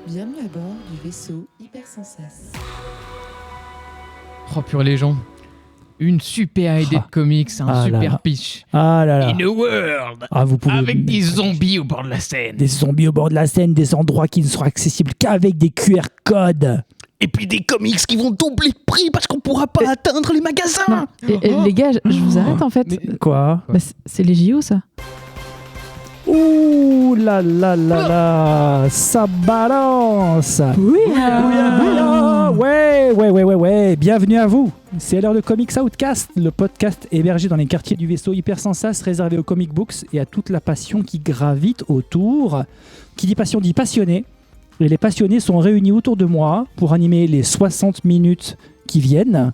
Bienvenue à bord du vaisseau Hypersensas. Oh purée les gens, une super idée de comics, un super pitch. Ah là là. In a world, Vous pouvez... avec des zombies au bord de la scène. Des zombies au bord de la scène, des endroits qui ne seront accessibles qu'avec des QR codes. Et puis des comics qui vont doubler de prix parce qu'on pourra pas atteindre les magasins. Et les gars, je vous arrête en fait. Quoi? Bah, c'est les JO ça. Ouh là là là là, ça balance. Oui. Ouais. Bienvenue à vous. C'est l'heure de Comics Outcast, le podcast hébergé dans les quartiers du vaisseau Hypersensas, réservé aux comic books et à toute la passion qui gravite autour. Qui dit passion dit passionné. Et les passionnés sont réunis autour de moi pour animer les 60 minutes qui viennent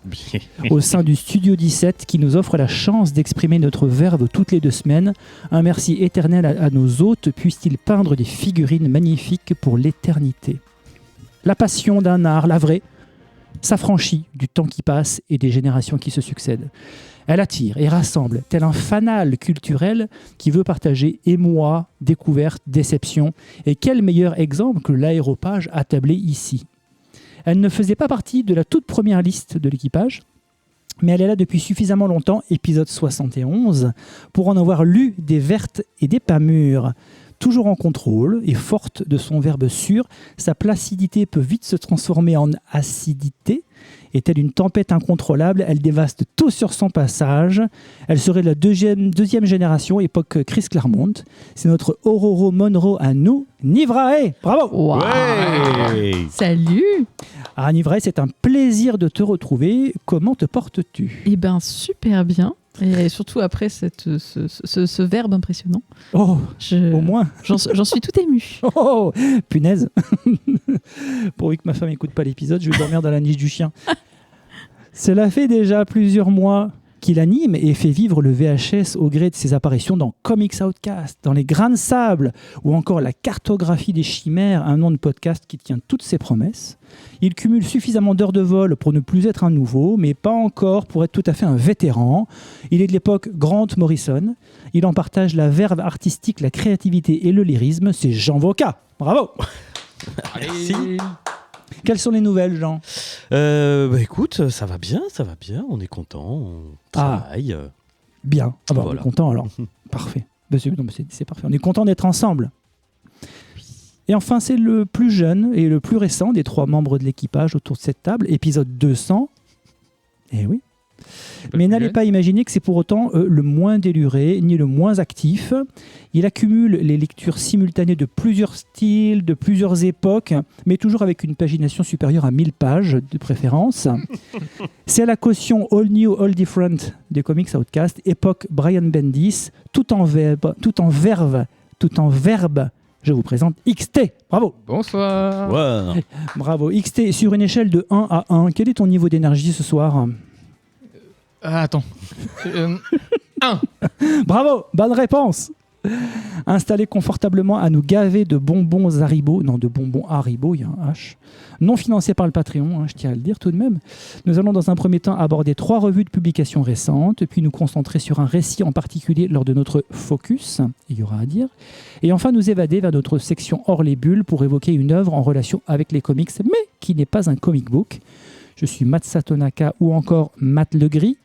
au sein du Studio 17 qui nous offre la chance d'exprimer notre verve toutes les 2 semaines. Un merci éternel à nos hôtes, puissent-ils peindre des figurines magnifiques pour l'éternité. La passion d'un art, la vraie, s'affranchit du temps qui passe et des générations qui se succèdent. Elle attire et rassemble, tel un fanal culturel qui veut partager émoi, découverte, déception. Et quel meilleur exemple que l'aéropage attablé ici. Elle ne faisait pas partie de la toute première liste de l'équipage, mais elle est là depuis suffisamment longtemps, épisode 71, pour en avoir lu des vertes et des pas mûres. Toujours en contrôle et forte de son verbe sûr, sa placidité peut vite se transformer en acidité. Et telle une tempête incontrôlable, elle dévaste tout sur son passage. Elle serait de la deuxième génération, époque Chris Claremont. C'est notre Ororo Monroe à nous, Nivrae. Bravo! Wow. Ouais. Salut. Ah, Nivrae, c'est un plaisir de te retrouver. Comment te portes-tu? Eh ben super bien. Et surtout après ce verbe impressionnant. Oh, Je- au moins. J'en suis tout ému. Oh, punaise. Pourvu que ma femme n'écoute pas l'épisode, je vais dormir dans la niche du chien. Cela fait déjà plusieurs mois qu'il anime et fait vivre le VHS au gré de ses apparitions dans Comics Outcast, dans Les Grains de Sable ou encore La Cartographie des Chimères, un nom de podcast qui tient toutes ses promesses. Il cumule suffisamment d'heures de vol pour ne plus être un nouveau, mais pas encore pour être tout à fait un vétéran. Il est de l'époque Grant Morrison. Il en partage la verve artistique, la créativité et le lyrisme. C'est Jean Voca. Bravo. Merci. Quelles sont les nouvelles, Jean? Écoute, ça va bien, on est content, on travaille. Bien. Ah bah, Voilà. On est content alors. Parfait. Bah, c'est parfait. On est content d'être ensemble. Et enfin, c'est le plus jeune et le plus récent des 3 membres de l'équipage autour de cette table, épisode 200. Eh oui. Mais n'allez pas imaginer que c'est pour autant le moins déluré ni le moins actif. Il accumule les lectures simultanées de plusieurs styles, de plusieurs époques, mais toujours avec une pagination supérieure à 1000 pages de préférence. C'est à la caution All New, All Different des Comics Outcast, époque Brian Bendis, tout en verbe. Je vous présente XT. Bravo. Bonsoir. Ouais. Bravo. XT, sur une échelle de 1 à 1, quel est ton niveau d'énergie ce soir? Attends. 1. Bravo, bonne réponse. Installé confortablement à nous gaver de bonbons Haribo, non de bonbons Haribo, il y a un H, non financé par le Patreon, je tiens à le dire tout de même. Nous allons dans un premier temps aborder 3 revues de publications récentes, puis nous concentrer sur un récit en particulier lors de notre focus, il y aura à dire, et enfin nous évader vers notre section hors les bulles pour évoquer une œuvre en relation avec les comics, mais qui n'est pas un comic book. Je suis Matt Satonaka ou encore Matt Legris.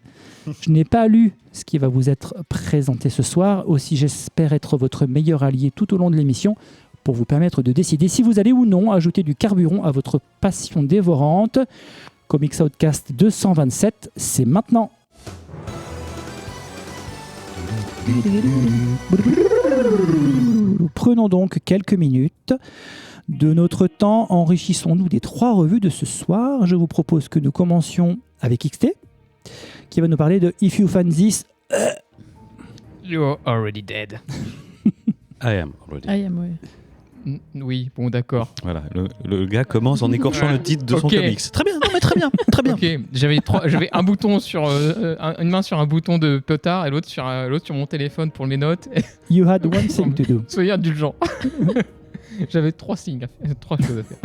Je n'ai pas lu ce qui va vous être présenté ce soir, aussi j'espère être votre meilleur allié tout au long de l'émission pour vous permettre de décider si vous allez ou non ajouter du carburant à votre passion dévorante. Comics Outcast 227, c'est maintenant. Prenons donc quelques minutes de notre temps, enrichissons-nous des 3 revues de ce soir. Je vous propose que nous commencions avec XT, qui va nous parler de If You Find This. You're already dead. I am already. Ah, ouais. Oui, bon d'accord. Voilà, le gars commence en écorchant le titre de son Ok. comics. Très bien, non mais très bien, très bien. Ok, j'avais un bouton sur une main sur un bouton de potard et l'autre sur mon téléphone pour mes notes. You had one thing to do. Soyez indulgents. J'avais 3 signes, 3 choses à faire.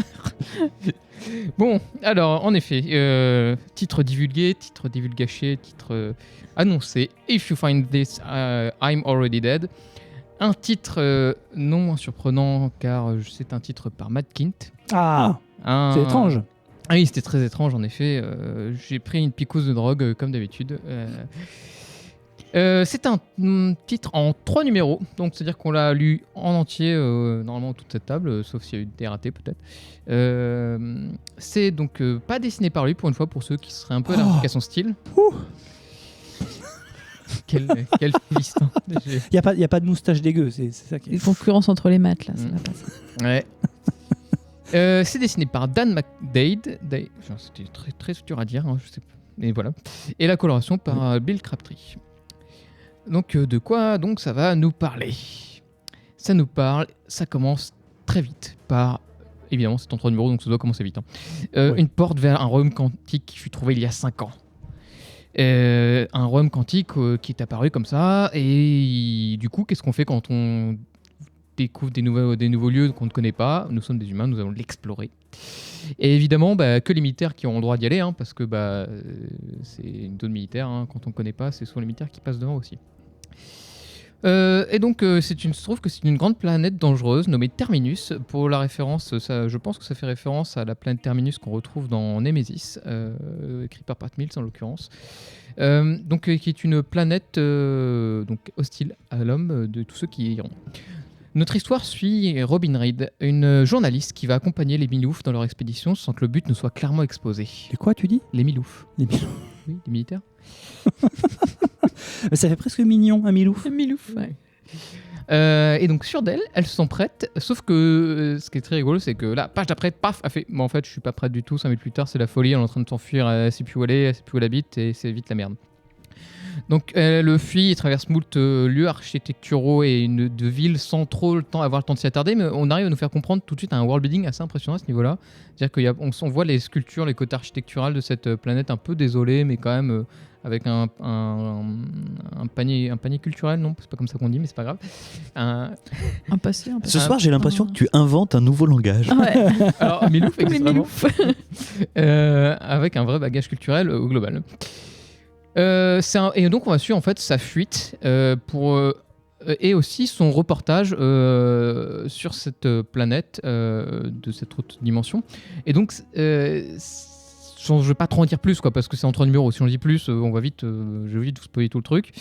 Bon, alors en effet, titre divulgué, titre divulgaché, titre annoncé. If you find this, I'm already dead. Un titre non moins surprenant, car c'est un titre par Matt Kint. Ah, c'est étrange. Ah oui, c'était très étrange en effet. J'ai pris une picouse de drogue comme d'habitude. C'est un titre en 3 numéros, donc c'est-à-dire qu'on l'a lu en entier, normalement toute cette table, sauf s'il y a eu des ratés peut-être. C'est donc pas dessiné par lui pour une fois, pour ceux qui seraient un peu allergiques à son style. Quel Philistin. Il n'y a pas de moustache dégueu, c'est ça qui est. Une concurrence entre les maths, là, ça va pas. Ouais. C'est dessiné par Dan McDade. C'était très, très dur à dire, hein, je sais pas. Et voilà. Et la coloration par Bill Crabtree. Donc, de quoi donc ça va nous parler ? Ça commence très vite par... Évidemment, c'est en 3 numéros, donc ça doit commencer vite. Une porte vers un royaume quantique qui fut trouvé il y a 5 ans. Un royaume quantique qui est apparu comme ça, et du coup, qu'est-ce qu'on fait quand on découvre des nouveaux lieux qu'on ne connaît pas ? Nous sommes des humains, nous allons l'explorer. Et évidemment, que les militaires qui ont le droit d'y aller, hein, parce que c'est une zone militaire, hein, quand on ne connaît pas, c'est souvent les militaires qui passent devant aussi. Et donc, je trouve que c'est une grande planète dangereuse nommée Terminus. Pour la référence, je pense que ça fait référence à la planète Terminus qu'on retrouve dans Nemesis, écrit par Pat Mills en l'occurrence. Donc, qui est une planète donc hostile à l'homme de tous ceux qui y iront. Notre histoire suit Robin Reed, une journaliste qui va accompagner les Miloufs dans leur expédition sans que le but ne soit clairement exposé. Et quoi, tu dis ? Les Miloufs. Les Miloufs. Oui, les militaires. Ça fait presque mignon, un Milouf. Un Milouf, ouais. Et donc sur d'elle, elles sont prêtes, sauf que ce qui est très rigolo, c'est que là, page d'après, paf, elle fait « en fait, je suis pas prête du tout, 5 minutes plus tard, c'est la folie, elle est en train de s'enfuir, elle sait plus où elle est, elle sait plus où elle habite, et c'est vite la merde. » Donc elle fuit, elle traverse moult lieux architecturaux et de villes sans trop avoir le temps de s'y attarder, mais on arrive à nous faire comprendre tout de suite un world building assez impressionnant à ce niveau-là. C'est-à-dire qu'on voit les sculptures, les côtés architecturales de cette planète un peu désolée, mais quand même avec un panier culturel, non, c'est pas comme ça qu'on dit, mais c'est pas grave. Un passé, un passé. Ce soir, j'ai l'impression que tu inventes un nouveau langage. Ah ouais. Alors Milouf, Les existe vraiment. Milouf. Avec un vrai bagage culturel au global. Et donc on va suivre en fait sa fuite et aussi son reportage sur cette planète de cette autre dimension. Et donc je ne vais pas trop en dire plus, quoi, parce que c'est en 3 numéros. Si on dit plus, je vais vite vous spoiler tout le truc.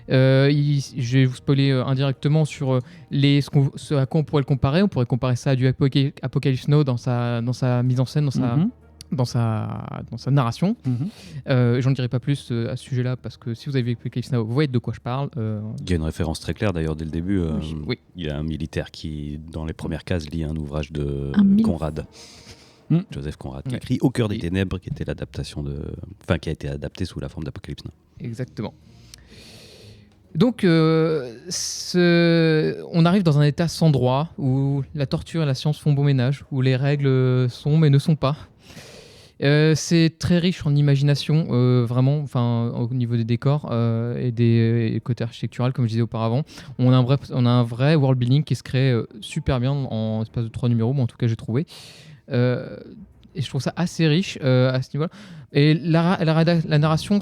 Je vais vous spoiler indirectement sur ce à quoi on pourrait le comparer. On pourrait comparer ça à du Apocalypse Now dans sa mise en scène, dans sa narration. J'en dirai pas plus à ce sujet-là, parce que si vous avez vu Apocalypse Now, vous voyez de quoi je parle. Il y a une référence très claire d'ailleurs dès le début. Oui. Il y a un militaire qui, dans les premières cases, lit un ouvrage de Conrad. Joseph Conrad, qui écrit Au cœur des ténèbres, qui était qui a été adapté sous la forme d'Apocalypse Now. Exactement. Donc, on arrive dans un état sans droit, où la torture et la science font bon ménage, où les règles sont mais ne sont pas. C'est très riche en imagination, vraiment, au niveau des décors et des côtés architecturaux, comme je disais auparavant. On a un vrai world building qui se crée super bien en espace de 3 numéros, en tout cas j'ai trouvé. Et je trouve ça assez riche à ce niveau-là. Et la narration,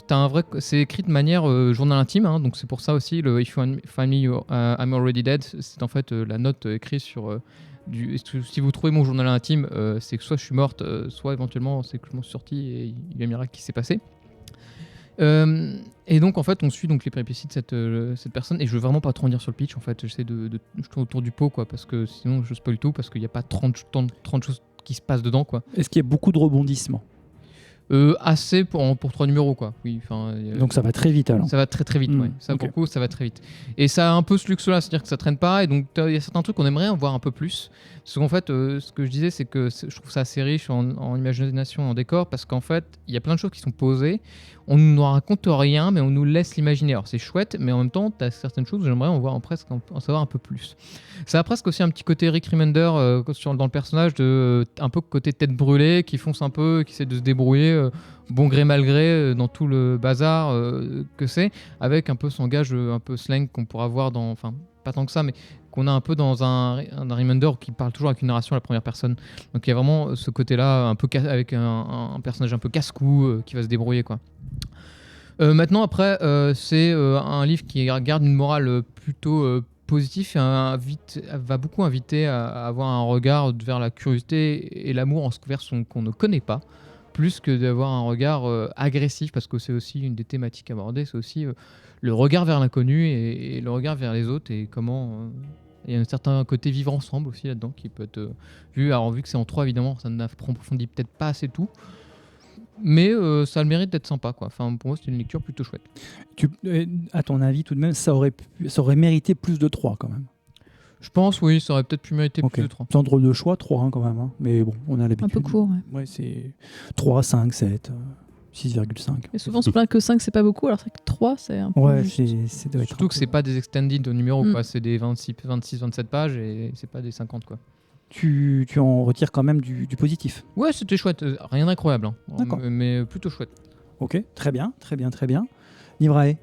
c'est écrit de manière journal intime, hein, donc c'est pour ça aussi le If you find me, I'm already dead. C'est en fait la note écrite sur si vous trouvez mon journal intime, c'est que soit je suis morte, soit éventuellement c'est que je m'en suis sortie et il y a un miracle qui s'est passé. Et donc en fait on suit donc les péripéties de cette personne, et je veux vraiment pas trop en dire sur le pitch. En fait j'essaie je tourne autour du pot, quoi, parce que sinon je spoil tout, parce qu'il n'y a pas 30 choses qui se passent dedans, quoi. Est-ce qu'il y a beaucoup de rebondissements ? Assez pour 3 numéros, quoi. Oui, donc ça va très vite alors. Ça va très très vite, ouais. Ça, okay. Pour le coup, ça va très vite. Et ça a un peu ce luxe-là, c'est-à-dire que ça traîne pas, et donc il y a certains trucs qu'on aimerait en voir un peu plus. Parce qu'en fait, ce que je disais, c'est que je trouve ça assez riche en imagination, en décor, parce qu'en fait, il y a plein de choses qui sont posées. On ne nous raconte rien, mais on nous laisse l'imaginer. Alors c'est chouette, mais en même temps, tu as certaines choses où j'aimerais en savoir un peu plus. Ça a presque aussi un petit côté Rick Remender dans le personnage, un peu côté tête brûlée, qui fonce un peu, qui essaie de se débrouiller, bon gré mal gré, dans tout le bazar que c'est, avec un peu son gage un peu slang qu'on pourra voir enfin pas tant que ça, mais qu'on a un peu dans un Remender qui parle toujours avec une narration à la première personne. Donc il y a vraiment ce côté-là, un peu avec un personnage un peu casse-cou qui va se débrouiller, quoi. Maintenant, après, c'est un livre qui garde une morale plutôt positif et va beaucoup inviter à avoir un regard vers la curiosité et l'amour envers son qu'on ne connaît pas, plus que d'avoir un regard agressif, parce que c'est aussi une des thématiques abordées, c'est aussi le regard vers l'inconnu et le regard vers les autres, et comment il y a un certain côté vivre ensemble aussi là-dedans qui peut être vu. Alors vu que c'est en 3, évidemment, ça n'approfondit peut-être pas assez tout, mais ça a le mérite d'être sympa, quoi. Enfin, pour moi, c'est une lecture plutôt chouette. À ton avis, tout de même, ça aurait mérité plus de 3 quand même. Je pense, oui, ça aurait peut-être pu mériter Okay. plus de 3. C'est un drôle de choix, 3 quand même. Hein. Mais bon, on a l'habitude. Un peu court, ouais. Ouais, c'est 3, 5, 7, 6,5. Et souvent, on se plaint que 5, c'est pas beaucoup, alors c'est que 3, c'est un peu. Ouais, juste. c'est doit être Surtout un que peu- c'est pas des extended au numéro, quoi. C'est des 26, 27 pages et c'est pas des 50, quoi. Tu en retires quand même du positif. Ouais, c'était chouette. Rien d'incroyable, hein. D'accord. Mais plutôt chouette. Ok, très bien, très bien, très bien. Livrae.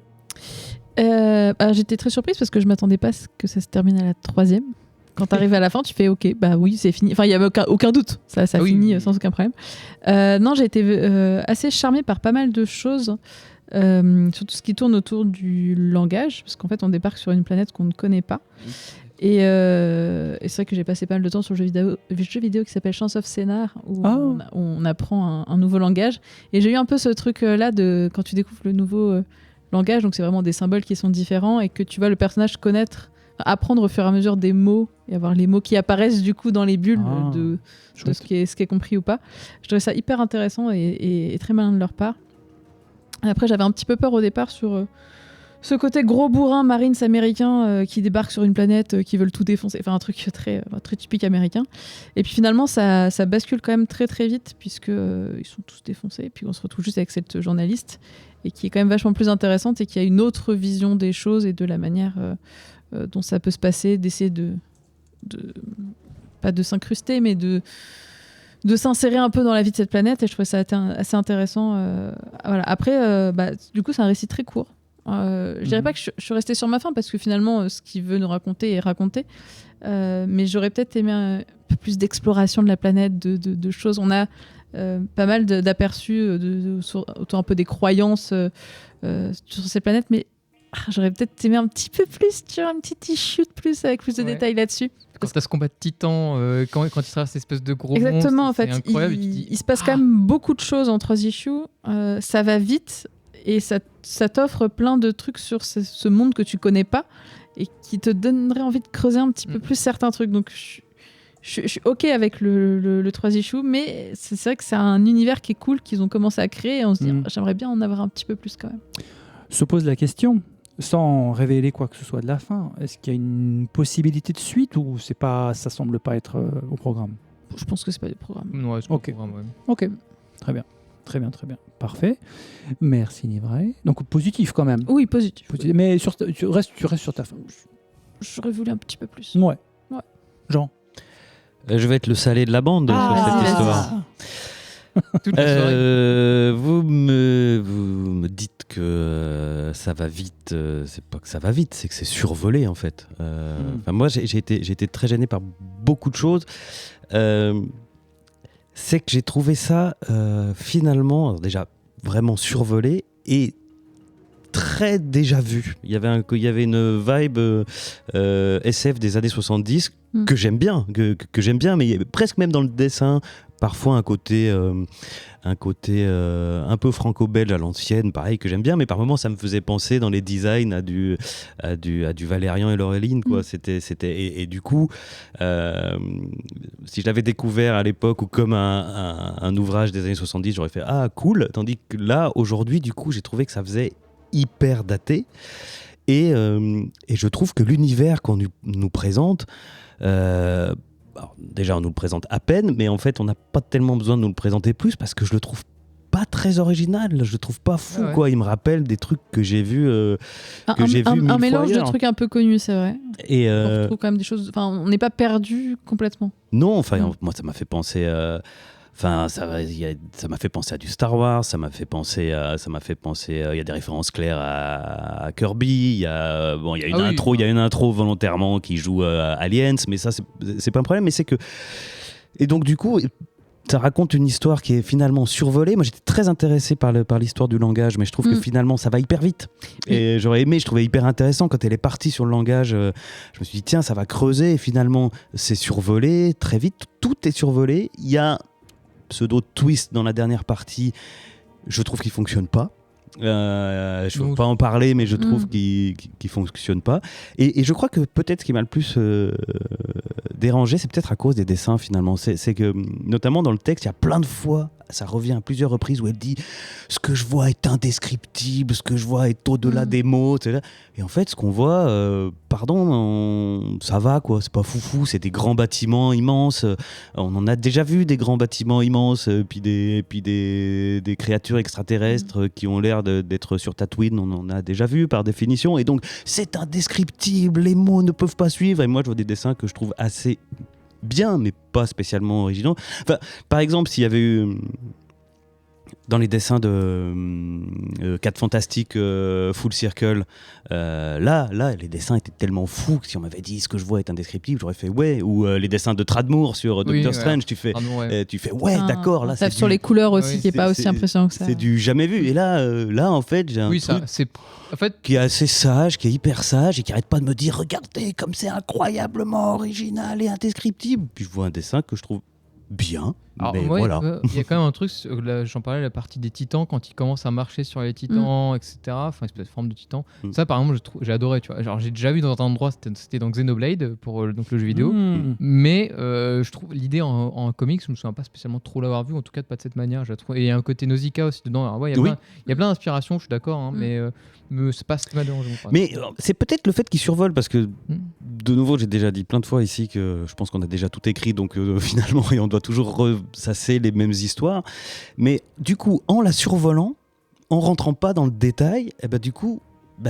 J'étais très surprise parce que je m'attendais pas à ce que ça se termine à la 3e. Quand tu arrives à la fin, tu fais OK, bah oui, c'est fini. Enfin, il n'y avait aucun doute. Ça Ah oui. finit sans aucun problème. Non, j'ai été assez charmée par pas mal de choses, surtout ce qui tourne autour du langage, parce qu'en fait, on débarque sur une planète qu'on ne connaît pas. Et c'est vrai que j'ai passé pas mal de temps sur le jeu vidéo qui s'appelle Chance of Scénar, où on apprend un nouveau langage. Et j'ai eu un peu ce truc-là de quand tu découvres le nouveau langage, donc c'est vraiment des symboles qui sont différents et que tu vois le personnage apprendre au fur et à mesure des mots et avoir les mots qui apparaissent du coup dans les bulles de ce qui est compris ou pas. Je trouvais ça hyper intéressant et très malin de leur part. Après, j'avais un petit peu peur au départ sur ce côté gros bourrin marines américains qui débarquent sur une planète, qui veulent tout défoncer. Enfin, un truc très typique américain. Et puis finalement, ça bascule quand même très très vite, puisqu'ils sont tous défoncés. Et puis on se retrouve juste avec cette journaliste, et qui est quand même vachement plus intéressante et qui a une autre vision des choses et de la manière dont ça peut se passer, d'essayer de pas de s'incruster, mais de s'insérer un peu dans la vie de cette planète. Et je trouvais ça assez intéressant. Voilà. Après, du coup, c'est un récit très court. Je dirais pas que je suis restée sur ma faim, parce que finalement ce qu'il veut nous raconter est raconté, mais j'aurais peut-être aimé un peu plus d'exploration de la planète, de choses. On a pas mal d'aperçus autour un peu des croyances sur cette planète, mais j'aurais peut-être aimé un petit peu plus, tu vois, un petit issue de plus avec plus de détails là-dessus. Quand tu as ce combat de titan, quand il traverse cette espèce de gros Exactement, monstre, en fait, c'est incroyable. il se passe quand même beaucoup de choses en 3 issues, ça va vite. Et ça t'offre plein de trucs sur ce monde que tu connais pas et qui te donnerait envie de creuser un petit peu plus certains trucs. Donc je suis OK avec le 3 issue, mais c'est vrai que c'est un univers qui est cool qu'ils ont commencé à créer, et on se dit j'aimerais bien en avoir un petit peu plus quand même. Se pose la question, sans révéler quoi que ce soit de la fin, est-ce qu'il y a une possibilité de suite, ou ça semble pas être au programme? Je pense que c'est pas du programme. Ouais, c'est pas le programme, ouais. Ok, très bien. Très bien, très bien. Parfait. Merci Livrae. Donc positif quand même. Oui, positif. Mais tu restes sur ta fin. J'aurais voulu un petit peu plus. Ouais. Jean. Je vais être le salé de la bande sur cette histoire. Toute la soirée. Vous me dites que ça va vite. C'est pas que ça va vite, c'est que c'est survolé en fait. Moi, j'ai été très gêné par beaucoup de choses. C'est que j'ai trouvé ça finalement déjà vraiment survolé et très déjà vu. Il y avait une vibe SF des années 70 que j'aime bien, que j'aime bien, mais presque même dans le dessin, parfois un côté un peu franco-belge à l'ancienne, pareil, que j'aime bien, mais par moments ça me faisait penser dans les designs à du Valérian et Laureline, quoi. Et du coup, si je l'avais découvert à l'époque ou comme un ouvrage des années 70, j'aurais fait ah cool, tandis que là aujourd'hui, du coup, j'ai trouvé que ça faisait hyper daté, et je trouve que l'univers qu'on nous présente, alors, déjà on nous le présente à peine, mais en fait on n'a pas tellement besoin de nous le présenter plus, parce que je le trouve pas très original, je le trouve pas fou, quoi. Il me rappelle des trucs que j'ai vus un mélange de trucs un peu connus, c'est vrai. Et on retrouve quand même des choses, enfin on n'est pas perdu complètement. Non, moi ça m'a fait penser ça m'a fait penser à du Star Wars, ça m'a fait penser, il y a des références claires à Kirby, il y a une intro volontairement qui joue Aliens, mais ça c'est pas un problème, mais c'est que, et donc du coup ça raconte une histoire qui est finalement survolée. Moi, j'étais très intéressé par l'histoire du langage, mais je trouve que finalement, ça va hyper vite. Et j'aurais aimé, je trouvais hyper intéressant quand elle est partie sur le langage. Je me suis dit, tiens, ça va creuser. Et finalement, c'est survolé très vite. Tout est survolé. Il y a un pseudo-twist dans la dernière partie. Je trouve qu'il ne fonctionne pas. Je ne veux pas en parler, mais je trouve qu'il ne fonctionne pas. Et je crois que peut-être ce qui m'a le plus dérangé, c'est peut-être à cause des dessins finalement. C'est que, notamment dans le texte, il y a plein de fois, ça revient à plusieurs reprises où elle dit « Ce que je vois est indescriptible, ce que je vois est au-delà des mots. » Et en fait, ce qu'on voit, ça va quoi, c'est pas foufou, c'est des grands bâtiments immenses. On en a déjà vu des grands bâtiments immenses, puis des créatures extraterrestres qui ont l'air d'être sur Tatooine, on en a déjà vu par définition. Et donc, c'est indescriptible, les mots ne peuvent pas suivre. Et moi, je vois des dessins que je trouve assez bien, mais pas spécialement originaux. Enfin, par exemple, s'il y avait eu dans les dessins de 4 Fantastiques Full Circle, là, les dessins étaient tellement fous que si on m'avait dit ce que je vois est indescriptible, j'aurais fait ouais. Ou les dessins de Tradmoor sur Doctor Strange, tu fais d'accord. Là, c'est sur les couleurs aussi, qui est pas aussi impressionnant que ça. C'est du jamais vu. Et là, en fait, j'ai un truc qui est assez sage, qui est hyper sage et qui arrête pas de me dire regardez comme c'est incroyablement original et indescriptible. Puis je vois un dessin que je trouve bien. Alors, mais moi, voilà. Il y a quand même un truc, j'en parlais, la partie des titans, quand ils commencent à marcher sur les titans, etc. Enfin, une espèce de forme de titan. Ça, par exemple, j'ai adoré. Tu vois. Genre, j'ai déjà vu dans un endroit, c'était dans Xenoblade, pour donc, le jeu vidéo. Mais je trouve l'idée en comics, je me souviens pas spécialement trop l'avoir vu, en tout cas pas de cette manière. Et il y a un côté Nausicaa aussi dedans. Alors, ouais, il y a plein d'inspirations, je suis d'accord, hein, mais c'est pas ce qui m'a dérangé. Mais c'est peut-être le fait qu'il survole, parce que de nouveau, j'ai déjà dit plein de fois ici que je pense qu'on a déjà tout écrit, donc finalement, et on doit toujours ressasser les mêmes histoires. Mais du coup, en la survolant, en rentrant pas dans le détail, du coup,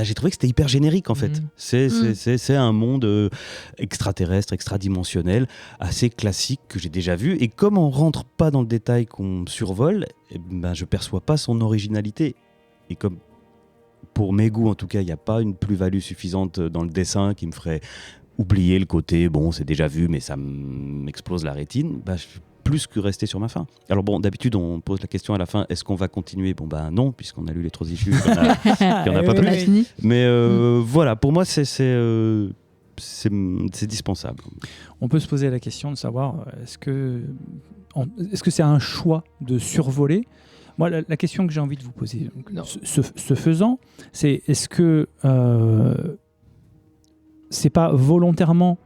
j'ai trouvé que c'était hyper générique en fait. C'est un monde extraterrestre, extradimensionnel, assez classique que j'ai déjà vu. Et comme on rentre pas dans le détail qu'on survole, je perçois pas son originalité. Et comme pour mes goûts en tout cas, il n'y a pas une plus-value suffisante dans le dessin qui me ferait oublier le côté bon, c'est déjà vu, mais ça m'explose la rétine. Je suis plus que rester sur ma faim. Alors bon, d'habitude on pose la question à la fin, est-ce qu'on va continuer ? Non, puisqu'on a lu les 3 issues, il n'y en a pas plus. Mais voilà, pour moi c'est dispensable. On peut se poser la question de savoir est-ce que c'est un choix de survoler ? Moi, la question que j'ai envie de vous poser, ce faisant, c'est est-ce que c'est pas volontairement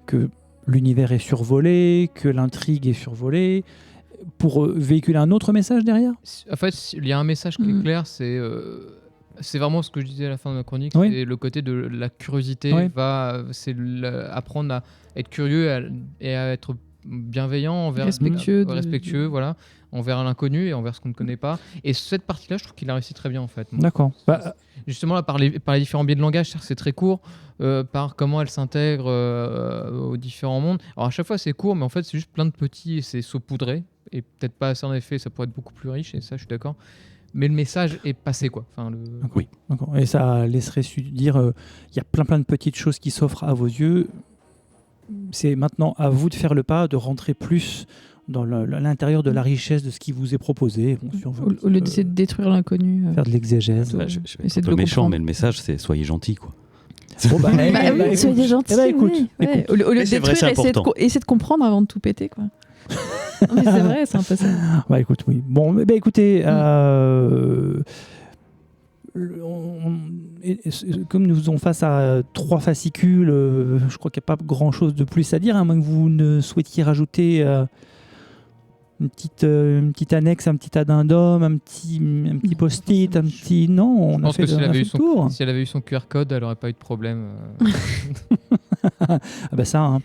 que l'univers est survolé, que l'intrigue est survolée, pour véhiculer un autre message derrière ? En fait, il y a un message qui est clair, c'est vraiment ce que je disais à la fin de ma chronique, c'est le côté de la curiosité, c'est apprendre à être curieux et à être bienveillant envers respectueux, voilà, envers l'inconnu et envers ce qu'on ne connaît pas. Et cette partie-là, je trouve qu'il a réussi très bien en fait. D'accord. Justement, là, par les différents biais de langage, c'est très court, par comment elle s'intègre aux différents mondes. Alors à chaque fois, c'est court, mais en fait, c'est juste plein de petits et c'est saupoudré. Et peut-être pas assez en effet, ça pourrait être beaucoup plus riche, et ça, je suis d'accord. Mais le message est passé, quoi. Enfin, Oui. D'accord. Et ça laisserait dire il y a plein de petites choses qui s'offrent à vos yeux. C'est maintenant à vous de faire le pas, de rentrer plus dans l'intérieur de la richesse de ce qui vous est proposé. Au lieu d'essayer de détruire l'inconnu. Faire de l'exégèse. Je suis un peu méchant, mais le message, c'est soyez gentil, quoi. Oui, soyez gentil. Écoute. Au lieu de détruire, essayez de comprendre avant de tout péter, quoi. Non, mais c'est vrai, c'est un peu ça. Écoute, oui. Bon, écoutez, comme nous faisons face à 3 fascicules, je crois qu'il n'y a pas grand-chose de plus à dire, à moins que vous ne souhaitiez rajouter une petite annexe, un petit addendum, un petit post-it, un petit... Non, je pense que si elle avait eu son QR code, elle n'aurait pas eu de problème. Ça,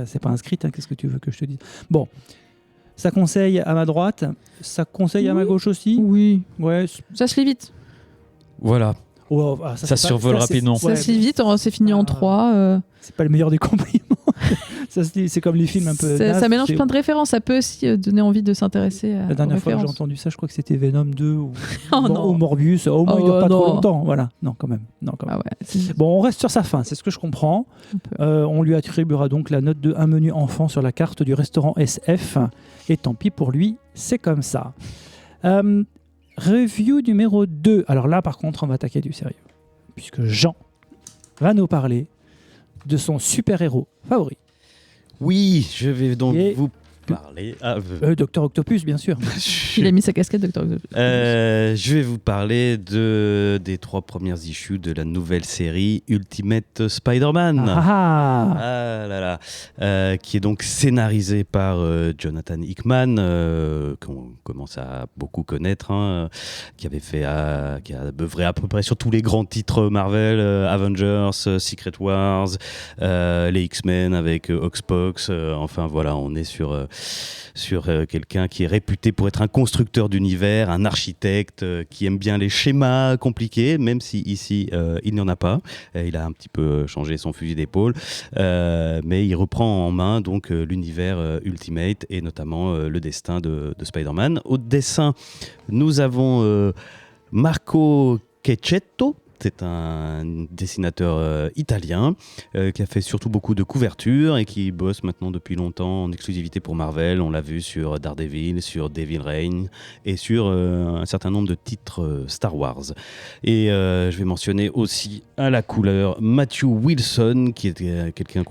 c'est pas inscrit, qu'est-ce que tu veux que je te dise ? Bon, ça conseille à ma droite, ça conseille à ma gauche aussi ? Oui. Ouais. Ça se lit vite. Voilà. Ça survole rapidement. Ça se lit vite, c'est fini en 3. C'est pas le meilleur des compliments. Ça, c'est comme les films un peu. Ça nazes, mélange c'est- plein de références. Ça peut aussi donner envie de s'intéresser à La dernière aux fois que j'ai références. entendu ça, je crois que c'était Venom 2 ou, Oh non. ou Morbius. Au moins, il Oh, dure pas trop non. longtemps. Voilà. Non, quand même. Ah ouais, c'est- Bon, on reste sur sa fin, c'est ce que je comprends. un peu. On lui attribuera donc la note de un menu enfant sur la carte du restaurant SF. Et tant pis pour lui, c'est comme ça. Review numéro 2. Alors là, par contre, on va attaquer du sérieux. Puisque Jean va nous parler de son super-héros favori. Oui, je vais donc Et- vous parler. Docteur Octopus, bien sûr. Il a mis sa casquette, Docteur Octopus. Je vais vous parler des 3 premières issues de la nouvelle série Ultimate Spider-Man. Ah, Ah là là, qui est donc scénarisé par Jonathan Hickman, qu'on commence à beaucoup connaître, hein, qui a œuvré à peu près sur tous les grands titres Marvel, Avengers, Secret Wars, les X-Men avec Oxpox. Enfin voilà, on est sur quelqu'un qui est réputé pour être un constructeur d'univers, un architecte qui aime bien les schémas compliqués, même si ici il n'y en a pas. Il a un petit peu changé son fusil d'épaule, mais il reprend en main donc l'univers Ultimate et notamment le destin de Spider-Man. Au dessin, nous avons Marco Cecchetto. C'est un dessinateur italien qui a fait surtout beaucoup de couvertures et qui bosse maintenant depuis longtemps en exclusivité pour Marvel. On l'a vu sur Daredevil, sur Devil Reign et sur un certain nombre de titres Star Wars. Et je vais mentionner aussi à la couleur Matthew Wilson, qui est quelqu'un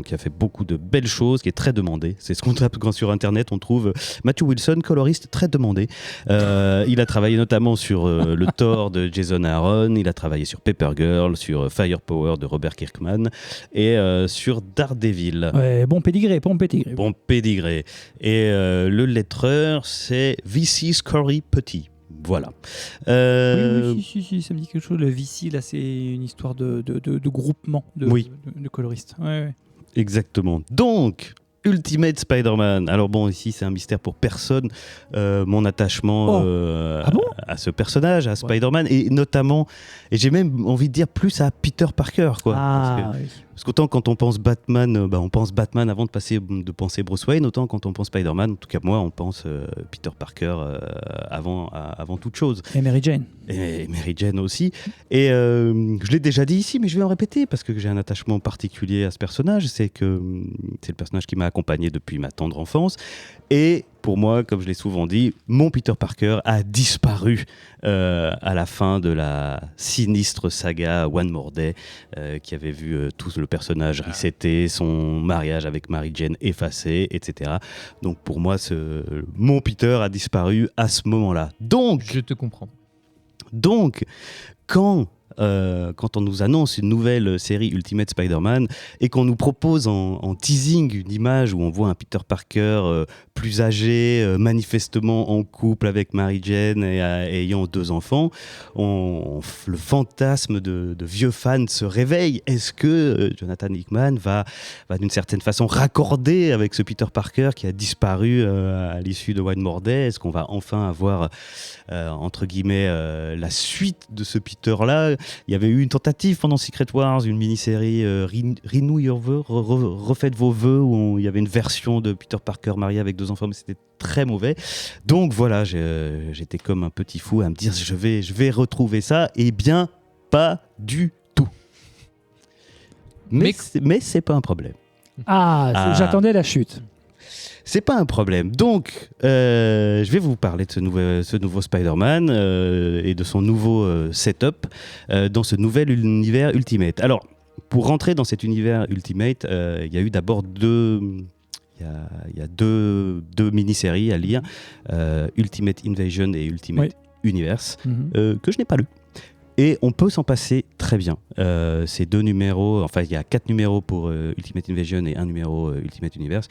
qui a fait beaucoup de belles choses, qui est très demandé. C'est ce qu'on tape quand sur Internet, on trouve Matthew Wilson, coloriste très demandé. Il a travaillé notamment sur le Thor de Jason Aaron, il a travaillé sur Paper Girl, sur Firepower de Robert Kirkman et sur Daredevil. ouais, bon pédigré, bon pédigré. Bon pédigré. Et le lettreur, c'est V.C. Corey Petit. Voilà. Oui, si, ça me dit quelque chose. Le VC, là, c'est une histoire de groupement de coloristes. Ouais. Exactement. Donc, Ultimate Spider-Man. Alors bon, ici, c'est un mystère pour personne. Mon attachement Ah bon à ce personnage, à Spider-Man, et notamment, et j'ai même envie de dire plus à Peter Parker, quoi. Oui. Parce qu'autant quand on pense Batman, on pense Batman avant de penser Bruce Wayne, autant quand on pense Spider-Man, en tout cas moi, on pense Peter Parker avant toute chose. Et Mary Jane. Et Mary Jane aussi. Et je l'ai déjà dit ici, mais je vais en répéter parce que j'ai un attachement particulier à ce personnage. C'est le personnage qui m'a accompagné depuis ma tendre enfance. Et pour moi, comme je l'ai souvent dit, mon Peter Parker a disparu à la fin de la sinistre saga One More Day, qui avait vu tout le personnage reseté, son mariage avec Mary Jane effacé, etc. Donc pour moi, mon Peter a disparu à ce moment-là. Je te comprends. Donc, quand on nous annonce une nouvelle série Ultimate Spider-Man et qu'on nous propose en teasing une image où on voit un Peter Parker plus âgé, manifestement en couple avec Mary Jane et ayant 2 enfants, le fantasme de vieux fans se réveille. Est-ce que Jonathan Hickman va d'une certaine façon raccorder avec ce Peter Parker qui a disparu à l'issue de One More Day? Est-ce qu'on va enfin avoir entre guillemets la suite de ce Peter-là? Il y avait eu une tentative pendant Secret Wars, une mini-série Renew Your Vœux, refaites vos vœux, où il y avait une version de Peter Parker marié avec 2 enfants, mais c'était très mauvais. Donc voilà, j'étais comme un petit fou à me dire je vais retrouver ça. Eh bien, pas du tout. Mais c'est pas un problème. J'attendais la chute. C'est pas un problème. Donc, je vais vous parler de ce nouveau Spider-Man et de son nouveau setup dans ce nouvel univers Ultimate. Alors, pour rentrer dans cet univers Ultimate, il y a eu d'abord deux mini-séries à lire, Ultimate Invasion et Ultimate Universe, que je n'ai pas lu. Et on peut s'en passer très bien. Ces 2 numéros, enfin il y a 4 numéros pour Ultimate Invasion et 1 numéro Ultimate Universe,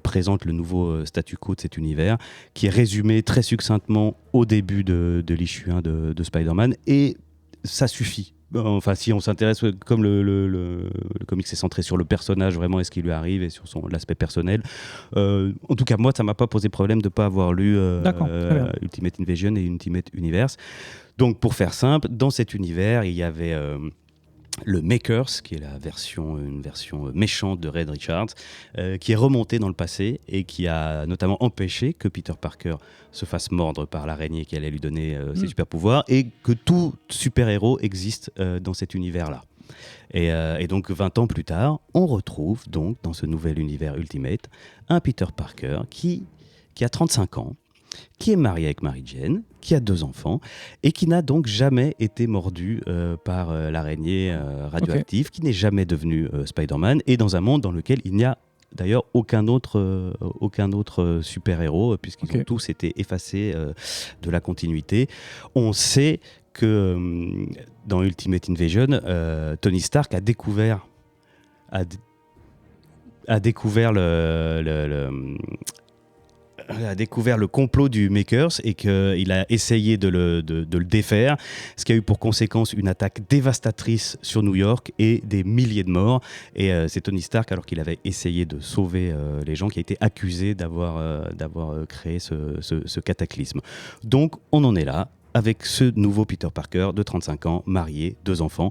présentent le nouveau statu quo de cet univers, qui est résumé très succinctement au début de l'issue 1 de Spider-Man, et ça suffit. Enfin, si on s'intéresse, comme le comics est centré sur le personnage vraiment et ce qui lui arrive et sur l'aspect personnel, en tout cas moi ça m'a pas posé problème de pas avoir lu Ultimate Invasion et Ultimate Universe. Donc pour faire simple, dans cet univers il y avait le Makers, qui est une version méchante de Red Richards, qui est remonté dans le passé et qui a notamment empêché que Peter Parker se fasse mordre par l'araignée qui allait lui donner ses super pouvoirs, et que tout super-héros existe dans cet univers-là. Et donc 20 ans plus tard, on retrouve donc dans ce nouvel univers Ultimate un Peter Parker qui a 35 ans, qui est marié avec Mary Jane, qui a 2 enfants, et qui n'a donc jamais été mordu par l'araignée radioactive, qui n'est jamais devenu Spider-Man, et dans un monde dans lequel il n'y a d'ailleurs aucun autre super-héros, puisqu'ils ont tous été effacés de la continuité. On sait que dans Ultimate Invasion, Tony Stark a découvert le complot du Makers et qu'il a essayé de le défaire, ce qui a eu pour conséquence une attaque dévastatrice sur New York et des milliers de morts. Et c'est Tony Stark, alors qu'il avait essayé de sauver les gens, qui a été accusé d'avoir créé ce cataclysme. Donc on en est là, avec ce nouveau Peter Parker de 35 ans, marié, 2 enfants,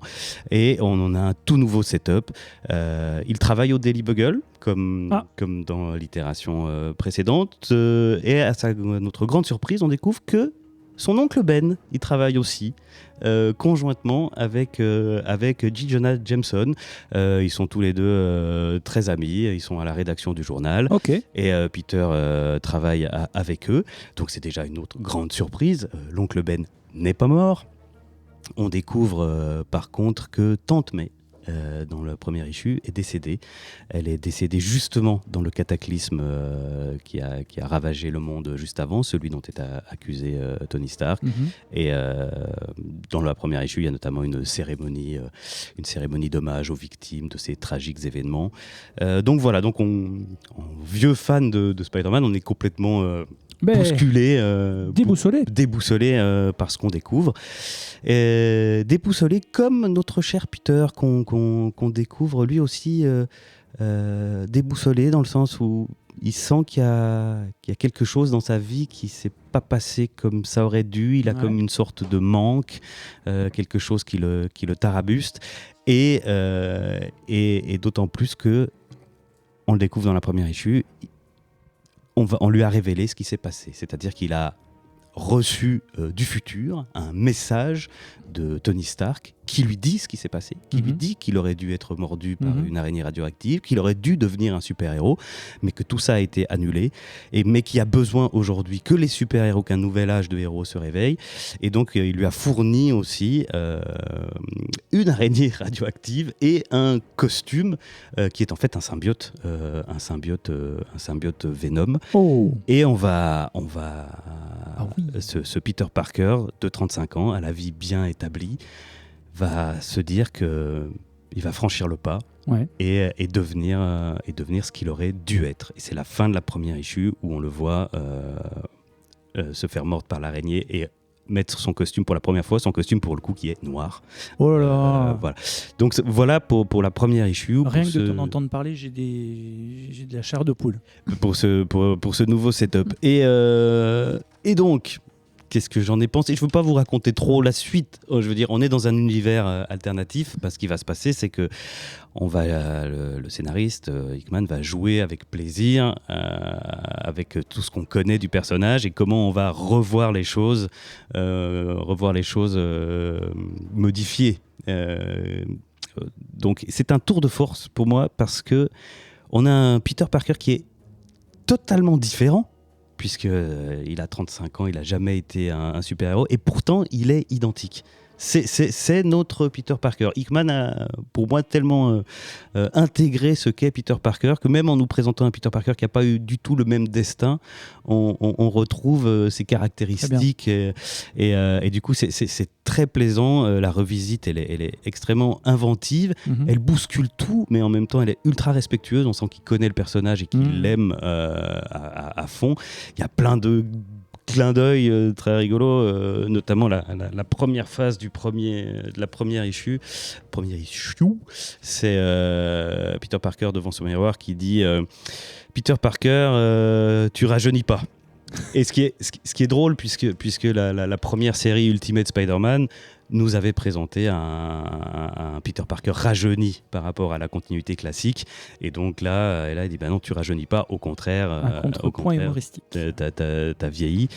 et on en a un tout nouveau setup. Il travaille au Daily Bugle, comme dans l'itération précédente, et à notre grande surprise, on découvre que son oncle Ben, il travaille aussi, conjointement avec J. Jonah Jameson. Ils sont tous les deux très amis, ils sont à la rédaction du journal, et Peter travaille avec eux, donc c'est déjà une autre grande surprise. L'oncle Ben n'est pas mort. On découvre par contre que Tante May, dans le premier issue, est décédée. Elle est décédée justement dans le cataclysme qui a ravagé le monde juste avant, celui dont est accusé Tony Stark. Et dans la première issue, il y a notamment une cérémonie d'hommage aux victimes de ces tragiques événements. Donc voilà, en vieux fan de Spider-Man, on est complètement bousculé, déboussolé par ce qu'on découvre. Déboussolé comme notre cher Peter qu'on découvre lui aussi déboussolé, dans le sens où il sent qu'il y a quelque chose dans sa vie qui s'est pas passé comme ça aurait dû. Il a comme une sorte de manque, quelque chose qui le tarabuste, et d'autant plus que on le découvre dans la première issue. On lui a révélé ce qui s'est passé, c'est-à-dire qu'il a reçu du futur un message de Tony Stark qui lui dit ce qui s'est passé, qui lui dit qu'il aurait dû être mordu par une araignée radioactive, qu'il aurait dû devenir un super-héros, mais que tout ça a été annulé, mais qui a besoin aujourd'hui que les super-héros, qu'un nouvel âge de héros se réveille. Et donc il lui a fourni aussi une araignée radioactive et un costume qui est en fait un symbiote Venom. Et on va ce Peter Parker de 35 ans, à la vie bien établie, va se dire que il va franchir le pas et devenir ce qu'il aurait dû être. Et c'est la fin de la première issue où on le voit se faire mordre par l'araignée et mettre son costume pour la première fois, son costume pour le coup qui est noir. Oh là là. Voilà. Donc voilà pour la première issue. Rien que de t'en entendre parler, j'ai de la chair de poule. Pour ce nouveau setup. Et donc, qu'est-ce que j'en ai pensé ? Je ne veux pas vous raconter trop la suite. Je veux dire, on est dans un univers alternatif, parce qu'il va se passer, c'est que le scénariste Hickman va jouer avec plaisir avec tout ce qu'on connaît du personnage et comment on va revoir les choses modifiées. Donc c'est un tour de force pour moi, parce que on a un Peter Parker qui est totalement différent, puisqu'il a 35 ans, il n'a jamais été un super-héros, et pourtant il est identique. C'est notre Peter Parker. Hickman a, pour moi, tellement intégré ce qu'est Peter Parker, que même en nous présentant un Peter Parker qui n'a pas eu du tout le même destin, on retrouve ses caractéristiques. Et du coup, c'est très plaisant. La revisite, elle est extrêmement inventive. Elle bouscule tout, mais en même temps, elle est ultra respectueuse. On sent qu'il connaît le personnage et qu'il l'aime à fond. Il y a plein de clin d'œil très rigolo, notamment la première phase de la première issue, c'est Peter Parker devant son miroir qui dit Peter Parker, tu rajeunis pas. Et ce qui est drôle, puisque la première série Ultimate Spider-Man nous avait présenté un Peter Parker rajeuni par rapport à la continuité classique. Et donc là, elle a dit non, tu rajeunis pas, au contraire. Un contrepoint humoristique. T'as vieilli.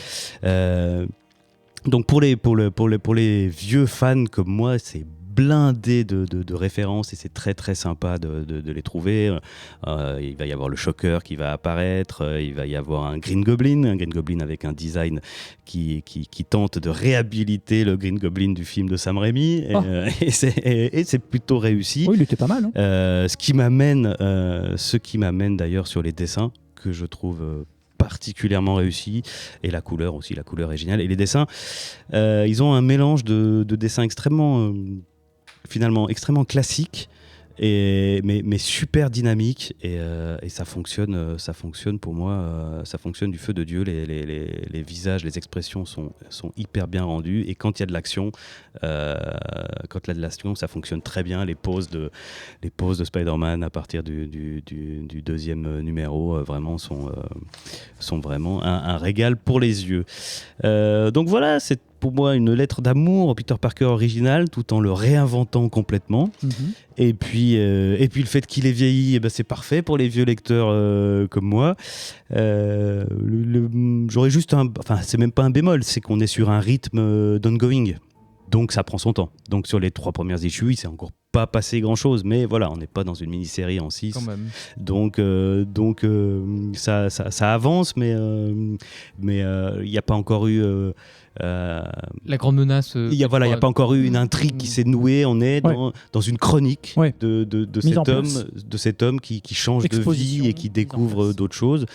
Donc pour les vieux fans comme moi, c'est blindé de références et c'est très très sympa de les trouver. Il va y avoir le Shocker qui va apparaître, il va y avoir un Green Goblin avec un design qui tente de réhabiliter le Green Goblin du film de Sam Raimi et c'est plutôt réussi. Oui, il était pas mal. Ce qui m'amène d'ailleurs sur les dessins que je trouve particulièrement réussi, et la couleur est géniale, et les dessins ils ont un mélange de dessins extrêmement classique mais super dynamique et ça fonctionne pour moi, ça fonctionne du feu de Dieu. Les visages, les expressions sont hyper bien rendus, et quand il y a de l'action, ça fonctionne très bien. Les poses de Spider-Man à partir du deuxième numéro vraiment sont vraiment un régal pour les yeux. Donc voilà, c'est pour moi une lettre d'amour au Peter Parker original, tout en le réinventant complètement. Et puis le fait qu'il ait vieilli, c'est parfait pour les vieux lecteurs comme moi. J'aurais juste c'est même pas un bémol, c'est qu'on est sur un rythme d'ongoing. Donc ça prend son temps. Donc sur les 3 premières issues, il s'est encore pas passé grand chose, mais voilà, on n'est pas dans une mini-série en 6. Quand même. Donc ça avance, mais il n'y a pas encore eu la grande menace. Il n'y a pas encore eu une intrigue qui s'est nouée. On est dans une chronique de cet homme qui change de vie et qui découvre d'autres choses.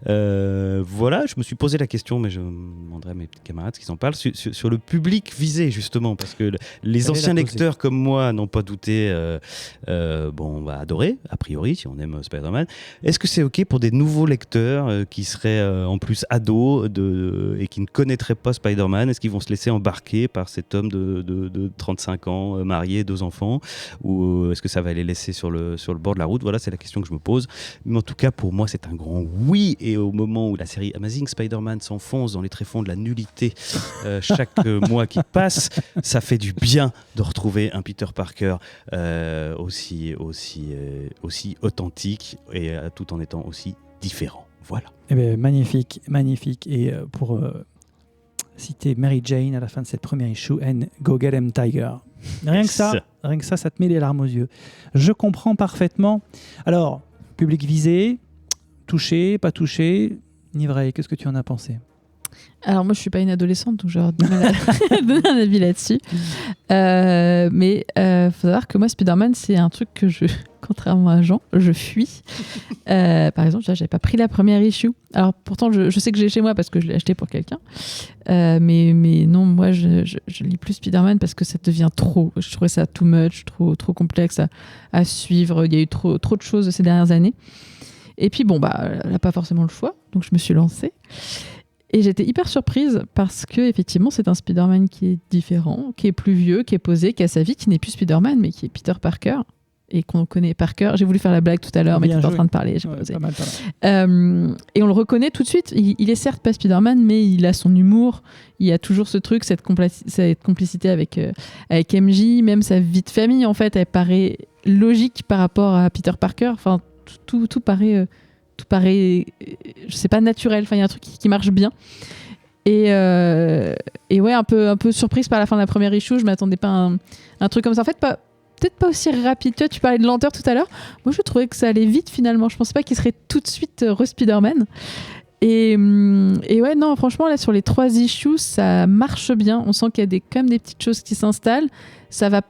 Voilà, je me suis posé la question, mais je demanderai à mes camarades qui s'en parlent, sur le public visé, justement, parce que les anciens lecteurs comme moi n'ont pas douté. On va adorer, a priori, si on aime Spider-Man. Est-ce que c'est OK pour des nouveaux lecteurs qui seraient en plus ados et qui ne connaîtraient pas Spider-Man? Est-ce qu'ils vont se laisser embarquer par cet homme de 35 ans, marié, 2 enfants, ou est-ce que ça va les laisser sur le bord de la route? Voilà, c'est la question que je me pose. Mais en tout cas, pour moi, c'est un grand oui. Et au moment où la série Amazing Spider-Man s'enfonce dans les tréfonds de la nullité chaque mois qui passe, ça fait du bien de retrouver un Peter Parker aussi authentique, et tout en étant aussi différent. Voilà. Eh bien, magnifique. Et pour citer Mary Jane à la fin de cette première issue, and go get him, Tiger. Rien que ça, ça te met les larmes aux yeux. Je comprends parfaitement. Alors, public visé, touché, pas touché. Nivray, qu'est-ce que tu en as pensé? Alors moi je suis pas une adolescente, donc j'aurais du mal à donner un avis là-dessus. Mais faut savoir que moi Spider-Man, c'est un truc que contrairement à Jean, je fuis. Par exemple, j'avais pas pris la première issue. Alors pourtant je sais que j'ai chez moi parce que je l'ai acheté pour quelqu'un. Mais non, moi je lis plus Spider-Man parce que ça devient trop. Je trouvais ça too much, trop complexe à suivre. Il y a eu trop de choses ces dernières années. Et puis elle n'a pas forcément le choix, donc je me suis lancée. Et j'étais hyper surprise parce que effectivement c'est un Spider-Man qui est différent, qui est plus vieux, qui est posé, qui a sa vie, qui n'est plus Spider-Man mais qui est Peter Parker et qu'on connaît par cœur. J'ai voulu faire la blague tout à l'heure, mais tu étais en train de parler. J'ai posé. Et on le reconnaît tout de suite. Il est certes pas Spider-Man, mais il a son humour. Il y a toujours ce truc, cette complicité avec MJ, même sa vie de famille en fait, elle paraît logique par rapport à Peter Parker. Enfin, tout paraît. Je sais pas, naturel. Enfin, il y a un truc qui marche bien. Et ouais, un peu surprise par la fin de la première issue. Je m'attendais pas à un truc comme ça. En fait, peut-être pas aussi rapide. Tu parlais de lenteur tout à l'heure. Moi, je trouvais que ça allait vite finalement. Je pensais pas qu'il serait tout de suite re-Spider-Man. Et ouais, non, franchement, là, sur les 3 issues, ça marche bien. On sent qu'il y a quand même des petites choses qui s'installent. Ça va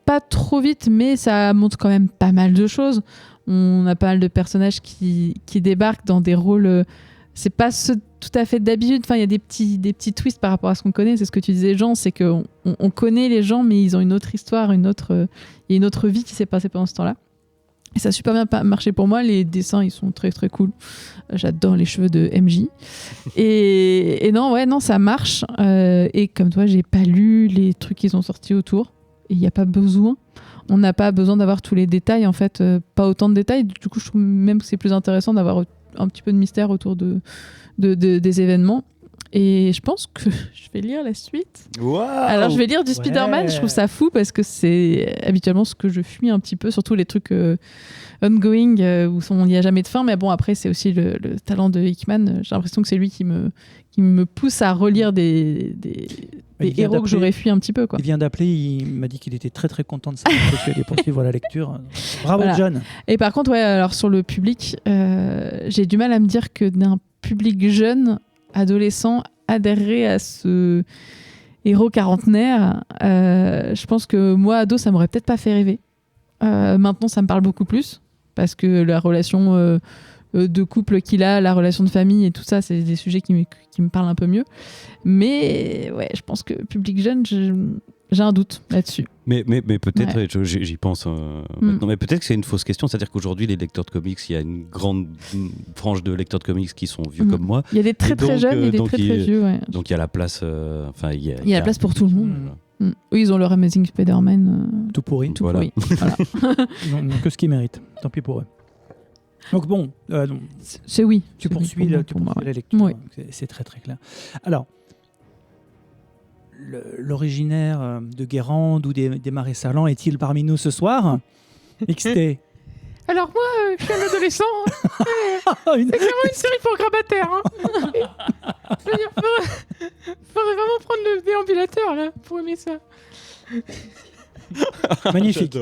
pas trop vite, mais ça montre quand même pas mal de choses. On a pas mal de personnages qui débarquent dans des rôles. C'est pas ceux tout à fait d'habitude. Enfin, il y a des petits twists par rapport à ce qu'on connaît. C'est ce que tu disais, Jean, c'est qu'on connaît les gens, mais ils ont une autre histoire, il y a une autre vie qui s'est passée pendant ce temps-là. Et ça a super bien marché pour moi. Les dessins, ils sont très très cool. J'adore les cheveux de MJ. Et non, ça marche. Et comme toi, j'ai pas lu les trucs qu'ils ont sortis autour. Et il n'y a pas besoin. On n'a pas besoin d'avoir tous les détails, en fait, pas autant de détails. Du coup, je trouve même que c'est plus intéressant d'avoir un petit peu de mystère autour des événements. Et je pense que je vais lire la suite. Waouh. Alors, je vais lire du Spider-Man. Je trouve ça fou parce que c'est habituellement ce que je fuis un petit peu, surtout les trucs ongoing où il n'y a jamais de fin. Mais bon, après, c'est aussi le talent de Hickman. J'ai l'impression que c'est lui qui me pousse à relire des héros que j'aurais fui un petit peu. Quoi. Il vient d'appeler, il m'a dit qu'il était très très content de ça, que tu allais poursuivre la lecture. Bravo, Voilà. John. Et par contre, ouais, alors sur le public, j'ai du mal à me dire que d'un public jeune, adolescent, adhérerait à ce héros quarantenaire. Je pense que moi, ado, ça m'aurait peut-être pas fait rêver. Maintenant, ça me parle beaucoup plus parce que la relation de couple qu'il a, la relation de famille et tout ça, c'est des sujets qui me parlent un peu mieux. Mais ouais, je pense que public jeune, j'ai un doute là-dessus. Mais peut-être, j'y pense maintenant, mais peut-être que c'est une fausse question. C'est-à-dire qu'aujourd'hui, les lecteurs de comics, il y a une grande frange de lecteurs de comics qui sont vieux comme moi. Il y a des très très jeunes et des très très vieux. Ouais. Donc il y a la place. Il y a la place pour tout le monde. Oui, ils ont leur Amazing Spider-Man. Tout pourri. Tout pourri. Voilà. Non, que ce qu'ils méritent. Tant pis pour eux. Donc bon, c'est oui. Tu poursuis la lecture. Oui. C'est très très clair. Alors, l'originaire de Guérande ou des Marais Salants est-il parmi nous ce soir? XT. Alors moi, je suis un adolescent. C'est clairement une série pour grabataire. Je veux dire, faudrait vraiment prendre le déambulateur là pour aimer ça. Magnifique.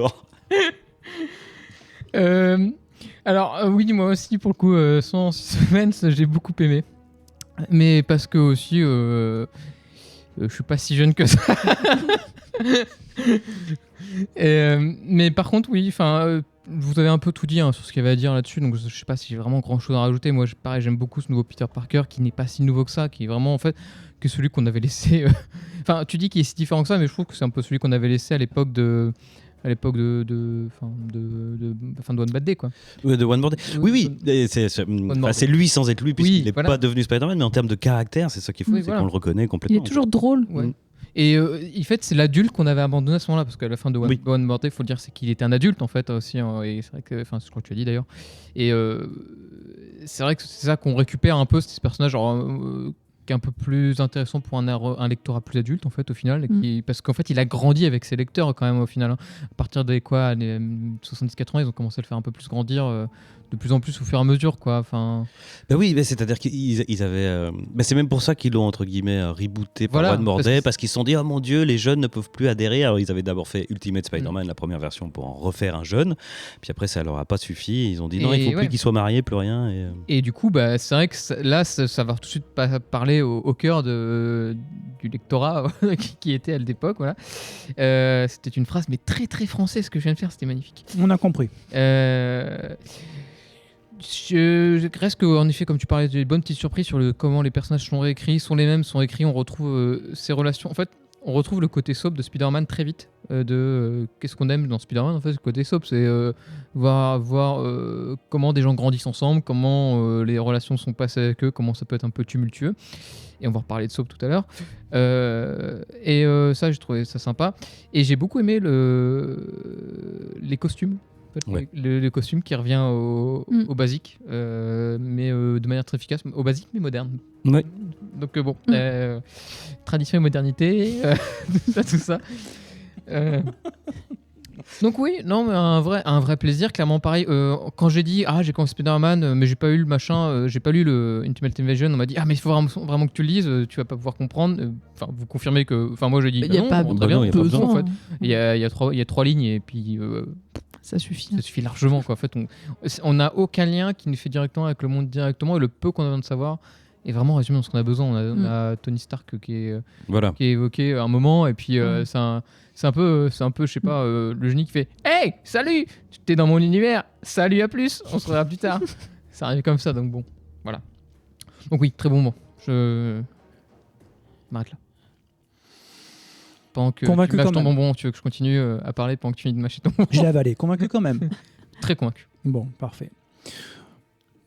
Alors oui, moi aussi pour le coup, sans suspense, j'ai beaucoup aimé. Mais parce que aussi, je suis pas si jeune que ça. Mais par contre, oui, vous avez un peu tout dit sur ce qu'il y avait à dire là-dessus, donc je sais pas si j'ai vraiment grand-chose à rajouter. Moi, pareil, j'aime beaucoup ce nouveau Peter Parker qui n'est pas si nouveau que ça, qui est vraiment en fait que celui qu'on avait laissé. Enfin, tu dis qu'il est si différent que ça, mais je trouve que c'est un peu celui qu'on avait laissé à l'époque de One Bad Day, quoi. De One More Day. Oui, c'est lui sans être lui, puisqu'il n'est pas devenu Spider-Man, mais en termes de caractère, c'est ça qui est fou, c'est qu'on le reconnaît complètement. Il est toujours drôle. Ouais. Et en fait, c'est l'adulte qu'on avait abandonné à ce moment-là, parce qu'à la fin de One More Day, il faut le dire, c'est qu'il était un adulte en fait aussi. Et c'est vrai que, je crois que tu as dit d'ailleurs. Et c'est vrai que c'est ça qu'on récupère un peu, ce personnage qui est un peu plus intéressant pour un lectorat plus adulte en fait au final, parce qu'en fait il a grandi avec ses lecteurs quand même au final. À partir des 70-80, ils ont commencé à le faire un peu plus grandir. De plus en plus au fur et à mesure, quoi. Oui, c'est-à-dire qu'ils avaient. C'est même pour ça qu'ils l'ont entre guillemets rebooté par One More Day, parce qu'ils se sont dit, oh mon Dieu, les jeunes ne peuvent plus adhérer. Alors ils avaient d'abord fait Ultimate Spider-Man, la première version, pour en refaire un jeune. Puis après ça leur a pas suffi. Ils ont dit non, il faut plus qu'ils soient mariés, plus rien. Et du coup, c'est vrai que là, ça va tout de suite parler au cœur du lectorat qui était à l'époque. Voilà. C'était une phrase mais très très française ce que je viens de faire. C'était magnifique. On a compris. Je reste qu'en effet, comme tu parlais, des bonnes petites surprises sur comment les personnages sont réécrits, sont les mêmes, sont écrits, on retrouve ces relations. En fait, on retrouve le côté soap de Spider-Man très vite. Qu'est-ce qu'on aime dans Spider-Man, en fait, le côté soap, c'est voir comment des gens grandissent ensemble, comment les relations sont passées avec eux, comment ça peut être un peu tumultueux. Et on va reparler de soap tout à l'heure. Ça, j'ai trouvé ça sympa. Et j'ai beaucoup aimé les costumes. En fait, le costume qui revient au basique, mais de manière très efficace, au basique mais moderne. Ouais. Donc tradition et modernité, tout ça. Donc oui, non, mais un vrai plaisir, clairement pareil. Quand j'ai dit j'ai commencé Spider-Man, mais j'ai pas eu le machin, j'ai pas lu le Ultimate Invasion, on m'a dit mais il faut vraiment que tu le lises, tu vas pas pouvoir comprendre. Enfin, vous confirmez que, moi j'ai dit il y a pas besoin en fait. Il y a 3 lignes et puis. Ça suffit. Ça suffit largement, quoi. En fait, on n'a aucun lien qui nous fait directement avec le monde directement, et le peu qu'on a besoin de savoir est vraiment résumé dans ce qu'on a besoin. On a Tony Stark qui est évoqué à un moment, et puis c'est un peu, je sais pas, le génie qui fait hey, salut, t'es dans mon univers, salut, à plus, on se reverra plus tard. Ça arrive comme ça, donc bon, voilà. Donc oui, très bon moment. Je m'arrête là. Pendant que convaincu tu mâches quand ton même. bonbon, tu veux que je continue à parler pendant que tu finis de mâcher ton bonbon? Je l'ai avalé, convaincu quand même. Très convaincu. Bon, parfait.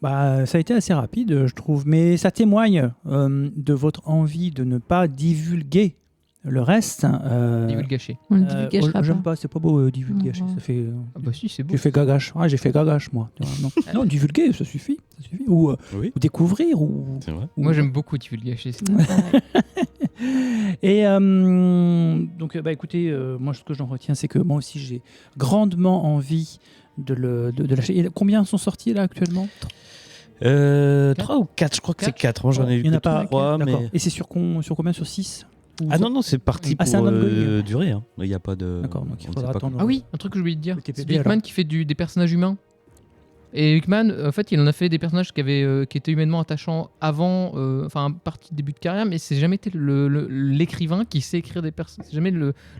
Ça a été assez rapide, je trouve, mais ça témoigne de votre envie de ne pas divulguer Le reste. Divulgaché. On le divulgachera pas. J'aime pas, c'est pas beau divulgacher. Ouais. Ça fait. Ah bah si, c'est beau. J'ai fait gagache. Ouais, j'ai fait gagache, moi. Tu vois, non. Non, divulguer, ça suffit. Ça suffit. Ou Oui, découvrir. c'est vrai. Moi, j'aime beaucoup divulgacher. Et donc, écoutez, moi, ce que j'en retiens, c'est que moi aussi, j'ai grandement envie de lâcher. Et combien sont sortis là actuellement 3 ou 4, je crois que c'est 4. Moi, j'en ai Il eu n'y en a que pas 3, D'accord. mais... Et c'est sur combien? Sur 6 Ah non, c'est parti Ah, c'est pour un ongoing. durer. Hein. Il n'y a pas de... D'accord, donc il on ne faudra sait pas attendre. Ah oui, un truc que j'ai oublié de dire. Le TPB, C'est Hickman alors. qui fait des personnages humains. Et Hickman, en fait, il en a fait des personnages qui étaient humainement attachants avant, partie début de carrière, mais c'est jamais été l'écrivain qui sait écrire des personnages. C'est jamais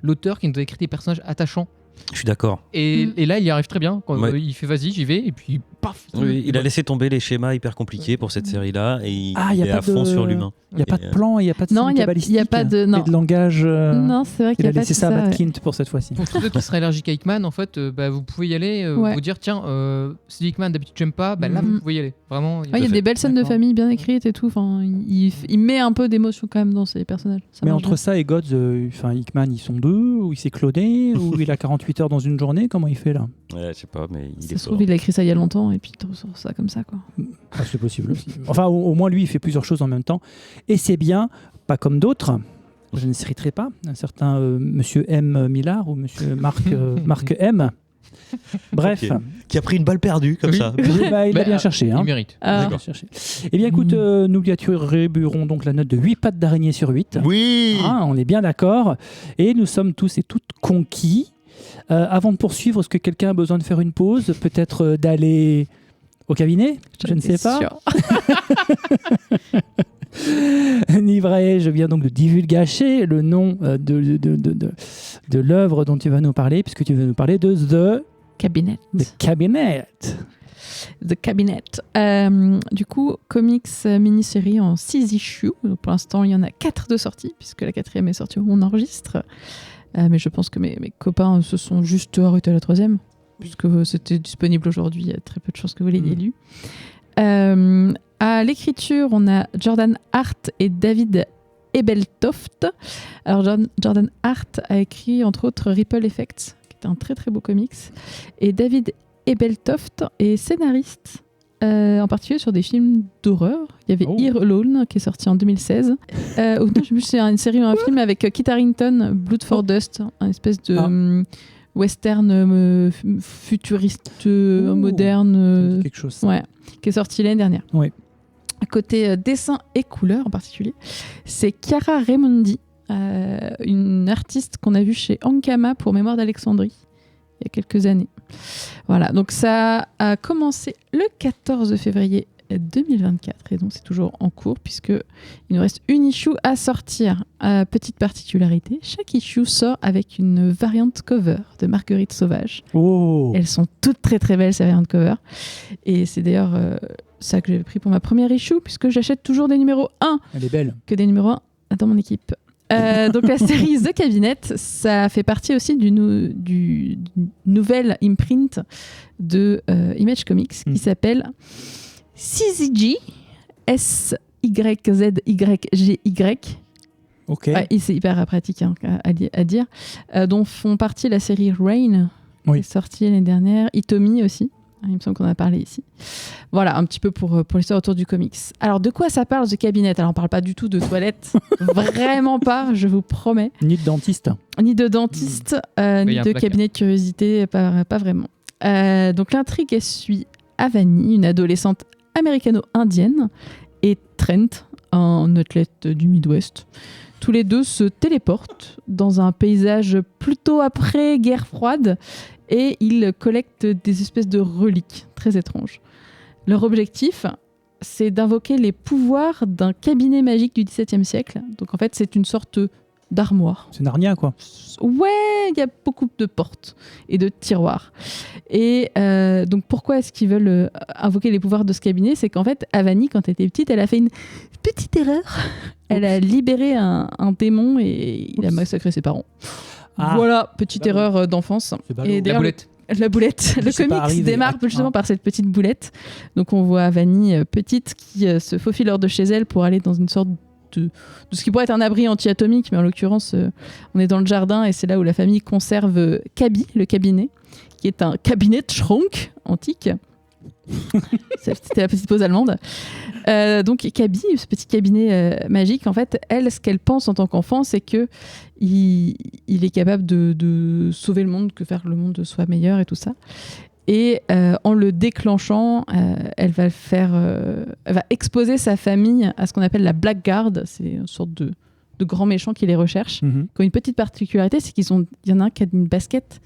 l'auteur qui nous a écrit des personnages attachants. Je suis d'accord. Et là, il y arrive très bien. Quand, Ouais. il fait vas-y, j'y vais, et puis paf. Oui, il a laissé tomber les schémas hyper compliqués pour cette série-là et il Ah, y a est pas à fond de- sur l'humain. Il n'y a pas de plan, il n'y a pas de Non, signe il y a cabalistique, pas de- et non. de langage. Non, c'est vrai qu'il Il y a a pas laissé de ça à ça. Matt Kint pour cette fois-ci. Pour tous ceux qui seraient allergiques à Hickman, en fait, vous pouvez y aller, Ouais. vous dire tiens, si Hickman d'habitude j'aime pas, là Mhm. vous pouvez y aller. Vraiment. Ouais, il y a fait. des belles scènes de D'accord. famille bien écrites et tout. Enfin, il met un peu d'émotion quand même dans ses personnages. Ça Mais marche entre ça et Gods, Hickman, ils sont deux, ou il s'est cloné, ou il a 48 heures dans une journée, comment il fait là? Ouais, je sais pas, mais bien. il Ça est se trouve, fort. il a écrit ça il y a longtemps et puis il te ressort ça comme ça, quoi. Ah, c'est possible aussi. Enfin, au moins, lui, il fait plusieurs choses en même temps. Et c'est bien, pas comme d'autres. Je ne citerai pas. Un certain monsieur M. Millard ou monsieur Marc M. Bref. Ok. Qui a pris une balle perdue comme Oui. ça. Oui, bah, il l'a Bah, bien cherché. Hein. Il mérite. Ah. Il l'a bien cherché. Eh bien, écoute, nous lui attribuerons donc la note de 8 pattes d'araignée sur 8. Oui. Ah, on est bien d'accord. Et nous sommes tous et toutes conquis. Avant de poursuivre, est-ce que quelqu'un a besoin de faire une pause? Peut-être d'aller au cabinet? Je ne sais pas. Sûr. Ni vrai, je viens donc de divulgacher le nom de l'œuvre dont tu vas nous parler, puisque tu vas nous parler de Cabinet. The Cabinet. The Cabinet. Du coup, comics mini-série en 6 issues. Donc, pour l'instant, il y en a 4 de sortie, puisque la 4e est sortie où on enregistre. Mais je pense que mes copains se sont juste arrêtés à la 3e, puisque c'était disponible aujourd'hui. Il y a très peu de chances que vous l'ayez lu. À l'écriture, on a Jordan Hart et David Ebeltoft. Alors, Jordan Hart a écrit, entre autres, Ripple Effect, qui est un très très beau comics. Et David Ebeltoft est scénariste, en particulier sur des films d'horreur. Il y avait Oh. Here Alone, qui est sorti en 2016. Ou non, je sais plus si c'est une série ou un film avec Kit Harington, Blood for Dust, un espèce de western futuriste, moderne. Ça dit quelque chose. Ça. Ouais, qui est sorti l'année dernière. Ouais. À côté dessin et couleur en particulier, c'est Chiara Raimondi, une artiste qu'on a vue chez Ankama pour Mémoire d'Alexandrie il y a quelques années. Voilà, donc ça a commencé le 14 février 2024 et donc c'est toujours en cours puisque il nous reste une issue à sortir. Petite particularité, chaque issue sort avec une variante cover de Marguerite Sauvage. Oh. Elles sont toutes très très belles ces variantes cover et c'est d'ailleurs ça que j'ai pris pour ma première issue puisque j'achète toujours des numéros 1 Elle est belle. que des numéros 1 dans mon équipe. Donc la série The Cabinet, ça fait partie aussi du nouvel imprint de Image Comics qui s'appelle CZY, SYZYGY. Ok. Ouais, et c'est hyper pratique hein, à dire. Dont font partie la série Rain, Oui. qui est sortie l'année dernière, Itomi aussi. Il me semble qu'on en a parlé ici. Voilà, un petit peu pour l'histoire autour du comics. Alors, de quoi ça parle, The Cabinet? Alors, on parle pas du tout de toilettes. Vraiment pas, je vous promets. Ni de dentiste. Ni de dentiste, ni y a un de placard. cabinet de curiosité, pas vraiment. Donc, l'intrigue, elle suit Avani, une adolescente américano-indienne, et Trent, un athlète du Midwest. Tous les deux se téléportent dans un paysage plutôt après guerre froide et ils collectent des espèces de reliques très étranges. Leur objectif, c'est d'invoquer les pouvoirs d'un cabinet magique du XVIIe siècle. Donc en fait, c'est une sorte d'armoire. C'est Narnia, quoi. Ouais, il y a beaucoup de portes et de tiroirs. Et donc pourquoi est-ce qu'ils veulent invoquer les pouvoirs de ce cabinet? C'est qu'en fait, Avani, quand elle était petite, elle a fait une petite erreur. Elle a libéré un démon et il a massacré ses parents. Ah. Voilà, petite erreur d'enfance. C'est ballot. Et La d'ailleurs, boulette. la boulette. Le C'est pas comics arrivé. démarre justement par cette petite boulette. Donc on voit Avani petite qui se faufile hors de chez elle pour aller dans une sorte de ce qui pourrait être un abri anti-atomique, mais en l'occurrence, on est dans le jardin et c'est là où la famille conserve Kaby, le cabinet, qui est un cabinet Schrank antique. C'était la petite pause allemande. Donc Kaby, ce petit cabinet magique, en fait, elle, ce qu'elle pense en tant qu'enfant, c'est que il est capable de sauver le monde, que faire le monde soit meilleur et tout ça. Et en le déclenchant, elle va exposer sa famille à ce qu'on appelle la Blackguard. C'est une sorte de grands méchants qui les recherchent. Qui ont une petite particularité, c'est il y en a un qui a une basket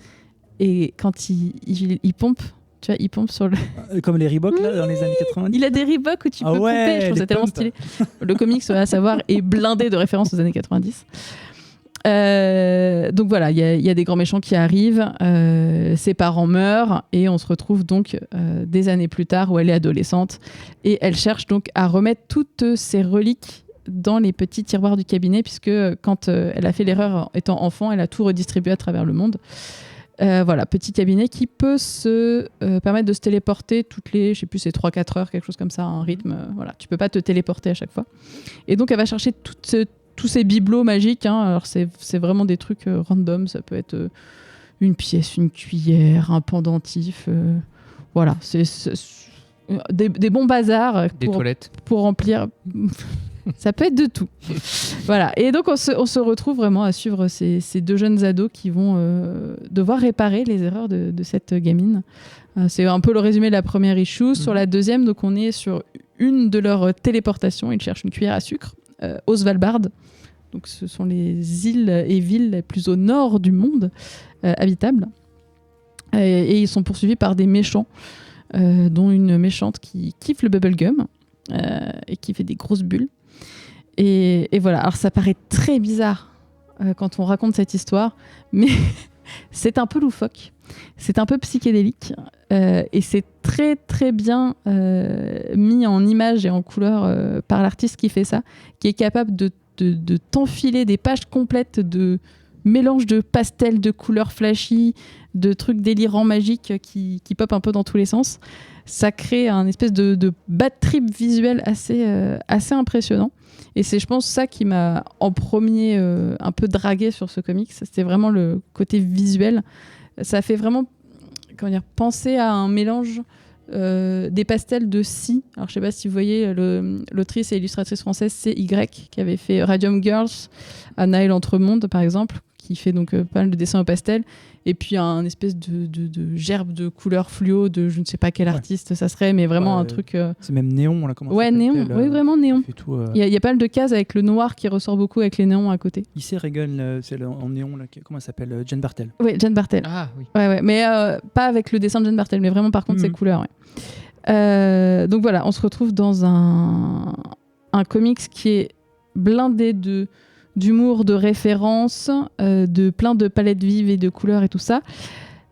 et quand il pompe, tu vois, il pompe sur le... Comme les Reebok là, dans les années 90. Il a des Reebok où tu peux pomper, je trouve ça tellement stylé. Le comics, à savoir, est blindé de références aux années 90. Donc voilà, il y a des grands méchants qui arrivent, ses parents meurent et on se retrouve donc des années plus tard où elle est adolescente et elle cherche donc à remettre toutes ses reliques dans les petits tiroirs du cabinet puisque quand elle a fait l'erreur étant enfant, elle a tout redistribué à travers le monde. Voilà, petit cabinet qui peut se permettre de se téléporter toutes les, je sais plus, c'est 3-4 heures, quelque chose comme ça, un rythme. Voilà, tu peux pas te téléporter à chaque fois. Et donc elle va chercher tous ces bibelots magiques. Alors c'est vraiment des trucs random. Ça peut être une pièce, une cuillère, un pendentif. Voilà, c'est des bons bazars Des toilettes. pour remplir. Ça peut être de tout. Voilà. Et donc, on se retrouve vraiment à suivre ces deux jeunes ados qui vont devoir réparer les erreurs de cette gamine. C'est un peu le résumé de la première issue. Sur la deuxième, donc, on est sur une de leurs téléportations. Ils cherchent une cuillère à sucre au Svalbard. Donc, ce sont les îles et villes les plus au nord du monde habitables. Et ils sont poursuivis par des méchants, dont une méchante qui kiffe le bubblegum et qui fait des grosses bulles. Et voilà, alors ça paraît très bizarre quand on raconte cette histoire, mais c'est un peu loufoque, c'est un peu psychédélique et c'est très très bien mis en image et en couleur par l'artiste qui fait ça, qui est capable de t'enfiler des pages complètes de mélange de pastels, de couleurs flashy, de trucs délirants magiques qui pop un peu dans tous les sens. Ça crée un espèce de bad trip visuel assez impressionnant. Et c'est, je pense, ça qui m'a en premier un peu dragué sur ce comics. C'était vraiment le côté visuel. Ça fait vraiment penser à un mélange des pastels de Si. Alors, je sais pas si vous voyez l'autrice et illustratrice française C.Y. qui avait fait Radium Girls, Anna et l'Entremonde, par exemple, qui fait donc pas mal de dessins au pastel. Et puis un espèce de gerbe de couleurs fluo de je ne sais pas quel artiste ça serait, mais vraiment un truc... C'est même néon là, comment ça ouais, néon, oui, vraiment néon. Il y a pas mal de cases avec le noir qui ressort beaucoup avec les néons à côté. Ici, Reagan, c'est en néon, là, comment ça s'appelle, Jen Bartel. Oui, Jen Bartel. Ah oui. Ouais, mais pas avec le dessin de Jen Bartel, mais vraiment par contre ces couleurs. Ouais. Donc voilà, on se retrouve dans un comics qui est blindé d'humour, de références, de plein de palettes vives et de couleurs et tout ça,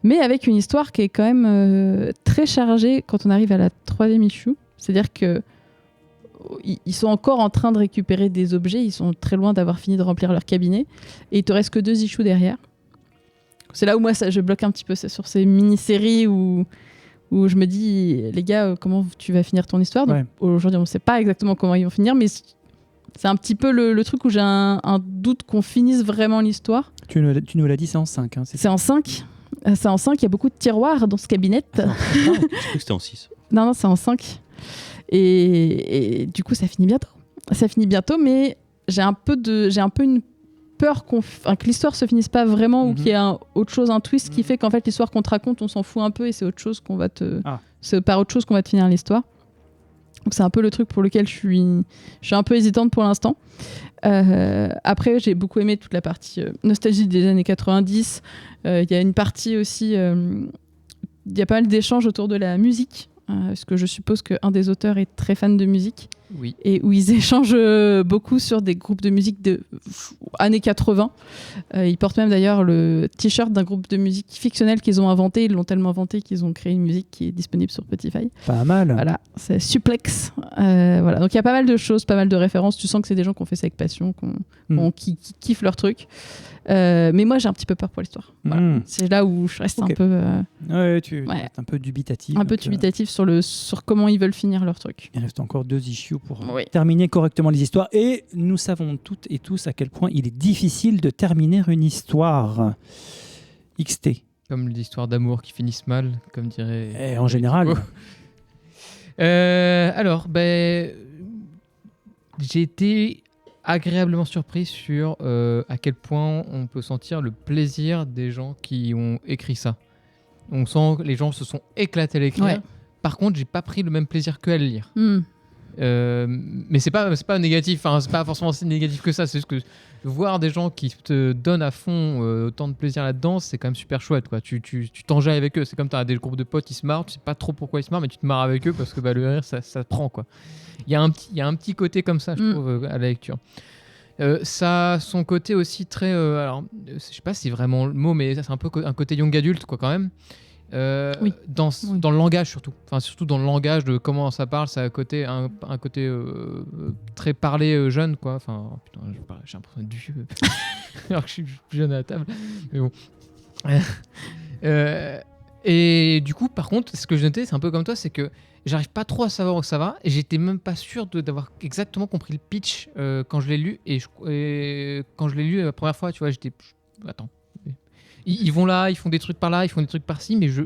mais avec une histoire qui est quand même très chargée quand on arrive à la 3e issue. C'est-à-dire que ils sont encore en train de récupérer des objets, ils sont très loin d'avoir fini de remplir leur cabinet, et il te reste que 2 issues derrière. C'est là où moi je bloque un petit peu, c'est sur ces mini-séries où je me dis, les gars, comment tu vas finir ton histoire? Donc, aujourd'hui, on ne sait pas exactement comment ils vont finir, mais c'est un petit peu le truc où j'ai un doute qu'on finisse vraiment l'histoire. Tu nous l'as dit, c'est en 5. Hein, c'est en 5. C'est en 5, il y a beaucoup de tiroirs dans ce cabinet. Je crois que c'était en 6. Non, c'est en 5. Et du coup, ça finit bientôt. Ça finit bientôt, mais j'ai un peu une peur que l'histoire se finisse pas vraiment ou qu'il y ait autre chose, un twist qui fait qu'en fait, l'histoire qu'on te raconte, on s'en fout un peu et c'est autre chose qu'on va c'est par autre chose qu'on va te finir l'histoire. Donc c'est un peu le truc pour lequel je suis un peu hésitante pour l'instant. Après, j'ai beaucoup aimé toute la partie nostalgie des années 90. Il y a une partie aussi... Il y a pas mal d'échanges autour de la musique, parce que je suppose qu'un des auteurs est très fan de musique. Oui. Et où ils échangent beaucoup sur des groupes de musique de années 80. Ils portent même d'ailleurs le t-shirt d'un groupe de musique fictionnel qu'ils ont inventé. Ils l'ont tellement inventé qu'ils ont créé une musique qui est disponible sur Spotify. Pas mal. Voilà, c'est Suplex. Voilà. Donc il y a pas mal de choses, pas mal de références. Tu sens que c'est des gens qui ont fait ça avec passion, qui kiffent leur truc. Mais moi j'ai un petit peu peur pour l'histoire. Voilà. C'est là où je reste un peu... tu es un peu dubitatif. Un peu dubitatif sur comment ils veulent finir leur truc. Il reste encore 2 issues pour Oui. terminer correctement les histoires. Et nous savons toutes et tous à quel point il est difficile de terminer une histoire. XT. Comme l'histoire d'amour qui finissent mal, comme dirait. Et en général. Alors, j'ai été agréablement surpris sur à quel point on peut sentir le plaisir des gens qui ont écrit ça. On sent que les gens se sont éclatés à l'écrire. Ouais. Par contre, j'ai pas pris le même plaisir qu'à le lire. Hmm. Mais c'est pas négatif, hein, c'est pas forcément si négatif que ça. C'est juste que voir des gens qui te donnent à fond autant de plaisir là-dedans, c'est quand même super chouette, quoi. Tu t'enjailles avec eux. C'est comme t'as des groupes de potes, ils se marrent, tu sais pas trop pourquoi ils se marrent, mais tu te marres avec eux parce que le rire ça prend, quoi. Il y a un petit côté comme ça, je trouve, à la lecture. Ça a son côté aussi très alors je sais pas si c'est vraiment le mot, mais c'est un peu un côté young adulte, quoi, quand même. Oui. Dans le langage surtout dans le langage de comment ça parle, ça a un côté très parlé jeune, quoi. Enfin putain, j'ai l'impression d'être vieux alors que je suis plus jeune à la table, mais bon. Et du coup, par contre, ce que j'ai noté, c'est un peu comme toi, c'est que j'arrive pas trop à savoir où ça va, et j'étais même pas sûr d'avoir exactement compris le pitch quand je l'ai lu, et quand je l'ai lu la première fois, tu vois, attends. Ils vont là, ils font des trucs par là, ils font des trucs par-ci, mais je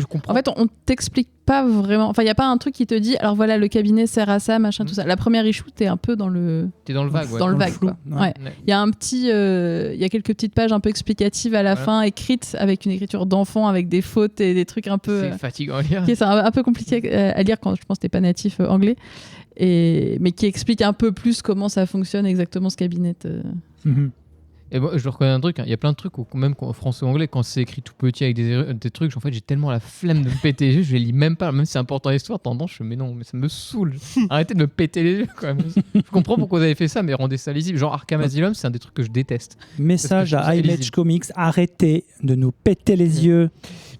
comprends. En fait, on t'explique pas vraiment. Enfin, il y a pas un truc qui te dit. Alors voilà, le cabinet sert à ça, machin, tout ça. La première issue, t'es un peu dans le. T'es dans le vague, ouais. Dans le vague, flou, quoi. ouais. Ouais. Il y a il y a quelques petites pages un peu explicatives à la fin, écrites avec une écriture d'enfant, avec des fautes et des trucs un peu. C'est fatigant à lire. C'est un peu compliqué à lire quand je pense que t'es pas natif anglais, mais qui explique un peu plus comment ça fonctionne exactement ce cabinet. Mhm. Et bon, je reconnais un truc, hein. Il y a plein de trucs, même en français ou anglais, quand c'est écrit tout petit avec des trucs, en fait, j'ai tellement la flemme de me péter les yeux, je les lis même pas, même si c'est important l'histoire, tendance, mais non, mais ça me saoule. Arrêtez de me péter les yeux, quand même. Je comprends pourquoi vous avez fait ça, mais rendez ça lisible. Genre Arkham Asylum, c'est un des trucs que je déteste. Message Parce que je à trouve ça Image lisible. Comics, arrêtez de nous péter les yeux.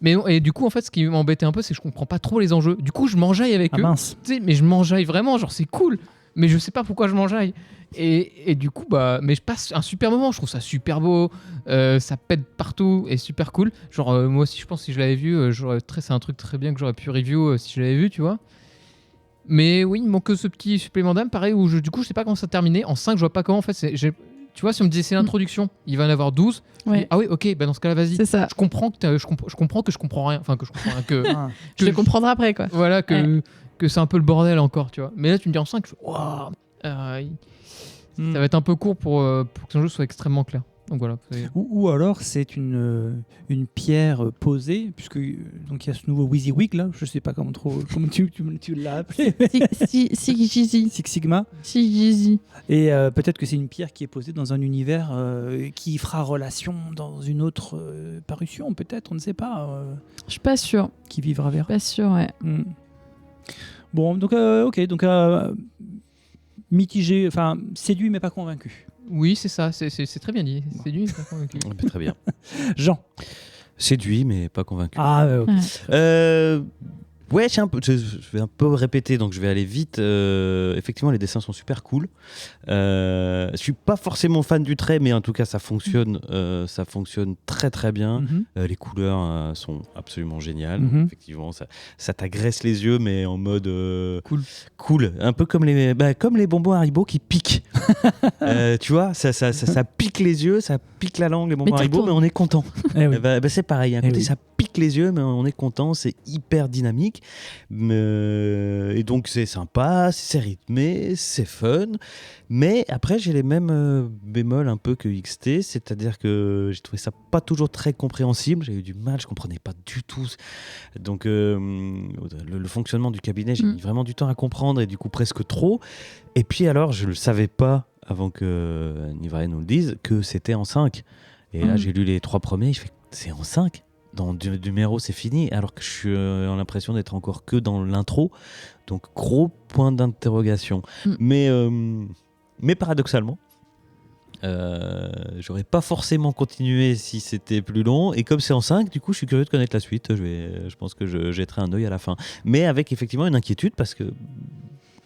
Mais non, et du coup, en fait, ce qui m'embêtait un peu, c'est que je comprends pas trop les enjeux. Du coup, je m'enjaille avec Ah eux. mince. Tu sais, mais je m'enjaille vraiment, genre c'est cool, mais je sais pas pourquoi je m'enjaille. Et du coup, mais je passe un super moment, je trouve ça super beau, ça pète partout et super cool. Genre, moi aussi, je pense que si je l'avais vu, c'est un truc très bien que j'aurais pu review si je l'avais vu, tu vois. Mais oui, il manque que ce petit supplément d'âme, pareil, où du coup, je sais pas comment ça terminer. En 5, je vois pas comment, en fait, tu vois, si on me disait c'est l'introduction, il va en avoir 12. Ouais. Je dis, ah oui, ok, dans ce cas-là, vas-y. C'est ça. Je comprends que je comprends que je comprends rien, enfin que je comprends rien, que Ah. Je le comprendrai après, quoi. voilà, que c'est un peu le bordel encore, tu vois. Mais là, tu me dis en 5, je fais waouh, ça va être un peu court pour que son jeu soit extrêmement clair. Donc voilà. Ou alors c'est une pierre posée, puisque donc il y a ce nouveau WYSIWYG là, je sais pas comment tu l'as appelé. Six Sigma. Et peut-être que c'est une pierre qui est posée dans un univers qui fera relation dans une autre parution, peut-être, on ne sait pas. Je suis pas sûre. Qui vivra vers. Pas sûre, ouais. Bon, donc ok, donc mitigé, enfin séduit mais pas convaincu. Oui, c'est ça, c'est très bien dit. Séduit, mais pas convaincu. Très bien. Jean. Séduit, mais pas convaincu. Ah, ok. Ouais, je vais un peu répéter, donc je vais aller vite. Effectivement, les dessins sont super cool. Je suis pas forcément fan du trait, mais en tout cas, ça fonctionne très très bien. Mhm. Les couleurs sont absolument géniales. Mhm. Effectivement, ça t'agresse les yeux, mais en mode Cool. un peu comme les bonbons Haribo qui piquent. Tu vois, ça pique les yeux, ça pique la langue, les bonbons Mais Haribo, mais on est content. Eh oui. C'est pareil, il y a un Eh côté, oui. ça pique les yeux, mais on est content, c'est hyper dynamique. Et donc c'est sympa, c'est rythmé, c'est fun. Mais après, j'ai les mêmes bémols un peu que XT, c'est-à-dire que j'ai trouvé ça pas toujours très compréhensible. J'ai eu du mal, je comprenais pas du tout. Donc le fonctionnement du cabinet, j'ai mis vraiment du temps à comprendre et du coup presque trop. Et puis alors, je le savais pas avant que Nivray nous le dise que c'était en 5. Et là, j'ai lu les 3 premiers, je fais c'est en 5. Dans le numéro, c'est fini, alors que je suis l'impression d'être encore que dans l'intro. Donc, gros point d'interrogation. Mais paradoxalement, j'aurais pas forcément continué si c'était plus long. Et comme c'est en 5, du coup, je suis curieux de connaître la suite. Je pense que je jetterai un œil à la fin. Mais avec effectivement une inquiétude, parce que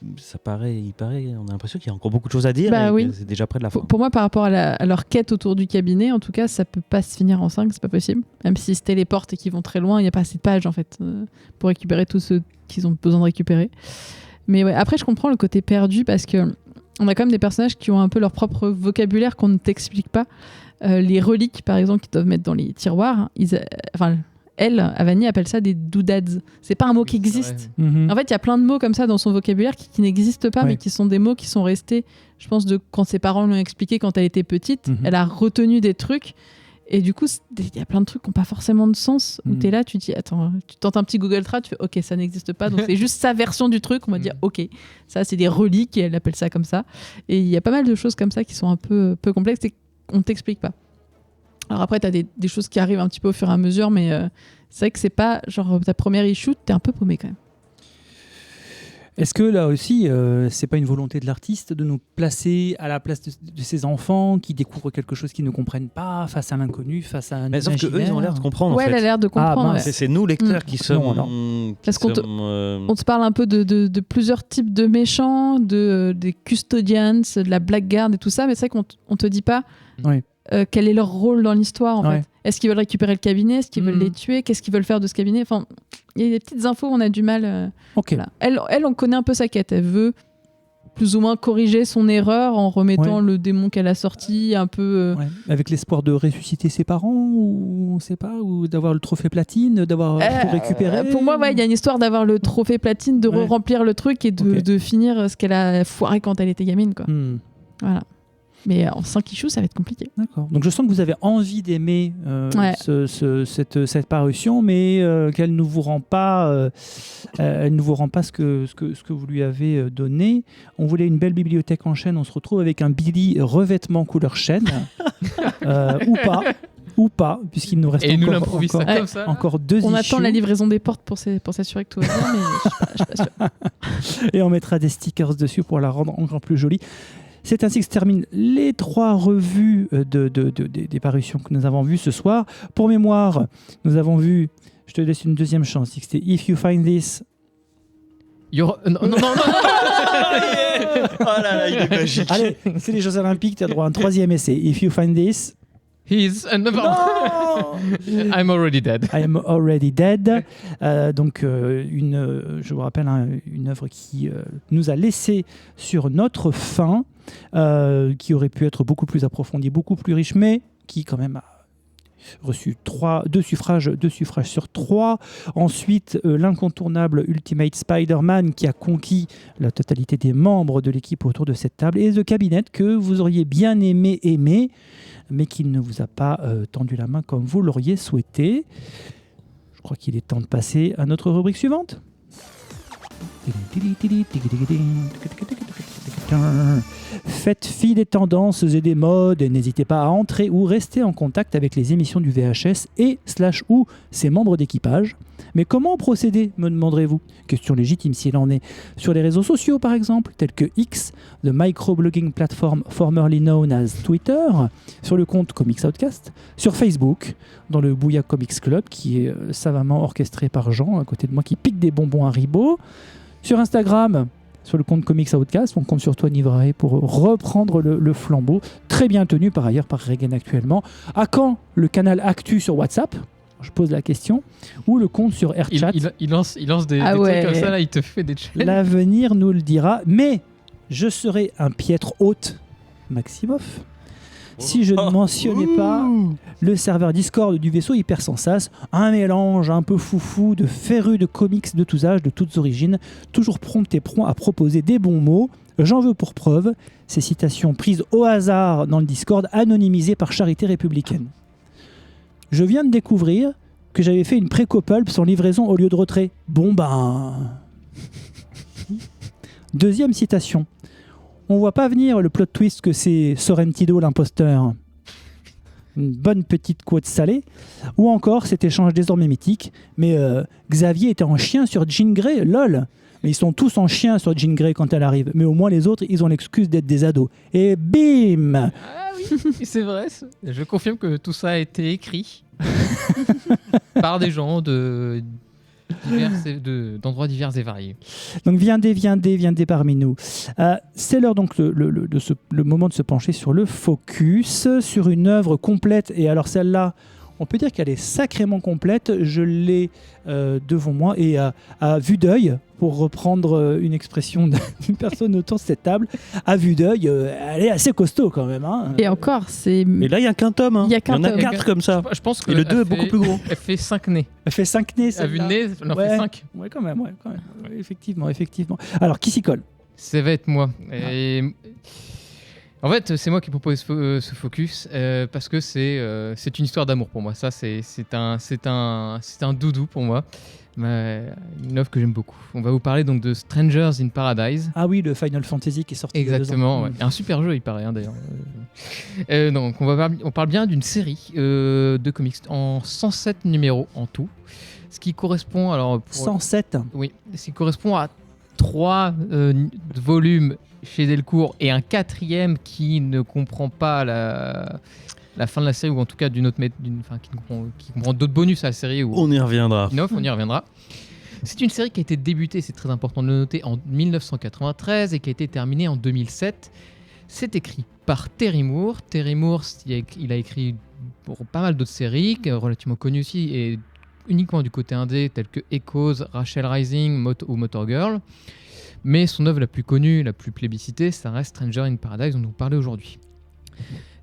on a l'impression qu'il y a encore beaucoup de choses à dire. Bah et oui. que c'est déjà près de la fin. Pour moi, par rapport à leur quête autour du cabinet, en tout cas, ça peut pas se finir en 5, c'est pas possible. Même s'ils se téléportent et qu'ils vont très loin, il n'y a pas assez de pages en fait pour récupérer tous ceux qu'ils ont besoin de récupérer. Mais ouais, après, je comprends le côté perdu parce que on a quand même des personnages qui ont un peu leur propre vocabulaire qu'on ne t'explique pas. Les reliques, par exemple, qu'ils doivent mettre dans les tiroirs, Avani appelle ça des doodads. C'est pas un mot qui existe. En fait, il y a plein de mots comme ça dans son vocabulaire qui n'existent pas, mais qui sont des mots qui sont restés, je pense, de quand ses parents lui ont expliqué quand elle était petite. Elle a retenu des trucs. Et du coup, il y a plein de trucs qui n'ont pas forcément de sens. Où tu es là, tu dis, attends, tu tentes un petit Google Trad, tu fais, ok, ça n'existe pas. Donc c'est juste sa version du truc. On va dire, ok, ça c'est des reliques et elle appelle ça comme ça. Et il y a pas mal de choses comme ça qui sont un peu complexes et qu'on ne t'explique pas. Alors après, tu as des choses qui arrivent un petit peu au fur et à mesure, mais c'est vrai que c'est pas genre ta première issue, tu es un peu paumé quand même. Est-ce que là aussi, c'est pas une volonté de l'artiste de nous placer à la place de ces enfants qui découvrent quelque chose qu'ils ne comprennent pas, face à l'inconnu, face à un imaginaire. Sauf qu'eux, ils ont l'air de comprendre. Ouais, en fait. elle a l'air de comprendre. C'est nous, lecteurs, qui sommes... Parce qu'on te parle un peu de plusieurs types de méchants, des custodians, de la blackguard et tout ça, mais c'est vrai qu'on te dit pas quel est leur rôle dans l'histoire, en fait. Est-ce qu'ils veulent récupérer le cabinet? Est-ce qu'ils veulent les tuer? Qu'est-ce qu'ils veulent faire de ce cabinet? Enfin, il y a des petites infos où on a du mal. Voilà. Elle, on connaît un peu sa quête. Elle veut plus ou moins corriger son erreur en remettant le démon qu'elle a sorti un peu... Avec l'espoir de ressusciter ses parents, ou on ne sait pas, ou d'avoir le trophée platine, d'avoir tout récupéré. Pour moi, il y a une histoire d'avoir le trophée platine, de remplir le truc et de finir ce qu'elle a foiré quand elle était gamine, quoi. Voilà. Mais en 5 issues, ça va être compliqué. D'accord. Donc je sens que vous avez envie d'aimer cette parution, mais qu'elle ne vous rend pas, ce que vous lui avez donné. On voulait une belle bibliothèque en chaîne. On se retrouve avec un Billy revêtement couleur chaîne, ou pas, puisqu'il nous reste encore 2 issues. On attend la livraison des portes pour s'assurer que tout va bien, mais je suis pas sûre. Et on mettra des stickers dessus pour la rendre encore plus jolie. C'est ainsi que se terminent les 3 revues des parutions que nous avons vues ce soir. Pour mémoire, nous avons vu, je te laisse une deuxième chance, c'était If You Find This. Non. Oh là là, il est magique. Allez, c'est les Jeux Olympiques, tu as droit à un 3e essai. If You Find This. I'm already dead. I am already dead. Je vous rappelle, une œuvre qui nous a laissé sur notre faim, qui aurait pu être beaucoup plus approfondie, beaucoup plus riche, mais qui quand même a reçu 2 suffrages sur 3. Ensuite, l'incontournable Ultimate Spider-Man qui a conquis la totalité des membres de l'équipe autour de cette table, et The Cabinet que vous auriez bien aimé, mais qui ne vous a pas tendu la main comme vous l'auriez souhaité. Je crois qu'il est temps de passer à notre rubrique suivante. Faites fi des tendances et des modes, et n'hésitez pas à entrer ou rester en contact avec les émissions du VHS ou ses membres d'équipage. Mais comment procéder, me demanderez-vous? Question légitime s'il en est. Sur les réseaux sociaux, par exemple, tels que X, the microblogging platform formerly known as Twitter, sur le compte Comics Outcast, sur Facebook, dans le Bouya Comics Club, qui est savamment orchestré par Jean, à côté de moi, qui pique des bonbons Haribo, sur Instagram, sur le compte Comics Outcast. On compte sur toi, Nivrae, pour reprendre le flambeau, très bien tenu par ailleurs par Regan actuellement. À quand le canal Actu sur WhatsApp? Je pose la question. Ou le compte sur AirChat. Il lance des trucs comme ça, là, il te fait des challenges. L'avenir nous le dira. Mais je serai un piètre hôte, Maximoff, si je ne mentionnais pas le serveur Discord du vaisseau Hypersensas, un mélange un peu foufou de férus de comics de tous âges, de toutes origines, toujours prompt et prompt à proposer des bons mots. J'en veux pour preuve ces citations prises au hasard dans le Discord, anonymisées par Charité Républicaine. Je viens de découvrir que j'avais fait une pré-copulp sans livraison au lieu de retrait. Bon ben... Deuxième citation. On voit pas venir le plot twist que c'est Sorrentido l'imposteur. Une bonne petite quote salée. Ou encore cet échange désormais mythique. Mais Xavier était en chien sur Jean Grey, lol. Mais ils sont tous en chien sur Jean Grey quand elle arrive. Mais au moins les autres, ils ont l'excuse d'être des ados. Et bim! Ah oui, c'est vrai. Je confirme que tout ça a été écrit par des gens d'endroits divers et variés. Donc viens parmi nous. C'est l'heure donc le moment de se pencher sur le focus, sur une œuvre complète. Et alors celle-là, on peut dire qu'elle est sacrément complète. Je l'ai devant moi et à vue d'œil, pour reprendre une expression d'une personne autour de cette table, à vue d'œil, elle est assez costaud quand même. Hein. Et encore, c'est. Et là, il n'y a qu'un tome. Hein. Il y a qu'un en a tome. 4 comme ça. Je pense que Et le 2 est elle beaucoup fait- plus gros. Elle fait 5 nez. Elle fait 5 nez, À vue de celle-là. nez, elle en Ouais. fait 5. Ouais, quand même. Ouais, effectivement. Alors, qui s'y colle? Ça va être moi. Et... En fait, c'est moi qui propose ce focus parce que c'est une histoire d'amour pour moi. Ça, c'est un doudou pour moi. Une œuvre que j'aime beaucoup. On va vous parler donc de Strangers in Paradise. Ah oui, le Final Fantasy qui est sorti il y a 2 ans. Exactement, ouais. Un super jeu, il paraît, hein, d'ailleurs. Donc, on parle bien d'une série de comics en 107 numéros en tout. Ce qui correspond, alors... 107. Oui, ce qui correspond à 3 volumes chez Delcourt et un 4e qui ne comprend pas la fin de la série, ou en tout cas qui comprend d'autres bonus à la série. Ou On y reviendra. spin-off, on y reviendra. C'est une série qui a été débutée, c'est très important de le noter, en 1993 et qui a été terminée en 2007. C'est écrit par Terry Moore. Terry Moore, il a écrit pour pas mal d'autres séries, relativement connues aussi, et uniquement du côté indé, telles que Echoes, Rachel Rising ou Motor Girl. Mais son œuvre la plus connue, la plus plébiscitée, ça reste Stranger in Paradise, dont on parlait aujourd'hui.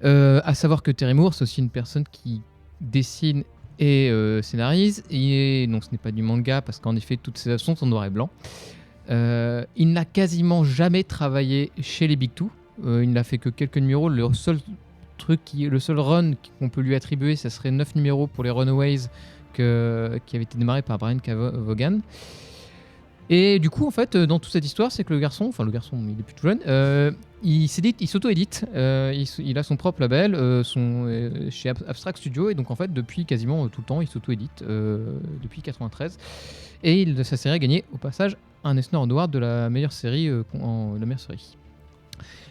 À savoir que Terry Moore, c'est aussi une personne qui dessine et scénarise. Donc ce n'est pas du manga, parce qu'en effet, toutes ses œuvres sont en noir et blanc. Il n'a quasiment jamais travaillé chez les Big Two. Il n'a fait que quelques numéros. Le seul run qu'on peut lui attribuer, ça serait 9 numéros pour les Runaways, qui avait été démarré par Brian K. Vaughan. Et du coup, en fait, dans toute cette histoire, c'est que le garçon, il est plus tout jeune, il s'auto-édite, il a son propre label chez Abstract Studio, et donc en fait, depuis quasiment tout le temps, il s'auto-édite, depuis 93. Et sa série a gagné, au passage, un Eisner Award de la meilleure série.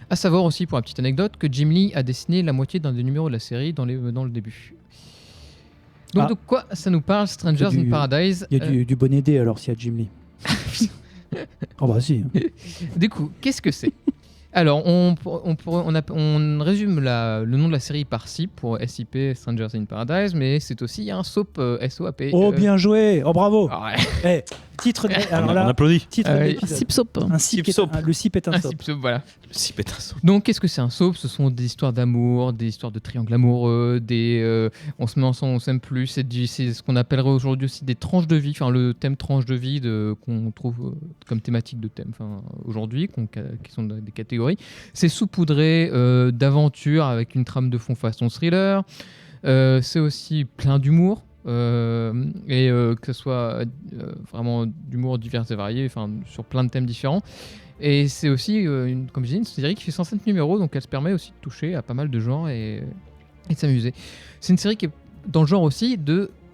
À savoir aussi, pour la petite anecdote, que Jim Lee a dessiné la moitié d'un des numéros de la série dans le début. Donc de quoi ça nous parle, Strangers in Paradise? Il y a du bonnet D alors s'il y a Jim Lee. Oh bah si. Du coup, qu'est-ce que c'est? Alors, on résume le nom de la série par SIP pour SIP, Strangers in Paradise, mais c'est aussi un SOAP, SOAP. Oh, bien joué. Oh, bravo. Ah ouais. Titre. Alors On là, applaudit. titre Ah de oui. l'épisode. Sip soap. Un SIP Sip soap. le SIP est un Un SOAP. SIP SOAP, voilà. Si pétasse. Donc, qu'est-ce que c'est un soap? Ce sont des histoires d'amour, des histoires de triangles amoureux, on se met ensemble, on s'aime plus. C'est ce qu'on appellerait aujourd'hui aussi des tranches de vie, enfin le thème tranche de vie qu'on trouve comme thématique de thème aujourd'hui, qui sont des catégories. C'est saupoudré d'aventures avec une trame de fond façon thriller. C'est aussi plein d'humour. Que ce soit vraiment d'humour divers et varié, sur plein de thèmes différents. Et c'est aussi, comme je dis, une série qui fait 107 numéros, donc elle se permet aussi de toucher à pas mal de genres et de s'amuser. C'est une série qui est dans le genre aussi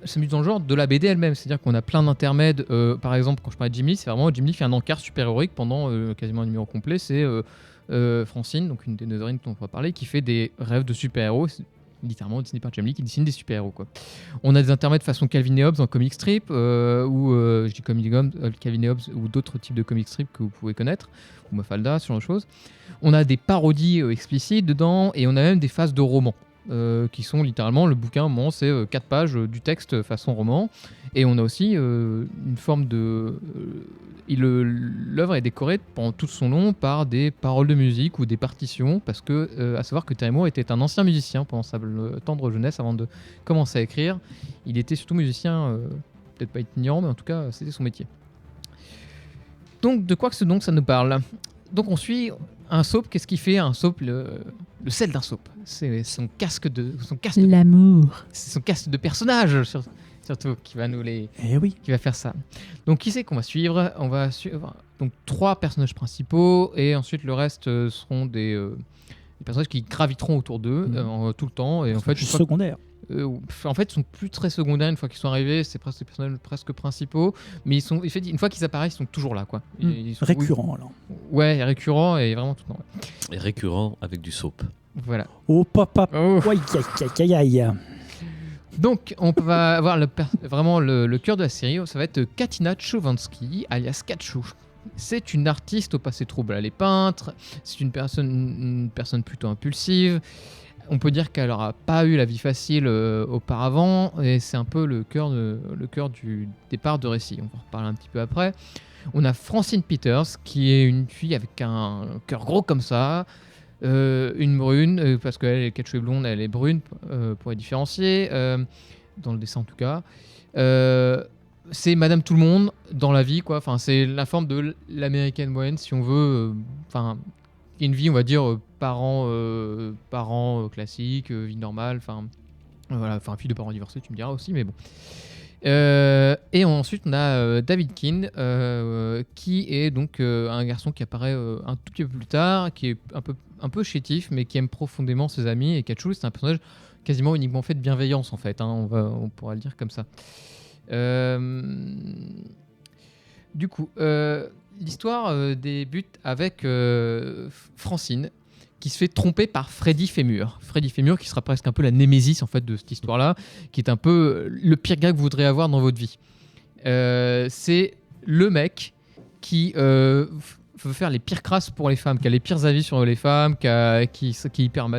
s'amuse dans le genre de la BD elle-même, c'est-à-dire qu'on a plein d'intermèdes. Par exemple, quand je parlais de Jim Lee, c'est vraiment Jim Lee fait un encart super-héroïque pendant quasiment un numéro complet. C'est Francine, donc une des héroïnes dont on va parler, qui fait des rêves de super-héros. Littéralement dessiné par Jim Lee, qui dessine des super-héros, quoi. On a des intermèdes façon Calvin et Hobbes en comic strip, je dis Calvin et Hobbes ou d'autres types de comic strip que vous pouvez connaître, ou Mafalda, ce genre de choses. On a des parodies explicites dedans, et on a même des phases de romans, qui sont littéralement, le bouquin, c'est 4 pages du texte façon roman, et on a aussi une forme de... L'œuvre est décorée pendant tout son long par des paroles de musique ou des partitions, parce que, à savoir que Terry Moore était un ancien musicien pendant sa tendre jeunesse, avant de commencer à écrire. Il était surtout musicien, peut-être pas itinérant, mais en tout cas, c'était son métier. Donc, de quoi que ça nous parle? Donc, on suit un soap. Qu'est-ce qu'il fait un soap? Le sel d'un soap, c'est son casque de L'amour. c'est son casque de personnage, surtout, qui va Eh oui. qui va faire ça. Donc qui c'est qu'on va suivre? On va suivre donc 3 personnages principaux, et ensuite le reste seront des personnages qui graviteront autour d'eux tout le temps, et en fait Secondaire. en fait ils sont plus très secondaires une fois qu'ils sont arrivés, c'est presque des personnages presque principaux, mais une fois qu'ils apparaissent, ils sont toujours là, quoi. Ils sont Récurrent alors. Ouais, récurrents et vraiment tout le temps. Ouais. Et récurrent avec du soap. Voilà. Oh papa. Oh. Aïe, aïe. Donc, on va avoir vraiment le cœur de la série. Ça va être Katina Chovansky, alias Katchou. C'est une artiste au passé trouble. Elle est peintre. C'est une personne plutôt impulsive. on peut dire qu'elle n'aura pas eu la vie facile auparavant, et c'est un peu le cœur du départ de récit. On va en reparler un petit peu après. On a Francine Peters, qui est une fille avec un cœur gros comme ça, une brune, parce qu'elle est 4 cheveux blonde, elle est brune, pour les différencier, dans le dessin en tout cas. C'est Madame Tout le Monde dans la vie, quoi. Enfin, c'est la forme de l'américaine moyenne, si on veut. Enfin, une vie, on va dire, parents classiques, vie normale. Enfin, voilà. Enfin, fille de parents divorcés, tu me diras aussi, mais bon. Et ensuite, on a David Keane, qui est donc un garçon qui apparaît un tout petit peu plus tard, qui est un peu chétif, mais qui aime profondément ses amis. Et Kachu, c'est un personnage quasiment uniquement fait de bienveillance, en fait. Hein, on pourra le dire comme ça. Du coup, l'histoire débute avec Francine, qui se fait tromper par Freddy Fémur. Freddy Fémur, qui sera presque un peu la némésis en fait de cette histoire-là, qui est un peu le pire gars que vous voudrez avoir dans votre vie. C'est le mec qui veut faire les pires crasses pour les femmes, qui a les pires avis sur les femmes, qui est hyper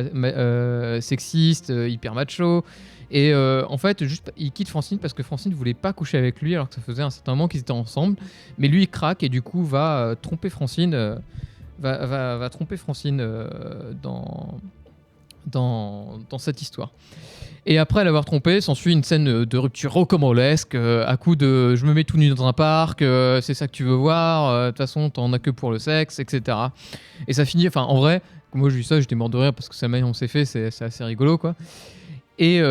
sexiste, hyper macho. Et en fait, juste, il quitte Francine parce que Francine ne voulait pas coucher avec lui alors que ça faisait un certain moment qu'ils étaient ensemble. Mais lui, il craque et du coup va tromper Francine. Va tromper Francine dans cette histoire. Et après l'avoir trompée, s'ensuit une scène de rupture rocambolesque à coup de je me mets tout nu dans un parc, c'est ça que tu veux voir, de toute façon t'en as que pour le sexe, etc. Et ça finit, enfin en vrai, moi j'ai vu ça, j'étais mort de rire parce que ça manière on s'est fait, c'est assez rigolo quoi. Et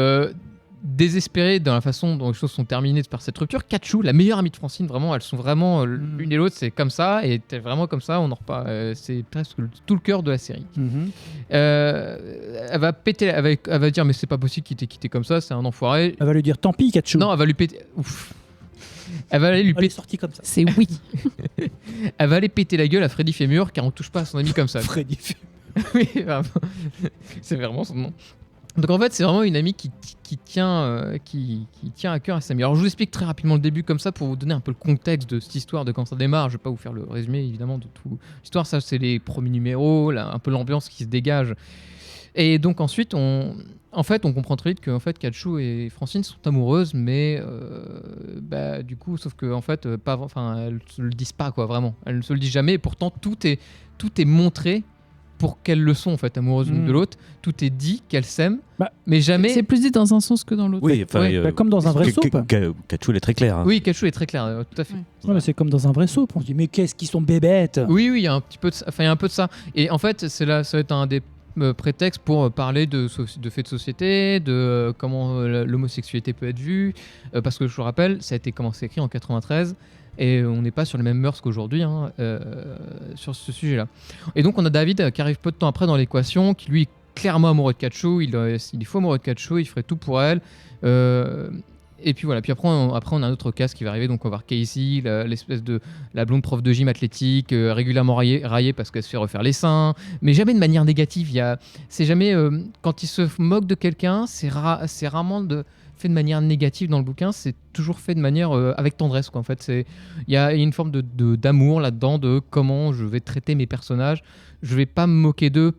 désespéré dans la façon dont les choses sont terminées par cette rupture, Kachu, la meilleure amie de Francine, vraiment, elles sont vraiment l'une et l'autre, c'est comme ça, et t'es vraiment comme ça, on en reparle, c'est presque tout le cœur de la série. Elle va péter, elle va dire mais c'est pas possible qu'il t'ait quitté comme ça, c'est un enfoiré. Elle va lui dire tant pis, Kachu. Non, elle va lui péter. Ouf. Elle va aller lui Elle est péter. sortie comme ça. C'est oui. Elle va aller péter la gueule à Freddy Fémur car on touche pas à son ami comme ça. Freddy Fémur. Oui, vraiment. C'est vraiment son nom. Donc en fait, c'est vraiment une amie qui tient à cœur à sa amie. Alors je vous explique très rapidement le début comme ça pour vous donner un peu le contexte de cette histoire, de quand ça démarre. Je vais pas vous faire le résumé évidemment de tout l'histoire. Ça c'est les premiers numéros, là, un peu l'ambiance qui se dégage. Et donc ensuite, on comprend très vite que en fait, Kachu et Francine sont amoureuses, mais du coup, sauf que en fait, elles se le disent pas quoi, vraiment. Elles ne se le disent jamais. Et pourtant, tout est montré pour qu'elles le sont en fait, amoureuses l'une de l'autre. Tout est dit qu'elles s'aiment, mais jamais. C'est plus dit dans un sens que dans l'autre. Oui, enfin, comme dans un vrai soap. Kachu, elle est très claire. Hein. Oui, Kachu est très clair, tout à fait. Ouais, mais c'est comme dans un vrai soap. On se dit mais qu'est-ce qu'ils sont bébêtes. Oui, il y a un petit peu de ça. Enfin, il y a un peu de ça. Et en fait, ça va être un des prétextes pour parler de faits de société, de comment l'homosexualité peut être vue, parce que je vous rappelle, ça a été commencé écrit en 93. Et on n'est pas sur les mêmes mœurs qu'aujourd'hui sur ce sujet-là. Et donc on a David qui arrive peu de temps après dans l'équation, qui lui est clairement amoureux de Kachu, il est fou amoureux de Kachu, il ferait tout pour elle. Et puis voilà, puis après on a un autre cast qui va arriver, donc on va voir Casey, l'espèce de la blonde prof de gym athlétique, régulièrement raillée parce qu'elle se fait refaire les seins, mais jamais de manière négative. C'est jamais quand il se moque de quelqu'un, c'est rarement fait de manière négative dans le bouquin, c'est toujours fait de manière avec tendresse quoi. En fait, il y a une forme d'amour là-dedans, de comment je vais traiter mes personnages. Je vais pas me moquer d'eux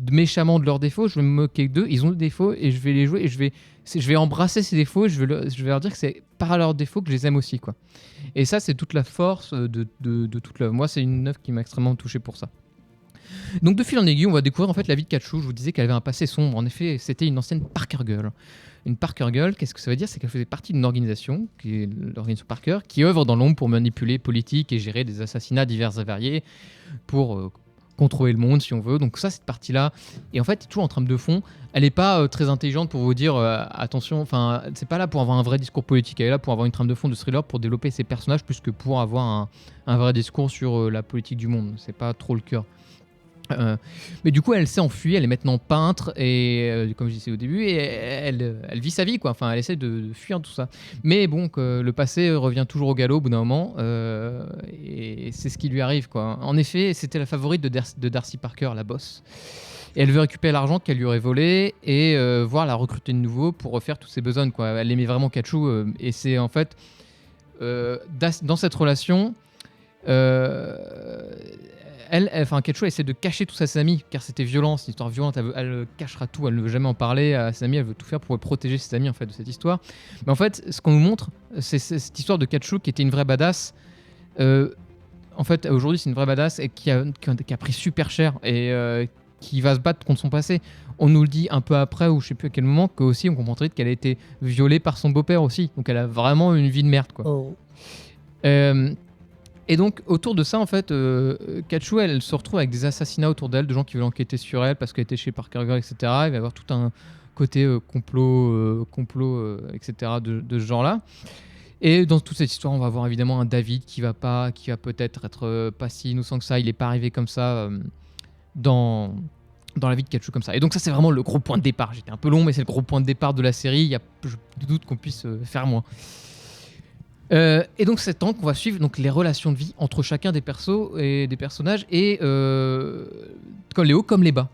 méchamment de leurs défauts, je vais me moquer d'eux, ils ont des défauts et je vais les jouer et je vais embrasser ces défauts et je vais leur dire que c'est par leurs défauts que je les aime aussi quoi. Et ça c'est toute la force de toute l'œuvre. Moi c'est une œuvre qui m'a extrêmement touché pour ça. Donc de fil en aiguille on va découvrir en fait la vie de Kachu. Je vous disais qu'elle avait un passé sombre, en effet c'était une ancienne Parker Girl. Une Parker Girl, qu'est-ce que ça veut dire? C'est qu'elle faisait partie d'une organisation, qui est l'organisation Parker, qui œuvre dans l'ombre pour manipuler politique et gérer des assassinats divers et variés pour contrôler le monde si on veut. Donc ça, cette partie-là, et en fait, elle est toujours en trame de fond. Elle n'est pas très intelligente pour vous dire attention, enfin, c'est pas là pour avoir un vrai discours politique, elle est là pour avoir une trame de fond de thriller, pour développer ses personnages plus que pour avoir un vrai discours sur la politique du monde. C'est pas trop le cœur. Mais du coup elle s'est enfuie, elle est maintenant peintre et comme je disais au début, et elle vit sa vie quoi. Enfin elle essaie de fuir tout ça, mais bon le passé revient toujours au galop au bout d'un moment et c'est ce qui lui arrive quoi. En effet c'était la favorite de Darcy Parker, la boss, et elle veut récupérer l'argent qu'elle lui aurait volé et voir la recruter de nouveau pour refaire toutes ses besognes quoi. Elle aimait vraiment Kachu et c'est en fait dans cette relation Enfin, Quechua essaie de cacher tout ça à ses amis, car c'était violent, c'est une histoire violente, elle cachera tout, elle ne veut jamais en parler à ses amis, elle veut tout faire pour protéger ses amis en fait, de cette histoire. Mais en fait, ce qu'on nous montre, c'est cette histoire de Quechua qui était une vraie badass. En fait, aujourd'hui, c'est une vraie badass et qui a pris super cher et qui va se battre contre son passé. On nous le dit un peu après, ou je sais plus à quel moment, qu'aussi on comprend très vite qu'elle a été violée par son beau-père aussi. Donc elle a vraiment une vie de merde, quoi. Oh. Et donc, autour de ça, en fait, Quechua, elle se retrouve avec des assassinats autour d'elle, de gens qui veulent enquêter sur elle parce qu'elle était chez Parker Girl, etc. Il va y avoir tout un côté complot, etc. de ce genre-là. Et dans toute cette histoire, on va avoir évidemment un David qui va peut-être être pas si innocent que ça. Il n'est pas arrivé comme ça dans la vie de Quechua comme ça. Et donc ça, c'est vraiment le gros point de départ. J'étais un peu long, mais c'est le gros point de départ de la série. Je doute qu'on puisse faire moins. Et donc c'est temps qu'on va suivre donc les relations de vie entre chacun des persos et des personnages et comme les hauts comme les bas.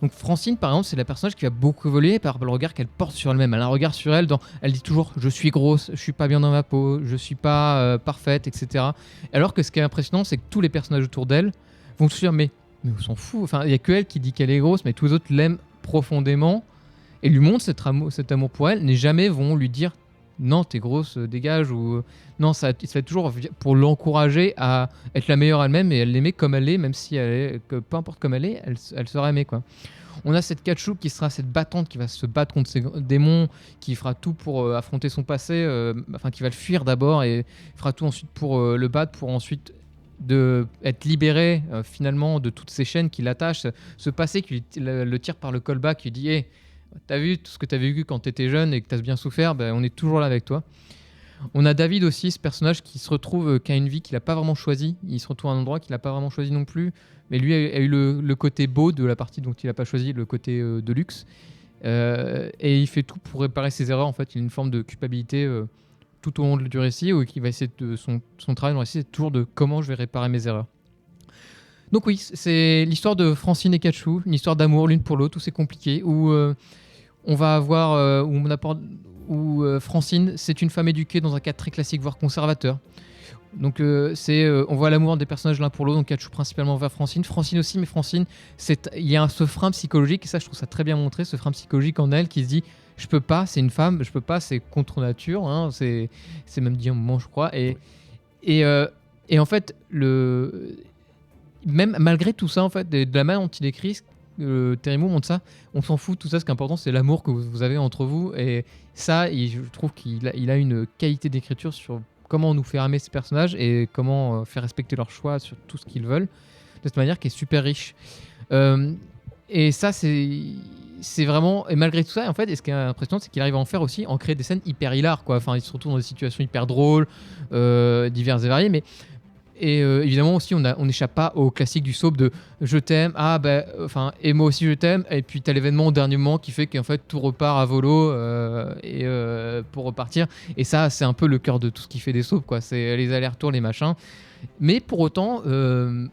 Donc Francine par exemple, c'est la personnage qui va beaucoup évoluer par le regard qu'elle porte sur elle-même. Elle a un regard sur elle elle dit toujours je suis grosse, je suis pas bien dans ma peau, je suis pas parfaite, etc. Alors que ce qui est impressionnant, c'est que tous les personnages autour d'elle vont se dire mais on s'en fout. Enfin il y a que elle qui dit qu'elle est grosse, mais tous les autres l'aiment profondément et lui montrent cet amour pour elle, mais jamais vont lui dire non t'es grosse, dégage, ou non, ça fait toujours pour l'encourager à être la meilleure elle-même et elle l'aimer comme elle est, même si que peu importe comme elle est, elle sera aimée, quoi. On a cette Quechua qui sera cette battante qui va se battre contre ses démons, qui fera tout pour affronter son passé, qui va le fuir d'abord et fera tout ensuite pour le battre, pour ensuite être libéré finalement de toutes ces chaînes qui l'attachent, ce passé qui le tire par le callback, qui dit hey, t'as vu tout ce que t'as vécu quand t'étais jeune et que t'as bien souffert, on est toujours là avec toi. On a David aussi, ce personnage qui se retrouve, qui a une vie qu'il n'a pas vraiment choisie. Il se retrouve à un endroit qu'il n'a pas vraiment choisi non plus. Mais lui a eu le côté beau de la partie dont il n'a pas choisi, le côté de luxe. Et il fait tout pour réparer ses erreurs. En fait, il a une forme de culpabilité tout au long du récit, où il va essayer son travail dans le récit, c'est toujours de comment je vais réparer mes erreurs. Donc oui, c'est l'histoire de Francine et Quechua, une histoire d'amour l'une pour l'autre, où c'est compliqué, où on va avoir, où Francine, c'est une femme éduquée dans un cadre très classique, voire conservateur. Donc on voit l'amour des personnages l'un pour l'autre, donc Quechua principalement vers Francine. Francine aussi, mais Francine, il y a ce frein psychologique, et ça je trouve ça très bien montré, ce frein psychologique en elle qui se dit je peux pas, c'est une femme, je peux pas, c'est contre nature, hein, c'est même dit un moment je crois. Et en fait, même malgré tout ça, en fait, de la manière dont il écrit, Terry Moore montre ça, on s'en fout, tout ça, ce qui est important c'est l'amour que vous avez entre vous, et ça je trouve qu'il a une qualité d'écriture sur comment on nous fait aimer ces personnages et comment faire respecter leurs choix sur tout ce qu'ils veulent de cette manière qui est super riche, et ça c'est vraiment, et malgré tout ça en fait, et ce qui est impressionnant c'est qu'il arrive à en faire aussi, en créer des scènes hyper hilares quoi. Enfin il se retrouve dans des situations hyper drôles, diverses et variées, mais évidemment aussi on n'échappe pas au classique du soap de je t'aime, et moi aussi je t'aime, et puis t'as l'événement au dernier moment qui fait qu'en fait tout repart à volo pour repartir, et ça c'est un peu le cœur de tout ce qui fait des soaps quoi, c'est les allers-retours, les machins. Mais pour autant,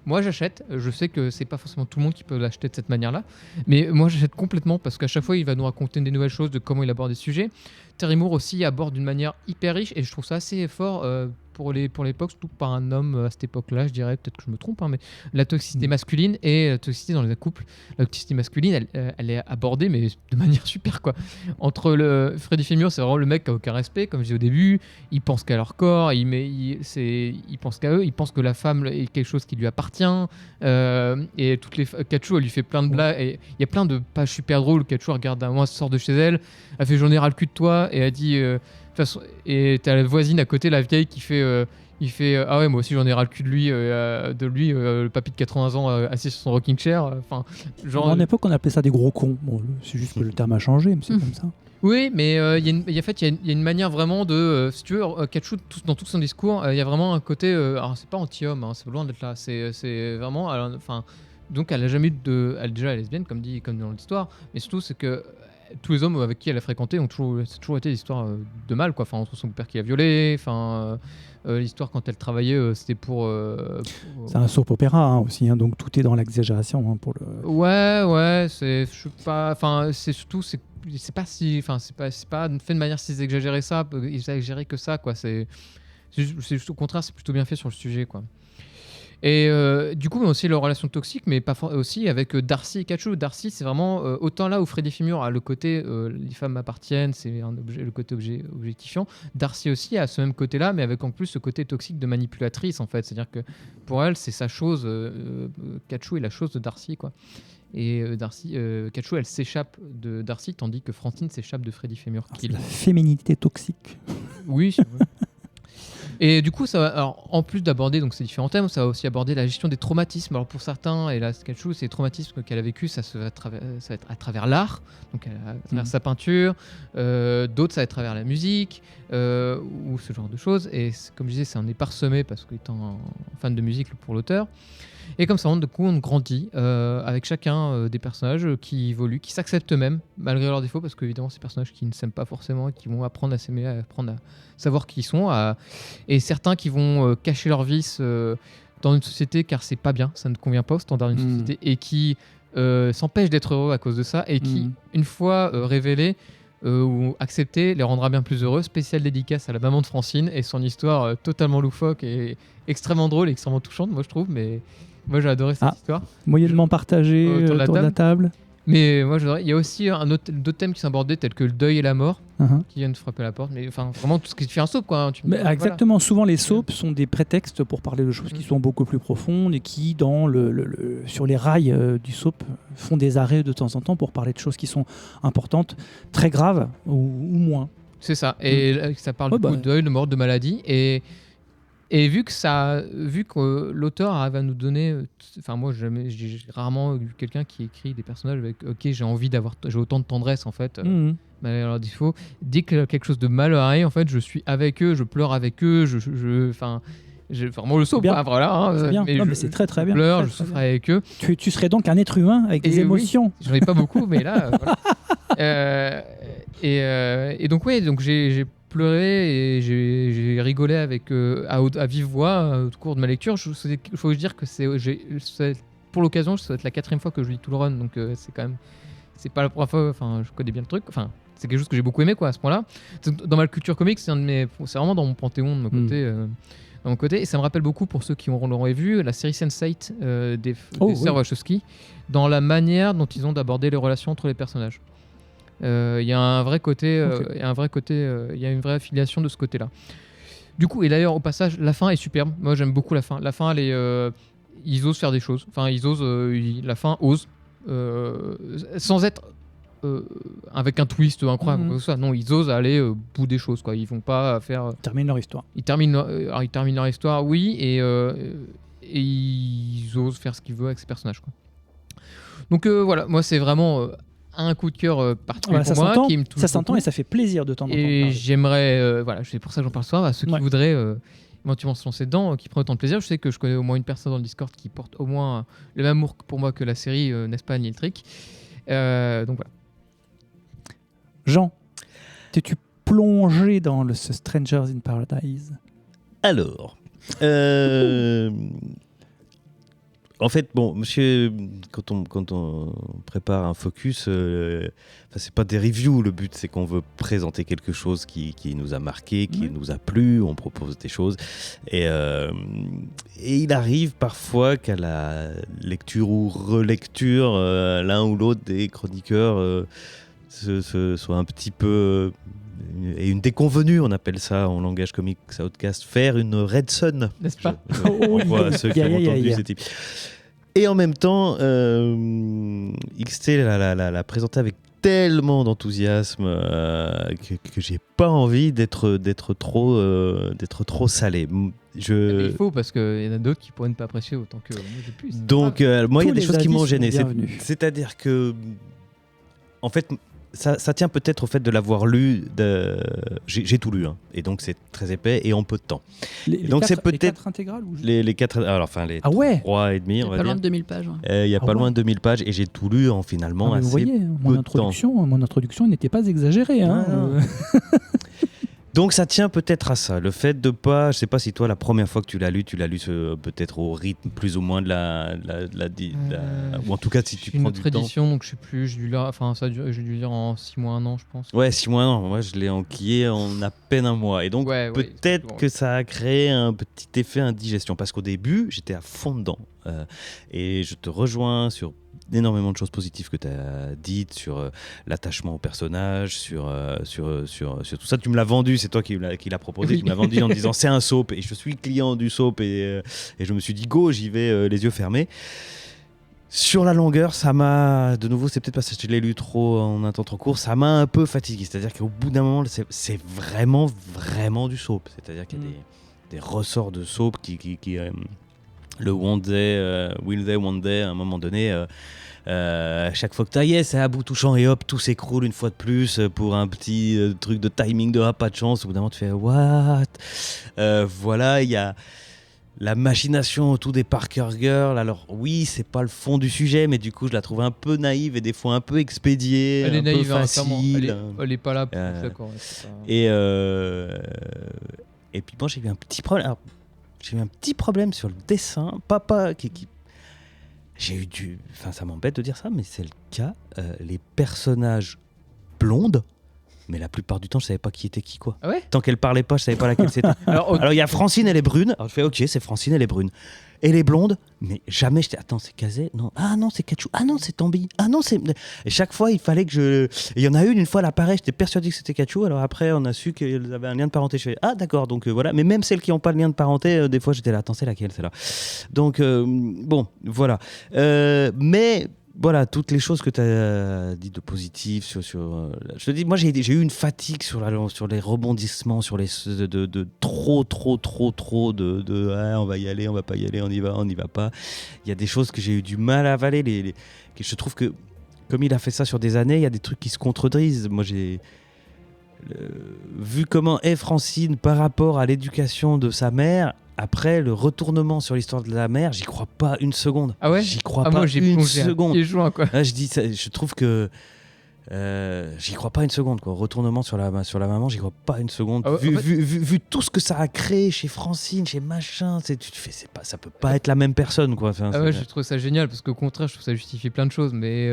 moi j'achète, je sais que c'est pas forcément tout le monde qui peut l'acheter de cette manière-là, mais moi j'achète complètement parce qu'à chaque fois il va nous raconter des nouvelles choses de comment il aborde des sujets. Terry Moore aussi aborde d'une manière hyper riche et je trouve ça assez fort pour l'époque, surtout par un homme à cette époque-là, je dirais, peut-être que je me trompe, mais la toxicité masculine et la toxicité dans les couples. La toxicité masculine, elle est abordée, mais de manière super, quoi. Entre Freddie Fillmore, c'est vraiment le mec qui a aucun respect, comme je disais au début, il pense qu'à leur corps, il pense qu'à eux, il pense que la femme est quelque chose qui lui appartient, et Quechua lui fait plein de blagues, et il y a plein de pages super drôles où Quechua regarde un moment, sort de chez elle, elle fait j'en ai ras le cul de toi, et elle dit... et t'as la voisine à côté, la vieille, qui fait il fait ah ouais, moi aussi j'en ai ras le cul de lui, le papy de 80 ans assis sur son rocking chair, genre à l'époque on appelait ça des gros cons. Bon, c'est juste que le terme a changé, mais c'est comme ça. Oui, mais il y a une manière vraiment de si tu veux, Quechua, dans tout son discours, il y a vraiment un côté alors c'est pas anti-homme, hein, c'est loin d'être là, c'est vraiment donc elle a jamais eu elle est déjà lesbienne comme dans l'histoire, mais surtout c'est que tous les hommes avec qui elle a fréquenté c'est toujours été des histoires de mal, quoi. Enfin, entre son père qui l'a violée, l'histoire quand elle travaillait, c'était pour c'est un soap opéra aussi, hein, donc tout est dans l'exagération, hein, pour le. Ouais, c'est surtout c'est pas fait de manière si exagérée que ça, quoi. C'est juste au contraire, c'est plutôt bien fait sur le sujet, quoi. Et du coup, aussi leur relation toxique, mais pas aussi avec Darcy et Kachu. Darcy, c'est vraiment autant là où Freddy Fimur a le côté les femmes m'appartiennent, c'est un objet, le côté objectifiant. Darcy aussi a ce même côté-là, mais avec en plus ce côté toxique de manipulatrice en fait. C'est-à-dire que pour elle, c'est sa chose. Kachu est la chose de Darcy, quoi. Et Kachu, elle s'échappe de Darcy, tandis que Francine s'échappe de Freddy Fimur. C'est la féminité toxique. Oui, c'est vrai. Et du coup, ça va, alors, en plus d'aborder donc, ces différents thèmes, ça va aussi aborder la gestion des traumatismes. Alors pour certains, et là, Kachu, c'est les traumatismes qu'elle a vécu, ça va être à travers l'art, donc à travers sa peinture, d'autres, ça va être à travers la musique, ou ce genre de choses. Et comme je disais, c'est un nez parsemé, parce qu'étant un fan de musique pour l'auteur. Et comme ça, du coup, on grandit avec chacun des personnages qui évoluent, qui s'acceptent eux-mêmes, malgré leurs défauts, parce qu'évidemment, ces personnages qui ne s'aiment pas forcément, et qui vont apprendre à s'aimer, à apprendre à savoir qui ils sont, et certains qui vont cacher leurs vices dans une société, car c'est pas bien, ça ne convient pas au standard d'une société, et qui s'empêchent d'être heureux à cause de ça, et qui, une fois révélés, ou acceptés, les rendra bien plus heureux. Spéciale dédicace à la maman de Francine et son histoire totalement loufoque et extrêmement drôle et extrêmement touchante, moi je trouve, mais moi j'ai adoré cette histoire. Moyennement partagé autour de la table. Mais moi j'adorais. Il y a aussi d'autres thèmes qui sont abordés tels que le deuil et la mort qui viennent frapper à la porte, mais enfin vraiment tout ce qui fait un soap, quoi. Exactement, souvent les soaps sont des prétextes pour parler de choses qui sont beaucoup plus profondes et qui sur les rails du soap font des arrêts de temps en temps pour parler de choses qui sont importantes, très graves ou moins. C'est ça, et ça parle de deuil, de mort, de maladie, et vu que l'auteur arrive à nous donner, enfin moi j'ai rarement eu quelqu'un qui écrit des personnages avec j'ai autant de tendresse en fait, malgré leurs défauts. Dès que quelque chose de mal arrive, en fait je suis avec eux, je pleure avec eux, vraiment le saut pas, voilà. C'est bien, mais c'est très très bien. Je pleure, je souffre avec eux. Tu serais donc un être humain avec des émotions. Oui, j'en ai pas beaucoup, mais là, voilà. Et donc j'ai pleuré et j'ai rigolé avec à vive voix au cours de ma lecture. Il faut dire que pour l'occasion, ça va être la 4e fois que je lis tout le run, donc c'est pas la première fois. Enfin, je connais bien le truc. Enfin, c'est quelque chose que j'ai beaucoup aimé, quoi, à ce point-là. Dans ma culture comics, c'est vraiment dans mon panthéon de mon côté. De mon côté, et ça me rappelle beaucoup, pour ceux qui l'auraient vu, la série Sense8 des sœurs Wachowski, dans la manière dont ils ont d'aborder les relations entre les personnages. Il y a un vrai côté, il y a une vraie affiliation de ce côté-là. Du coup, et d'ailleurs au passage, la fin est superbe. Moi, j'aime beaucoup la fin. La fin, ils osent faire des choses. Enfin, la fin ose, sans être avec un twist incroyable, quoi que ce soit. Non, ils osent aller au bout des choses, quoi. Ils vont pas faire. Ils terminent leur histoire. Ils terminent leur histoire, oui, et ils osent faire ce qu'ils veulent avec ces personnages, quoi. Donc voilà, moi c'est vraiment un coup de cœur particulier pour moi qui me touche. Ça s'entend et ça fait plaisir de t'entendre. Et j'aimerais, voilà, c'est pour ça que j'en parle ce soir, à ceux qui voudraient éventuellement se lancer dedans, qui prennent autant de plaisir. Je sais que je connais au moins une personne dans le Discord qui porte au moins le même amour pour moi que la série, n'est-ce pas, Neil Trick. Donc voilà. Jean, t'es-tu plongé dans ce Strangers in Paradise? Alors, en fait, bon, monsieur, quand on prépare un focus, c'est pas des reviews, le but c'est qu'on veut présenter quelque chose qui nous a marqué, qui nous a plu, on propose des choses, et il arrive parfois qu'à la lecture ou relecture, l'un ou l'autre des chroniqueurs soit un petit peu... Et une déconvenue, on appelle ça en langage comics Outcast, faire une Red Sun. N'est-ce pas? On voit ceux qui ont entendu ces types. Et en même temps, XT l'a présenté avec tellement d'enthousiasme que j'ai pas envie d'être trop salé. Il faut, parce qu'il y en a d'autres qui pourraient ne pas apprécier autant que moi j'ai pu. Donc moi, il y a des choses qui m'ont gêné. C'est-à-dire que, en fait, ça tient peut-être au fait de l'avoir lu. J'ai tout lu, hein, et donc c'est très épais et en peu de temps. Les 4 intégrales ou... les 4, alors enfin les 3 et demi, on va dire. Pas loin de 2000 pages. Il y a pas loin de 2000 pages et j'ai tout lu en finalement assez vous voyez, mon introduction n'était pas exagérée. Hein. Donc ça tient peut-être à ça, le fait de pas, je sais pas si toi la première fois que tu l'as lu peut-être au rythme plus ou moins de ou en tout cas si tu C'est une prends autre du temps. édition, donc je sais plus, j'ai dû lire, enfin ça, j'ai dû lire en 6 mois, 1 an, je pense. Ouais, 6 mois, non, moi je l'ai enquillé en à peine un mois. Et donc Ouais, peut-être exactement. que ça a créé un petit effet indigestion. Parce qu'au début, j'étais à fond dedans. Et je te rejoins sur énormément de choses positives que tu as dites, sur l'attachement au personnage, sur tout ça. Tu me l'as vendu, c'est toi qui l'as proposé. Oui. Tu me l'as vendu en disant c'est un soap. Et je suis client du soap. Et je me suis dit go, j'y vais les yeux fermés. Sur la longueur, ça m'a, de nouveau, c'est peut-être parce que je l'ai lu trop en un temps trop court, ça m'a un peu fatigué. C'est-à-dire qu'au bout d'un moment, c'est vraiment, vraiment du soap. C'est-à-dire qu'il y a des ressorts de soap qui le one day, will they, one day, à un moment donné, à chaque fois que t'as c'est à bout touchant et hop, tout s'écroule une fois de plus pour un petit truc de timing de pas de chance. Au bout d'un moment, tu fais what? Voilà, il y a la machination autour des Parker Girls. Alors oui, c'est pas le fond du sujet, mais du coup, je la trouve un peu naïve et des fois un peu expédiée, Elle est un naïve, peu hein, clairement. facile. Elle est pas là pour je suis d'accord. Ouais, c'est pas- Et puis moi, j'ai eu un petit problème. Alors, j'ai eu un petit problème sur le dessin. Papa, j'ai eu du. Enfin, ça m'embête de dire ça, mais c'est le cas. Les personnages blondes, mais la plupart du temps, je savais pas qui était qui, quoi. Ah ouais. Tant qu'elle parlait pas, je savais pas laquelle c'était. Alors, il y a Francine, elle est brune. Alors, je fais OK, c'est Francine, elle est brune. Et les blondes, mais jamais j'étais. Attends, c'est Kazé? Non. Ah non, c'est Kachou. Ah non, c'est Tambi. Ah non, c'est. Et chaque fois, il fallait que je. Et il y en a une fois, là, pareil, j'étais persuadé que c'était Kachou. Alors après, on a su qu'elles avaient un lien de parenté. Je fais ah d'accord, donc voilà. Mais même celles qui n'ont pas le lien de parenté, des fois, j'étais là. Attends, c'est laquelle, celle-là? Donc bon, voilà. Mais. Voilà, toutes les choses que tu as dites de positif sur je te dis, moi j'ai eu une fatigue sur les rebondissements, sur les de trop de on va y aller, on va pas y aller, on y va pas. Il y a des choses que j'ai eu du mal à avaler, que je trouve que comme il a fait ça sur des années, il y a des trucs qui se contredisent. Moi j'ai vu comment est Francine par rapport à l'éducation de sa mère. Après, le retournement sur l'histoire de la mère, j'y crois pas une seconde. Ah ouais. J'y crois pas moi j'ai une plongé un seconde. pied joint, quoi. Là, je trouve que j'y crois pas une seconde, quoi. Retournement sur la maman, j'y crois pas une seconde. Ah ouais, Vu tout ce que ça a créé chez Francine, chez machin, tu te fais, ça peut pas être la même personne, quoi. Enfin, Ah ouais, je trouve ça génial parce qu'au contraire, je trouve ça justifie plein de choses, mais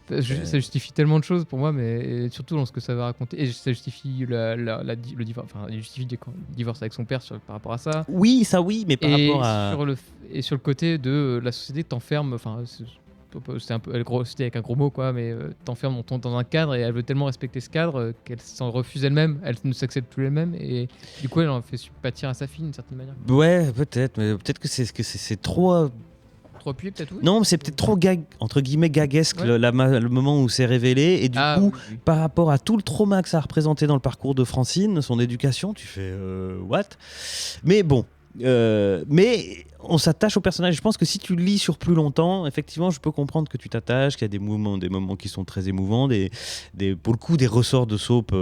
ça justifie tellement de choses pour moi, mais surtout dans ce que ça va raconter. Et ça justifie le divorce, enfin, il justifie le divorce avec son père par rapport à ça. Oui, ça oui, mais par Et rapport à sur le côté de la société t'enferme, enfin. C'est un peu c'était avec un gros mot quoi, mais t'enferme dans un cadre et elle veut tellement respecter ce cadre qu'elle s'en refuse elle-même, elle ne s'accepte plus elle-même et du coup elle en fait pâtir à sa fille d'une certaine manière. ouais, peut-être, mais peut-être que c'est trop. Trop appuyé peut-être, oui. Non, mais c'est peut-être trop entre guillemets gaguesque Ouais. le moment où c'est révélé et du coup. Oui, oui. Par rapport à tout le trauma que ça a représenté dans le parcours de Francine, son éducation, tu fais what? Mais bon, mais on s'attache au personnage. Je pense que si tu lis sur plus longtemps, effectivement, je peux comprendre que tu t'attaches, qu'il y a des moments qui sont très émouvants, pour le coup des ressorts de soap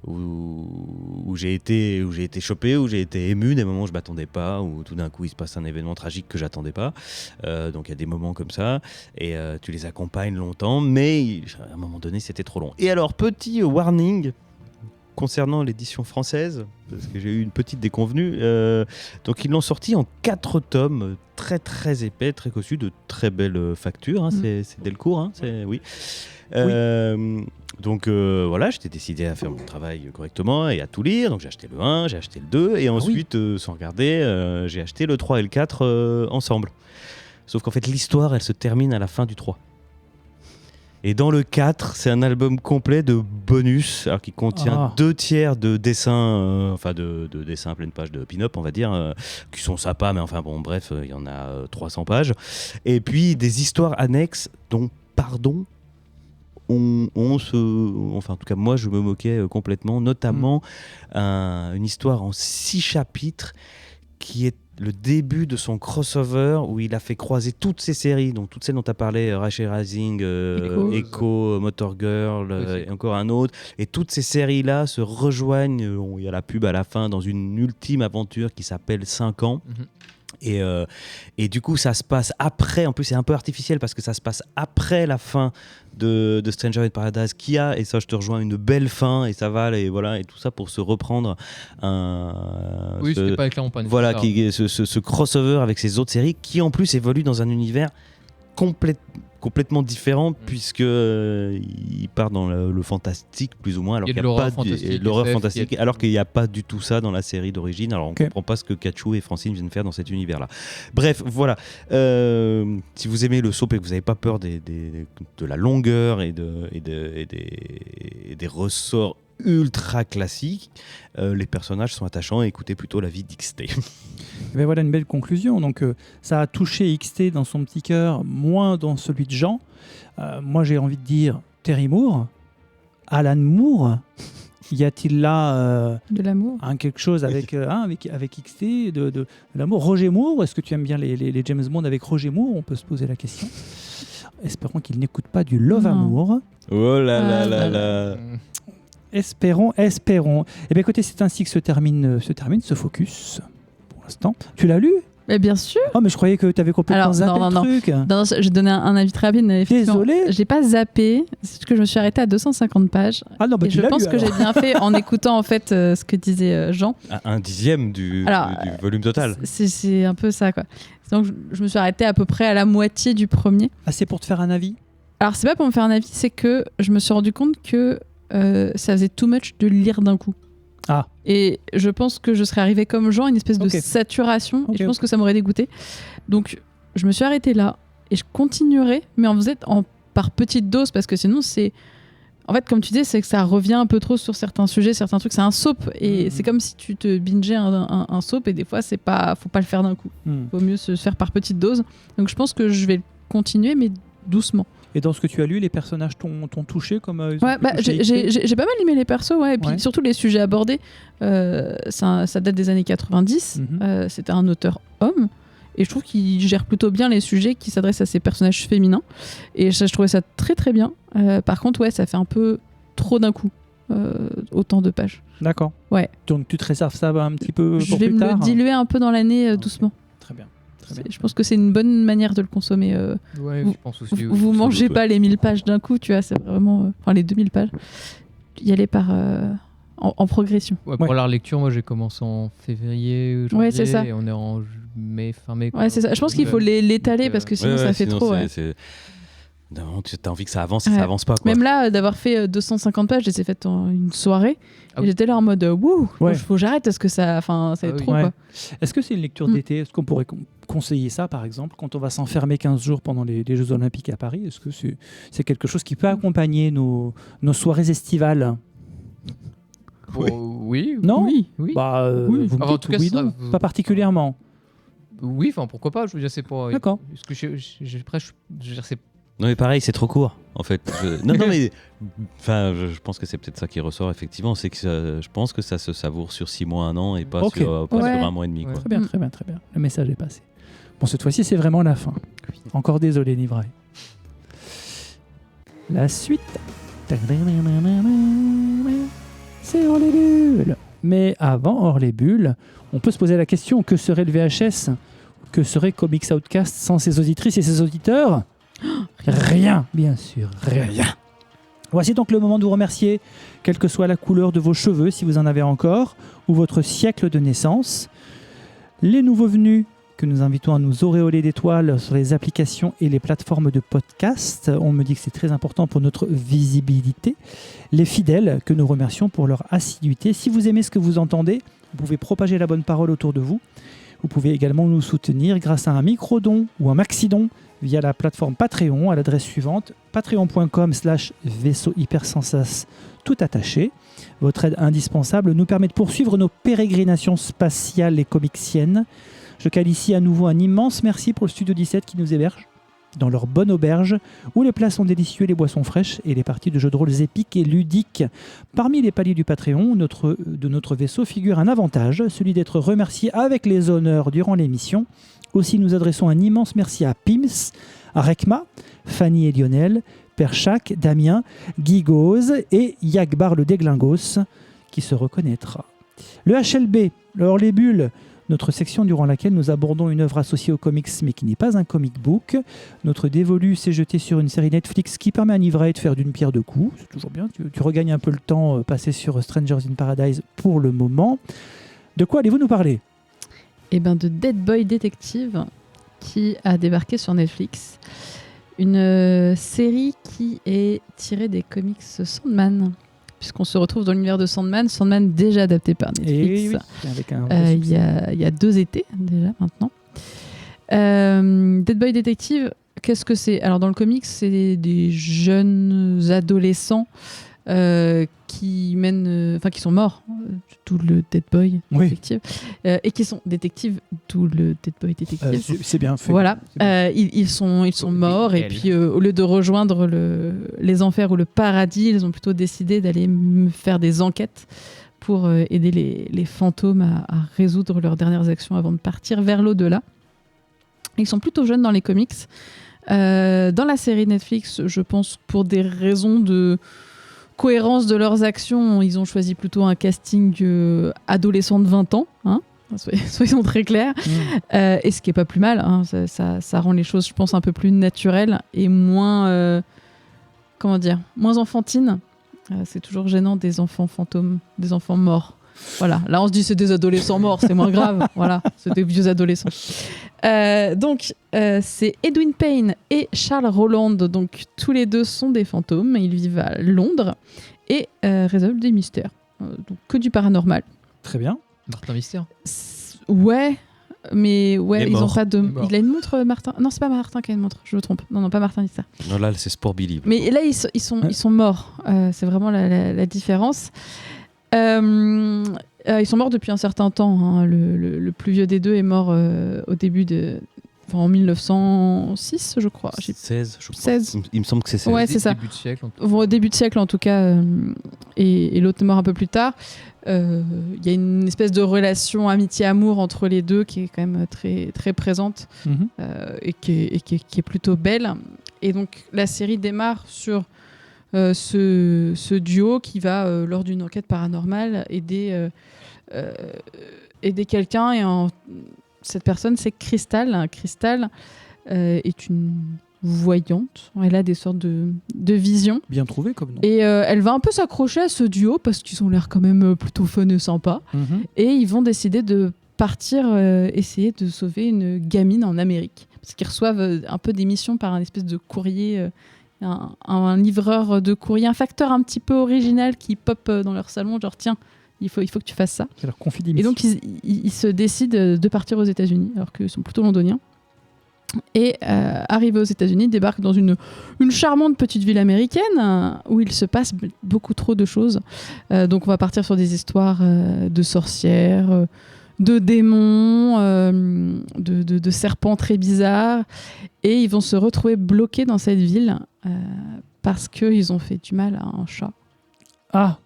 où j'ai été chopé, où j'ai été ému, des moments où je m'attendais pas, où tout d'un coup il se passe un événement tragique que j'attendais pas. Donc il y a des moments comme ça et tu les accompagnes longtemps, mais à un moment donné c'était trop long. Et alors petit warning concernant l'édition française, parce que j'ai eu une petite déconvenue, donc ils l'ont sorti en 4 tomes, très très épais, très cossus, de très belles factures, hein, c'est Delcourt, hein, oui. Donc voilà, j'étais décidé à faire mon travail correctement et à tout lire, donc j'ai acheté le 1, j'ai acheté le 2, et ensuite, sans regarder, j'ai acheté le 3 et le 4 ensemble. Sauf qu'en fait l'histoire, elle se termine à la fin du 3. Et dans le 4, c'est un album complet de bonus, alors qui contient 2 tiers de dessins, enfin de dessins à pleine page de pin-up, on va dire, qui sont sympas, mais enfin bon, bref, il y en a 300 pages. Et puis des histoires annexes dont, pardon, enfin en tout cas moi je me moquais complètement, notamment une histoire en 6 chapitres qui est le début de son crossover où il a fait croiser toutes ces séries, donc toutes celles dont tu as parlé, Rachel Rising, Echo, Motor Girl, et encore un autre, et toutes ces séries-là se rejoignent, il y a la pub à la fin, dans une ultime aventure qui s'appelle 5 ans. Et du coup, ça se passe après. En plus, c'est un peu artificiel parce que ça se passe après la fin de Stranger in Paradise, qui a, et ça je te rejoins, une belle fin, et ça va, et voilà, et tout ça pour se reprendre Oui, c'était pas clairement pas voilà, nécessaire. ce crossover avec ces autres séries qui en plus évoluent dans un univers complètement différent, puisque il part dans le fantastique plus ou moins, alors Il y a qu'il de n'y a l'horreur pas fantastique, de l'horreur SF, fantastique, il y a- alors qu'il n'y a pas du tout ça dans la série d'origine. Alors on Ok. comprend pas ce que Kachou et Francine viennent faire dans cet univers là. Bref, voilà, si vous aimez le soap et que vous n'avez pas peur de la longueur et des ressorts ultra classiques, les personnages sont attachants, et écoutez plutôt la vie d'XT. Et ben voilà une belle conclusion. Donc ça a touché XT dans son petit cœur, moins dans celui de Jean. Moi j'ai envie de dire Terry Moore, Alan Moore. Y a-t-il là De l'amour. quelque chose avec XT, de l'amour? Roger Moore, est-ce que tu aimes bien les James Bond avec Roger Moore? On peut se poser la question. Espérons qu'il n'écoute pas du Love Non. Amour. Oh là là Ah, là là. là. Espérons. Et bien écoutez, c'est ainsi que se termine ce focus pour l'instant. Tu l'as lu? Mais bien sûr. Oh mais je croyais que tu avais complètement Alors, zappé non, le non. truc. Non, je vais donner un avis très rapide. Mais effectivement, Désolé. j'ai pas zappé. C'est juste que je me suis arrêtée à 250 pages. Ah non, bah Et tu je l'as pense lu, que j'ai alors. bien fait en écoutant en fait ce que disait Jean. Un dixième du volume total. C'est un peu ça, quoi. Donc je me suis arrêtée à peu près à la moitié du premier. Ah, c'est pour te faire un avis? Alors c'est pas pour me faire un avis, c'est que je me suis rendu compte que ça faisait too much de lire d'un coup. Ah. Et je pense que je serais arrivée comme Jean, une espèce de Ok. saturation, Ok, et je pense ok. que ça m'aurait dégoûté. Donc je me suis arrêtée là, et je continuerai, mais par petites doses, parce que sinon c'est... En fait, comme tu dis, c'est que ça revient un peu trop sur certains sujets, certains trucs. C'est un soap, et c'est comme si tu te bingeais un soap, et des fois, faut pas le faire d'un coup. Vaut mieux se faire par petites doses. Donc je pense que je vais continuer, mais doucement. Et dans ce que tu as lu, les personnages t'ont touché comme ils ont Ouais, pu bah, toucher j'ai XT? j'ai pas mal aimé les persos, ouais, et puis Ouais. surtout les sujets abordés. Ça date des années 90. Mhm. C'était un auteur homme. Et je trouve qu'il gère plutôt bien les sujets qui s'adressent à ces personnages féminins. Et ça, je trouvais ça très très bien. Par contre, ouais, ça fait un peu trop d'un coup. Autant de pages. D'accord. Ouais. Donc tu te réserves ça un petit peu Je pour vais plus me tard? le diluer un peu dans l'année Ok. doucement. Très bien. Très bien. Je pense que c'est une bonne manière de le consommer. Ouais, Vous- je pense aussi. Vous oui. mangez doute, pas les 1000 pages d'un coup, tu vois, c'est vraiment... Enfin, les 2000 pages. Y aller par... en progression. Ouais, pour Ouais. la relecture, moi j'ai commencé en février, janvier, Ouais, c'est ça. et on est en fin mai. Ouais, c'est ça. Je pense qu'il faut l'étaler parce que sinon ça fait trop. Ouais. Non, tu as envie que ça avance, et Ouais. ça avance pas, quoi. Même là, d'avoir fait 250 pages, je les ai faites en une soirée. Ah Et oui. j'étais là en mode wouh, Ouais. faut que j'arrête parce que ça va être Ah oui. trop. Ouais. Quoi. Est-ce que c'est une lecture Mm. d'été? Est-ce qu'on pourrait conseiller ça, par exemple, quand on va s'enfermer 15 jours pendant les Jeux Olympiques à Paris? Est-ce que c'est quelque chose qui peut accompagner nos soirées estivales? Oui. Non? Oui. Oui. Bah, Oui. vous me Enfin, en dites tout cas, oui, ce sera- non, pas particulièrement. Oui, enfin pourquoi pas, je veux dire, c'est pas. D'accord. Parce que je veux dire, c'est. Non, mais pareil, c'est trop court, en fait. Non, mais enfin, je pense que c'est peut-être ça qui ressort, effectivement. C'est que je pense que ça se savoure sur 6 mois, 1 an, et pas, Ok. pas Ouais. sur 1 mois et demi, quoi. Ouais. Très bien, très bien, très bien. Le message est passé. Bon, cette fois-ci, c'est vraiment la fin. Encore désolé, Nivray. La suite. C'est hors les bulles. Mais avant hors les bulles, on peut se poser la question, que serait le VHS? Que serait Comics Outcast sans ses auditrices et ses auditeurs? Rien, bien sûr, rien. Voici donc le moment de vous remercier, quelle que soit la couleur de vos cheveux, si vous en avez encore, ou votre siècle de naissance. Les nouveaux venus que nous invitons à nous auréoler d'étoiles sur les applications et les plateformes de podcast. On me dit que c'est très important pour notre visibilité. Les fidèles que nous remercions pour leur assiduité. Si vous aimez ce que vous entendez, vous pouvez propager la bonne parole autour de vous. Vous pouvez également nous soutenir grâce à un micro-don ou un maxi-don via la plateforme Patreon à l'adresse suivante patreon.com/vaisseau hypersensas tout attaché. Votre aide indispensable nous permet de poursuivre nos pérégrinations spatiales et comicsiennes. Je cale ici à nouveau un immense merci pour le Studio 17 qui nous héberge dans leur bonne auberge, où les plats sont délicieux, les boissons fraîches et les parties de jeux de rôle épiques et ludiques. Parmi les paliers du Patreon, de notre vaisseau figure un avantage, celui d'être remercié avec les honneurs durant l'émission. Aussi, nous adressons un immense merci à Pims, à Rekma, Fanny et Lionel, Perchac, Damien, Guy Gauze et Yagbar le Déglingos, qui se reconnaîtra. Le HLB, alors les bulles, notre section durant laquelle nous abordons une œuvre associée aux comics mais qui n'est pas un comic book. Notre dévolu s'est jeté sur une série Netflix qui permet à un ivraie de faire d'une pierre deux coups. C'est toujours bien, tu regagnes un peu le temps passé sur Strangers in Paradise pour le moment. De quoi allez-vous nous parler ? Eh ben, de Dead Boy Detective qui a débarqué sur Netflix. Une série qui est tirée des comics Sandman, puisqu'on se retrouve dans l'univers de Sandman. Sandman déjà adapté par Netflix. Et oui, avec un Il y a 2 étés déjà maintenant. Dead Boy Detective, qu'est-ce que c'est ? Alors dans le comics, c'est des jeunes adolescents qui sont morts, tout le Dead Boy Detective, et qui sont détectives, tout le Dead Boy Detective. C'est bien fait. Voilà, C'est bien. ils sont morts, et puis au lieu de rejoindre les enfers ou le paradis, ils ont plutôt décidé d'aller faire des enquêtes pour aider les fantômes à résoudre leurs dernières actions avant de partir vers l'au-delà. Ils sont plutôt jeunes dans les comics. Dans la série Netflix, je pense pour des raisons de cohérence de leurs actions, ils ont choisi plutôt un casting adolescent de 20 ans, hein, soyons très clairs, et ce qui est pas plus mal, hein, ça rend les choses, je pense, un peu plus naturelles et moins moins enfantines. C'est toujours gênant des enfants fantômes, des enfants morts. Voilà, là on se dit c'est des adolescents morts, c'est moins grave. Voilà, c'est des vieux adolescents. Donc c'est Edwin Payne et Charles Roland, donc tous les deux sont des fantômes, ils vivent à Londres et résolvent des mystères, donc que du paranormal. Très bien. Martin Mystère. Ouais, mais ouais, ils ont pas de. mort. Il a une montre, Martin. Non, c'est pas Martin qui a une montre, je me trompe. Non, pas Martin Mystère. Non, là, c'est Sport Billy. Mais là, ils sont morts. C'est vraiment la différence. Ils sont morts depuis un certain temps. Hein. Le plus vieux des deux est mort au début en 1906, je crois. 16, je crois. 16. Il me semble que c'est 16. Ouais, c'est ça. Début de siècle. Au début de siècle, en tout cas. Et l'autre est mort un peu plus tard. Il y a une espèce de relation amitié-amour entre les deux qui est quand même très, très présente et qui est plutôt belle. Et donc, la série démarre sur ce duo qui va, lors d'une enquête paranormale, aider quelqu'un. Et cette personne, c'est Crystal. Crystal est une voyante. Elle a des sortes de visions. Bien trouvé comme nom. Et elle va un peu s'accrocher à ce duo parce qu'ils ont l'air quand même plutôt fun et sympa. Et ils vont décider de partir essayer de sauver une gamine en Amérique. Parce qu'ils reçoivent un peu des missions par un espèce de courrier... Un livreur de courrier, un facteur un petit peu original qui pop dans leur salon, genre tiens, il faut que tu fasses ça. C'est leur conflit des Et donc ils se décident de partir aux États-Unis, alors qu'ils sont plutôt londoniens. Et arrivés aux États-Unis, ils débarquent dans une charmante petite ville américaine où il se passe beaucoup trop de choses. Donc on va partir sur des histoires de sorcières, de démons, de serpents très bizarres. Et ils vont se retrouver bloqués dans cette ville parce qu'ils ont fait du mal à un chat. Ah,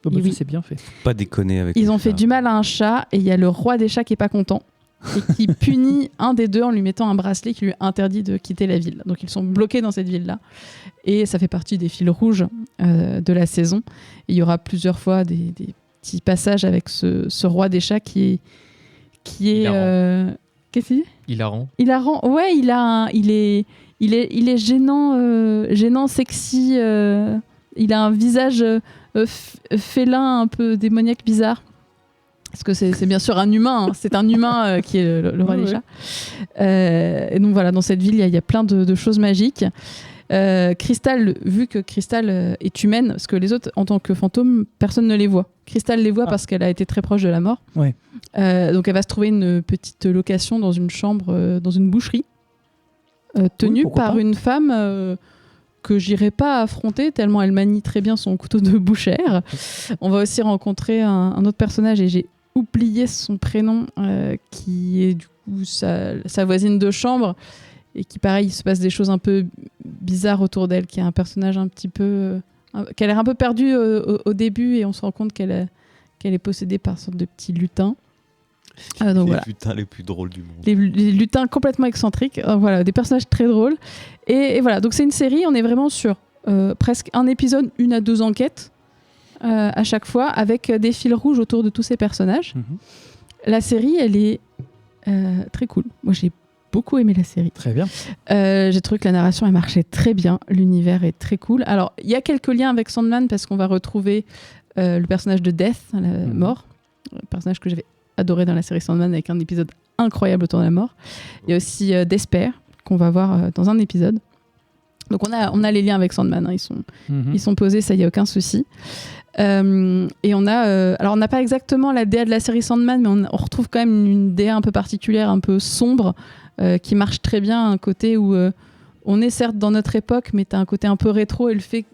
bah, Oui. c'est bien fait. Pas déconner avec Ils les ont fait chats. du mal à un chat et il y a le roi des chats qui est pas content et qui punit un des deux en lui mettant un bracelet qui lui interdit de quitter la ville. Donc ils sont bloqués dans cette ville-là et ça fait partie des fils rouges de la saison. Et il y aura plusieurs fois des petits passages avec ce roi des chats qui est qu'est-ce qu'il dit ? Hilarant. Ouais, il est gênant, sexy. Il a un visage félin, un peu démoniaque, bizarre. Parce que c'est bien sûr un humain. Hein. C'est un humain qui est le roi des chats. Et donc voilà, dans cette ville, il y a plein de choses magiques. Crystal, vu que Crystal est humaine, parce que les autres, en tant que fantômes, personne ne les voit. Crystal les voit parce qu'elle a été très proche de la mort. Ouais. Donc elle va se trouver une petite location dans une chambre, dans une boucherie, tenue pourquoi par pas. une femme que j'irai pas affronter tellement elle manie très bien son couteau de bouchère. On va aussi rencontrer un autre personnage et j'ai oublié son prénom, qui est du coup sa voisine de chambre et qui, pareil, il se passe des choses un peu bizarres autour d'elle, qui est un personnage un petit peu... qui a l'air un peu perdu au début et on se rend compte qu'elle est possédée par une sorte de petit lutin. Donc les voilà. lutins les plus drôles du monde. Les lutins complètement excentriques. Voilà, des personnages très drôles. Et voilà, donc c'est une série, on est vraiment sur presque un épisode, 1 à 2 enquêtes à chaque fois, avec des fils rouges autour de tous ces personnages. La série, elle est très cool. Moi, j'ai beaucoup aimé la série. Très bien. J'ai trouvé que la narration, elle marchait très bien. L'univers est très cool. Alors, il y a quelques liens avec Sandman parce qu'on va retrouver le personnage de Death, la mort, un personnage que j'avais adoré dans la série Sandman avec un épisode incroyable autour de la mort. Il y a aussi Despair qu'on va voir dans un épisode. Donc on a les liens avec Sandman, hein. Ils sont posés, ça y a aucun souci. Et on a alors on n'a pas exactement la DA de la série Sandman, mais on retrouve quand même une DA un peu particulière, un peu sombre, qui marche très bien, un côté où on est certes dans notre époque, mais tu as un côté un peu rétro et le fait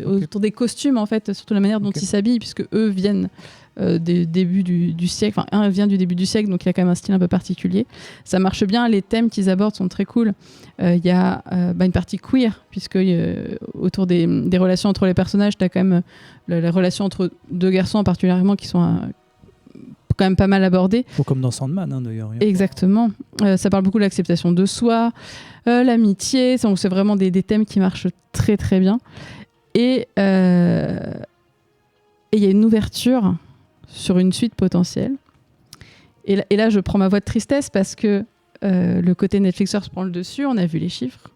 autour des costumes, en fait, surtout la manière dont ils s'habillent, puisque eux viennent des débuts du siècle, enfin un vient du début du siècle, donc il y a quand même un style un peu particulier. Ça marche bien, les thèmes qu'ils abordent sont très cool. Il y a une partie queer, puisque autour des relations entre les personnages, tu as quand même la relation entre deux garçons particulièrement qui sont quand même pas mal abordées. Comme dans Sandman, hein, d'ailleurs. Exactement. Ça parle beaucoup de l'acceptation de soi, l'amitié, c'est vraiment des thèmes qui marchent très très bien. Et il y a une ouverture sur une suite potentielle. Et là, je prends ma voix de tristesse parce que le côté Netflixer se prend le dessus. On a vu les chiffres.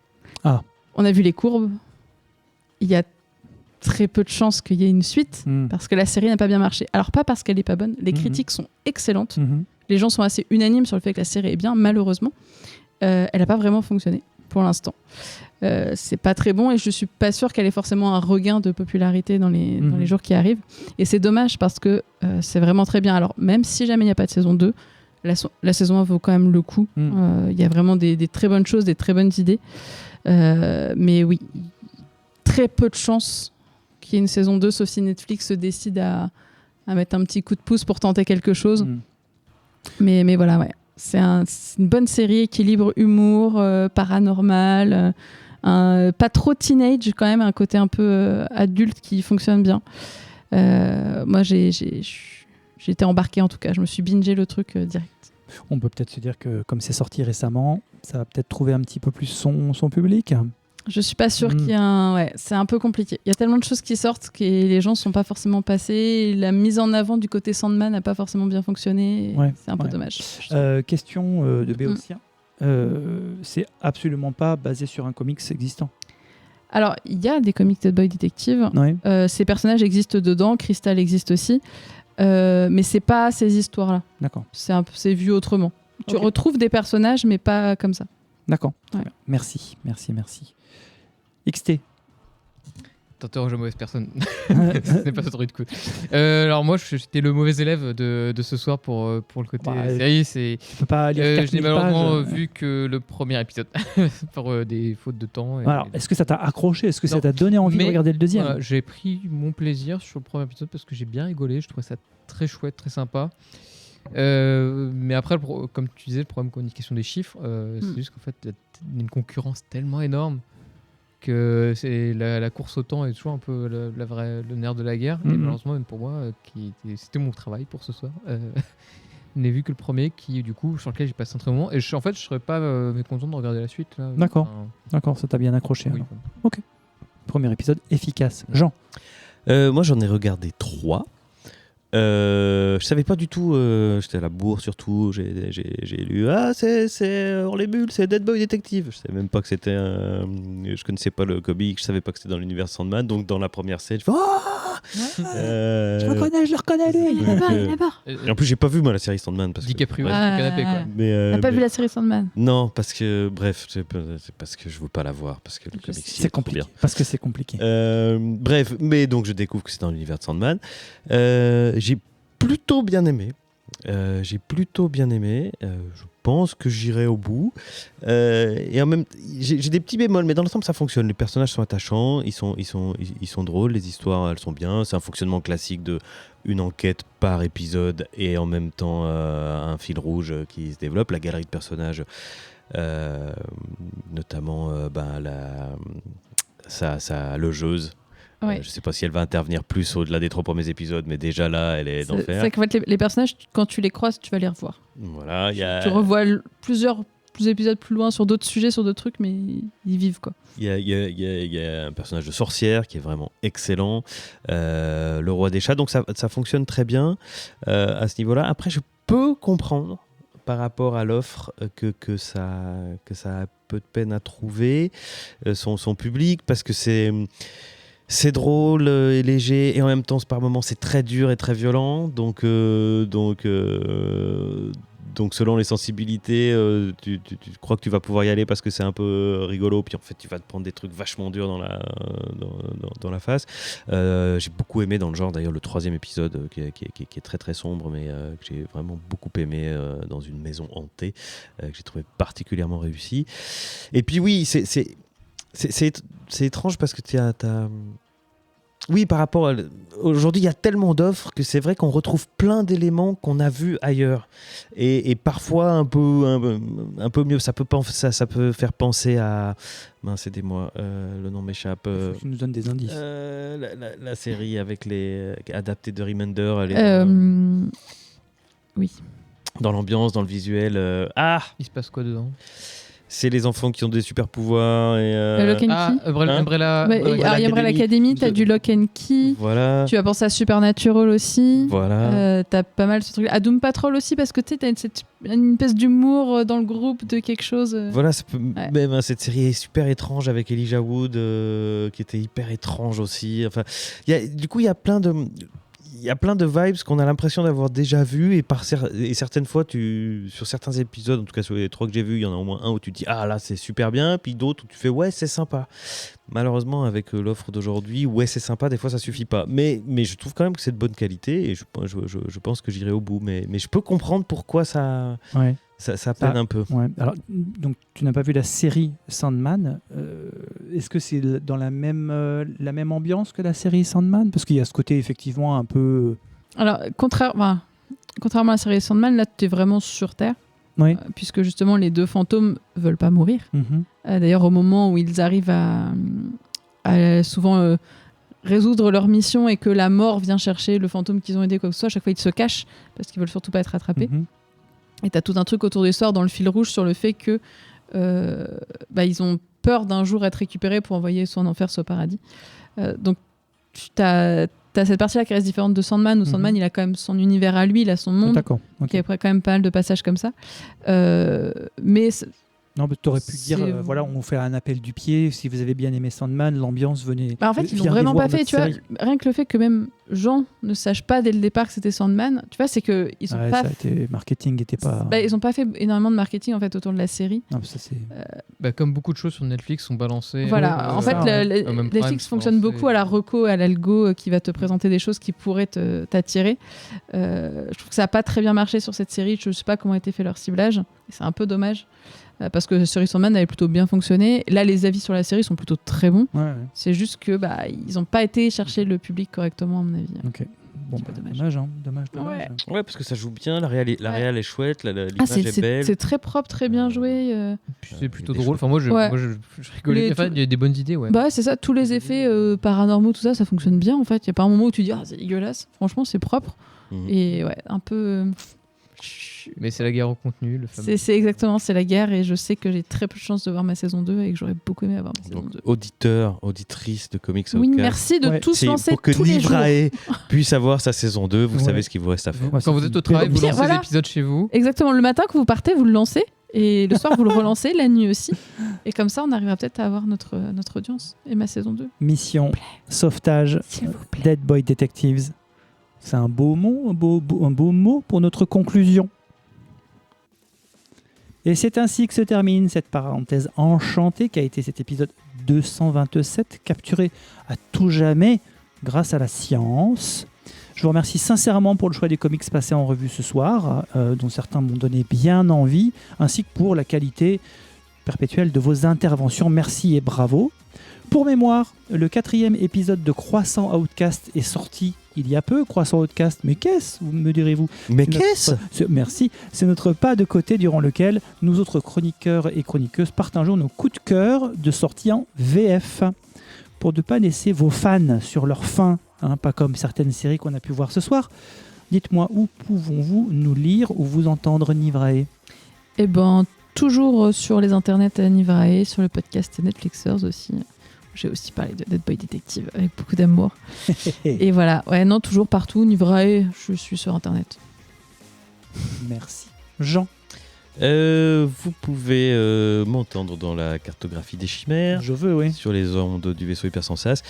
On a vu les courbes. Il y a très peu de chances qu'il y ait une suite parce que la série n'a pas bien marché. Alors, pas parce qu'elle n'est pas bonne. Les critiques sont excellentes. Les gens sont assez unanimes sur le fait que la série est bien. Malheureusement, elle n'a pas vraiment fonctionné pour l'instant. C'est pas très bon et je suis pas sûre qu'elle ait forcément un regain de popularité dans les jours qui arrivent. Et c'est dommage parce que c'est vraiment très bien. Alors, même si jamais il n'y a pas de saison 2, la saison 1 vaut quand même le coup. Il y a vraiment des très bonnes choses, des très bonnes idées. Mais oui, très peu de chances qu'il y ait une saison 2, sauf si Netflix se décide à mettre un petit coup de pouce pour tenter quelque chose. Mais voilà, ouais. C'est une bonne série, équilibre, humour, paranormal, pas trop teenage quand même, un côté un peu adulte qui fonctionne bien. Moi, j'ai été embarquée en tout cas, je me suis bingé le truc direct. On peut peut-être se dire que comme c'est sorti récemment, ça va peut-être trouver un petit peu plus son public. Je suis pas sûre qu'il y a c'est un peu compliqué. Il y a tellement de choses qui sortent que les gens sont pas forcément passés. La mise en avant du côté Sandman n'a pas forcément bien fonctionné. C'est un peu dommage. Question de Béotien. C'est absolument pas basé sur un comics existant. Alors, il y a des comics Dead Boy Detective. Ces personnages existent dedans. Crystal existe aussi. Mais c'est pas ces histoires-là. D'accord. C'est vu autrement. Tu retrouves des personnages, mais pas comme ça. D'accord. Merci. XT. T'interroges la mauvaise personne. Ce n'est pas ce truc de coup. Alors moi, j'étais le mauvais élève de ce soir pour le côté série. Tu peux pas lire 4000 je n'ai malheureusement pages. vu que le premier épisode pour des fautes de temps. Alors, est-ce que ça t'a accroché ? Est-ce que ça t'a donné envie de regarder le deuxième ? Voilà, j'ai pris mon plaisir sur le premier épisode parce que j'ai bien rigolé. Je trouvais ça très chouette, très sympa. Mais après, comme tu disais, le problème communication des chiffres, c'est juste qu'en fait, il y a une concurrence tellement énorme que c'est la course au temps est toujours un peu le nerf de la guerre. Et malheureusement, même pour moi, c'était mon travail pour ce soir. N'ai vu que le premier, sur lequel j'ai passé un très bon moment. Et je serais pas mécontent de regarder la suite. Là. D'accord, ça t'a bien accroché. Oui. Ok. Premier épisode efficace. Jean. Moi, j'en ai regardé 3. Je savais pas du tout, j'étais à la bourre surtout, j'ai lu c'est Orly Bull, c'est Dead Boy Detective. Je savais même pas que c'était je connaissais pas le comic, je savais pas que c'était dans l'univers Sandman, donc dans la première scène, je fais je le reconnais lui. Il est mort. Et en plus, j'ai pas vu moi la série Sandman parce DiCaprio que sur le canapé quoi. T'as pas vu la série Sandman ? Non, parce que bref, c'est parce que je veux pas la voir parce que le comic c'est compliqué. Parce que c'est compliqué. Bref, mais donc je découvre que c'est dans l'univers de Sandman. J'ai plutôt bien aimé. Je pense que j'irai au bout. Et en même, j'ai des petits bémols, mais dans l'ensemble, ça fonctionne. Les personnages sont attachants, ils sont drôles, les histoires, elles sont bien. C'est un fonctionnement classique de une enquête par épisode et en même temps un fil rouge qui se développe. La galerie de personnages, notamment sa logeuse. Ouais. Je sais pas si elle va intervenir plus au-delà des 3 premiers épisodes, mais déjà là, elle est d'enfer. C'est vrai qu'en fait, les personnages, quand tu les croises, tu vas les revoir. Voilà, Tu revois plusieurs épisodes plus loin sur d'autres sujets, sur d'autres trucs, mais ils vivent quoi. Il y a un personnage de sorcière qui est vraiment excellent, le roi des chats, donc ça fonctionne très bien à ce niveau-là. Après, je peux comprendre par rapport à l'offre que ça a peu de peine à trouver son public, parce que c'est drôle et léger, et en même temps par moments c'est très dur et très violent, donc selon les sensibilités, tu crois que tu vas pouvoir y aller parce que c'est un peu rigolo, puis en fait tu vas te prendre des trucs vachement durs dans la face. J'ai beaucoup aimé dans le genre, d'ailleurs, le 3e épisode qui est très très sombre, mais que j'ai vraiment beaucoup aimé, dans une maison hantée, que j'ai trouvé particulièrement réussi. Et puis oui, c'est étrange parce que oui, par rapport à... Aujourd'hui, il y a tellement d'offres que c'est vrai qu'on retrouve plein d'éléments qu'on a vus ailleurs. Et parfois un peu mieux. Ça peut faire penser à... Mince, aidez-moi, le nom m'échappe. Tu nous donnes des indices. La série avec adaptée de Remender. Oui. Dans l'ambiance, dans le visuel. Il se passe quoi dedans? C'est les enfants qui ont des super pouvoirs. Lock and Key. Umbrella. Il y a Umbrella Academy, t'as du Lock and Key. Voilà. Tu vas penser à Supernatural aussi. Voilà. T'as pas mal ce truc. À Doom Patrol aussi, parce que tu sais, t'as une espèce d'humour dans le groupe de quelque chose. Voilà, même cette série est super étrange avec Elijah Wood, qui était hyper étrange aussi. Enfin, du coup, il y a plein de vibes qu'on a l'impression d'avoir déjà vu, et certaines fois, sur certains épisodes, en tout cas sur les 3 que j'ai vus, il y en a au moins un où tu te dis là c'est super bien, puis d'autres où tu fais ouais c'est sympa. Malheureusement, avec l'offre d'aujourd'hui, ouais c'est sympa, des fois ça suffit pas. Mais je trouve quand même que c'est de bonne qualité, et je pense que j'irai au bout. Mais je peux comprendre pourquoi ça peine un peu. Ouais. Alors, donc, tu n'as pas vu la série Sandman. Est-ce que c'est dans la même ambiance que la série Sandman? Parce qu'il y a ce côté effectivement un peu... Alors, contrairement à la série Sandman, là, tu es vraiment sur Terre. Oui. Puisque justement, les 2 fantômes veulent pas mourir. Mm-hmm. D'ailleurs, au moment où ils arrivent à souvent résoudre leur mission et que la mort vient chercher le fantôme qu'ils ont aidé, quoi que ce soit, à chaque fois, ils se cachent parce qu'ils veulent surtout pas être rattrapés. Mm-hmm. Et t'as tout un truc autour des histoires dans le fil rouge sur le fait que ils ont peur d'un jour être récupérés pour envoyer soit en enfer, soit au paradis. Donc t'as cette partie-là qui reste différente de Sandman, où Sandman, il a quand même son univers à lui, il a son monde, D'accord. qui a quand même pas mal de passages comme ça. Mais non, mais tu aurais pu dire, voilà, on fait un appel du pied. Si vous avez bien aimé Sandman, l'ambiance venait. En fait, ils l'ont vraiment pas fait. Tu vois, rien que le fait que même Jean ne sache pas dès le départ que c'était Sandman, tu vois, c'est que ils ont pas. Marketing était pas. Ils ont pas fait énormément de marketing en fait autour de la série. Non, ça c'est. Comme beaucoup de choses sur Netflix sont balancées. Voilà. En fait, Netflix fonctionne beaucoup à la reco, à l'algo qui va te présenter des choses qui pourraient t'attirer. Je trouve que ça a pas très bien marché sur cette série. Je sais pas comment a été fait leur ciblage. C'est un peu dommage. Parce que Series Sandman avait plutôt bien fonctionné. Là, les avis sur la série sont plutôt très bons. Ouais. C'est juste que ils n'ont pas été chercher le public correctement, à mon avis. Ok. Bon, dommage. Ouais, parce que ça joue bien, la réal est chouette, l'image est belle. C'est très propre, très bien joué. C'est plutôt drôle. Enfin, moi, je rigolais. Il y a des bonnes idées, ouais. C'est ça. Tous les effets paranormaux, tout ça, ça fonctionne bien, en fait. Il n'y a pas un moment où tu dis c'est dégueulasse. Franchement, c'est propre. Et ouais, un peu... Mais c'est la guerre au contenu, le fameux. C'est exactement, c'est la guerre, et je sais que j'ai très peu de chance de voir ma saison 2 et que j'aurais beaucoup aimé avoir ma saison 2. Auditeurs, auditrices de Comics Outcast. Oui, merci de tous lancer pour que tous les jours. Nivrae puisse avoir sa saison 2, vous savez ce qu'il vous reste à faire. Quand vous êtes au travail, vous lancez les épisodes chez vous. Exactement, le matin que vous partez, vous le lancez, et le soir vous le relancez, la nuit aussi. Et comme ça, on arrivera peut-être à avoir notre audience et ma saison 2. Mission, sauvetage, Dead Boy Detectives. C'est un beau mot, un beau mot pour notre conclusion. Et c'est ainsi que se termine cette parenthèse enchantée qui a été cet épisode 227, capturé à tout jamais grâce à la science. Je vous remercie sincèrement pour le choix des comics passés en revue ce soir, dont certains m'ont donné bien envie, ainsi que pour la qualité perpétuelle de vos interventions. Merci et bravo. Pour mémoire, le 4e épisode de Croissant Outcast est sorti il y a peu. Croissant Outcast, mais qu'est-ce, me direz-vous? Mais qu'est-ce? Merci. C'est notre pas de côté durant lequel nous autres chroniqueurs et chroniqueuses partageons nos coups de cœur de sortie en VF pour ne pas laisser vos fans sur leur faim, pas comme certaines séries qu'on a pu voir ce soir. Dites-moi, où pouvons-vous nous lire ou vous entendre, Nivrae? Toujours sur les internets à Nivrae, sur le podcast Netflixers aussi. J'ai aussi parlé de Dead Boy Detective avec beaucoup d'amour. Et voilà, toujours partout, Nivrae, je suis sur internet. Merci. Jean, Vous pouvez m'entendre dans la cartographie des chimères, je veux, oui. sur les ondes du vaisseau Hypersensas,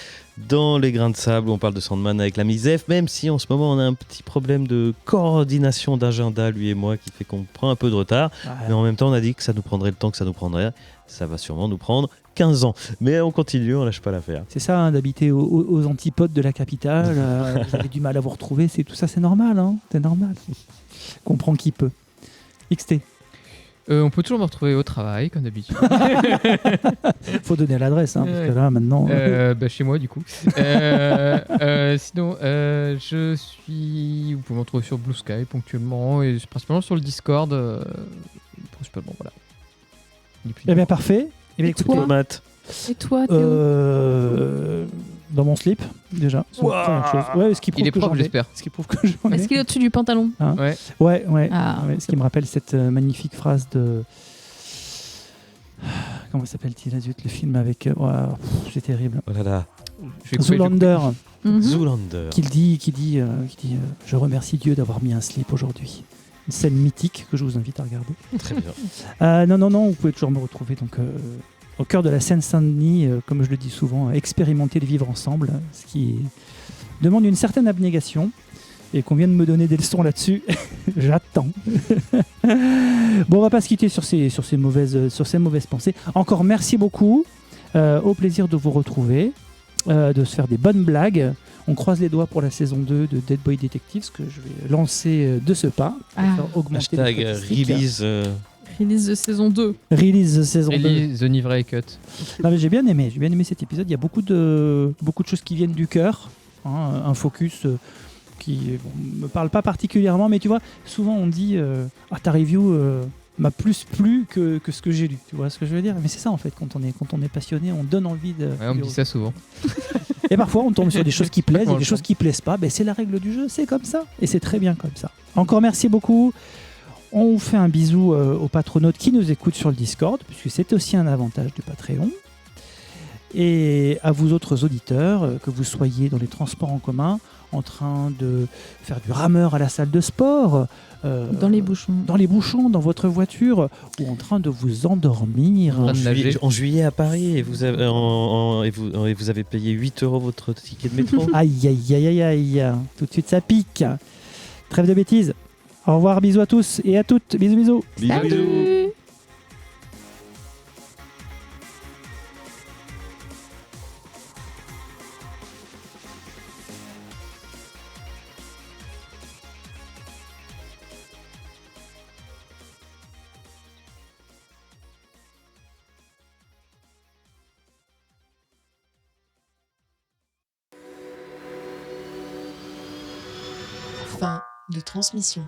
dans les grains de sable où on parle de Sandman avec la Misef, même si en ce moment on a un petit problème de coordination d'agenda, lui et moi, qui fait qu'on prend un peu de retard. Mais en même temps, on a dit que ça nous prendrait le temps que ça nous prendrait. Ça va sûrement nous prendre 15 ans. Mais on continue, on lâche pas l'affaire. C'est ça, hein, d'habiter aux antipodes de la capitale. Vous avez du mal à vous retrouver, tout ça, c'est normal. Hein, c'est normal. Comprends qui peut. XT, On peut toujours me retrouver au travail, comme d'habitude. faut donner l'adresse, hein, parce que là, maintenant... Chez moi, du coup. Sinon, vous pouvez me retrouver sur Blue Sky ponctuellement et principalement sur le Discord. Principalement, voilà. Eh bien, parfait. Eh bien, Et écoutez, toi Matt. Et toi, Théo dans mon slip, déjà. C'est Ouah. première chose. Ouais, ce qui prouve Il est que propre, j'en ai. j'espère. Ce qui prouve que j'en ai. Est-ce qu'il est au-dessus du pantalon Ouais. Ouais. Ah, Ouais, ce qui me rappelle cette magnifique phrase de... Comment s'appelle-t-il, Azut, le film avec... c'est terrible. Oh là là. Je vais couper, Zoolander, Mhm. Zoolander. qui dit je remercie Dieu d'avoir mis un slip aujourd'hui. Une scène mythique que je vous invite à regarder. Très bien. Non, vous pouvez toujours me retrouver donc, au cœur de la Seine-Saint-Denis, comme je le dis souvent, à expérimenter le vivre ensemble, ce qui demande une certaine abnégation. Et qu'on vient de me donner des leçons là-dessus, j'attends. Bon, on va pas se quitter sur ces mauvaises pensées. Encore merci beaucoup. Au plaisir de vous retrouver, de se faire des bonnes blagues. On croise les doigts pour la saison 2 de Dead Boy Detectives, que je vais lancer de ce pas, pour Ah. faire augmenter Hashtag les statistiques. release. Release de saison 2. Release saison 2. Ellie, The Nivray Cut. Non, mais j'ai bien aimé cet épisode. Il y a beaucoup de choses qui viennent du cœur, hein, un focus qui me parle pas particulièrement, mais tu vois, souvent on dit ta review m'a plus plu que ce que j'ai lu. Tu vois ce que je veux dire? Mais c'est ça en fait, quand on est passionné, on donne envie de. Ouais, on me dit ça souvent. Et parfois on tombe sur des choses qui plaisent et Franchement. des choses qui plaisent pas. Ben, c'est la règle du jeu, c'est comme ça, et c'est très bien comme ça. Encore merci beaucoup. On vous fait un bisou aux patronautes qui nous écoutent sur le Discord, puisque c'est aussi un avantage du Patreon. Et à vous autres auditeurs, que vous soyez dans les transports en commun, en train de faire du rameur à la salle de sport, Dans les bouchons. dans votre voiture, ou en train de vous endormir. En train de nager. En juillet à Paris, et vous avez, et vous avez payé 8 € votre ticket de métro. Aïe, aïe, aïe, aïe, aïe. Tout de suite, ça pique. Trêve de bêtises. Au revoir, bisous à tous et à toutes. Bisous, bisous. Bisous, bisous. Salut. Fin de transmission.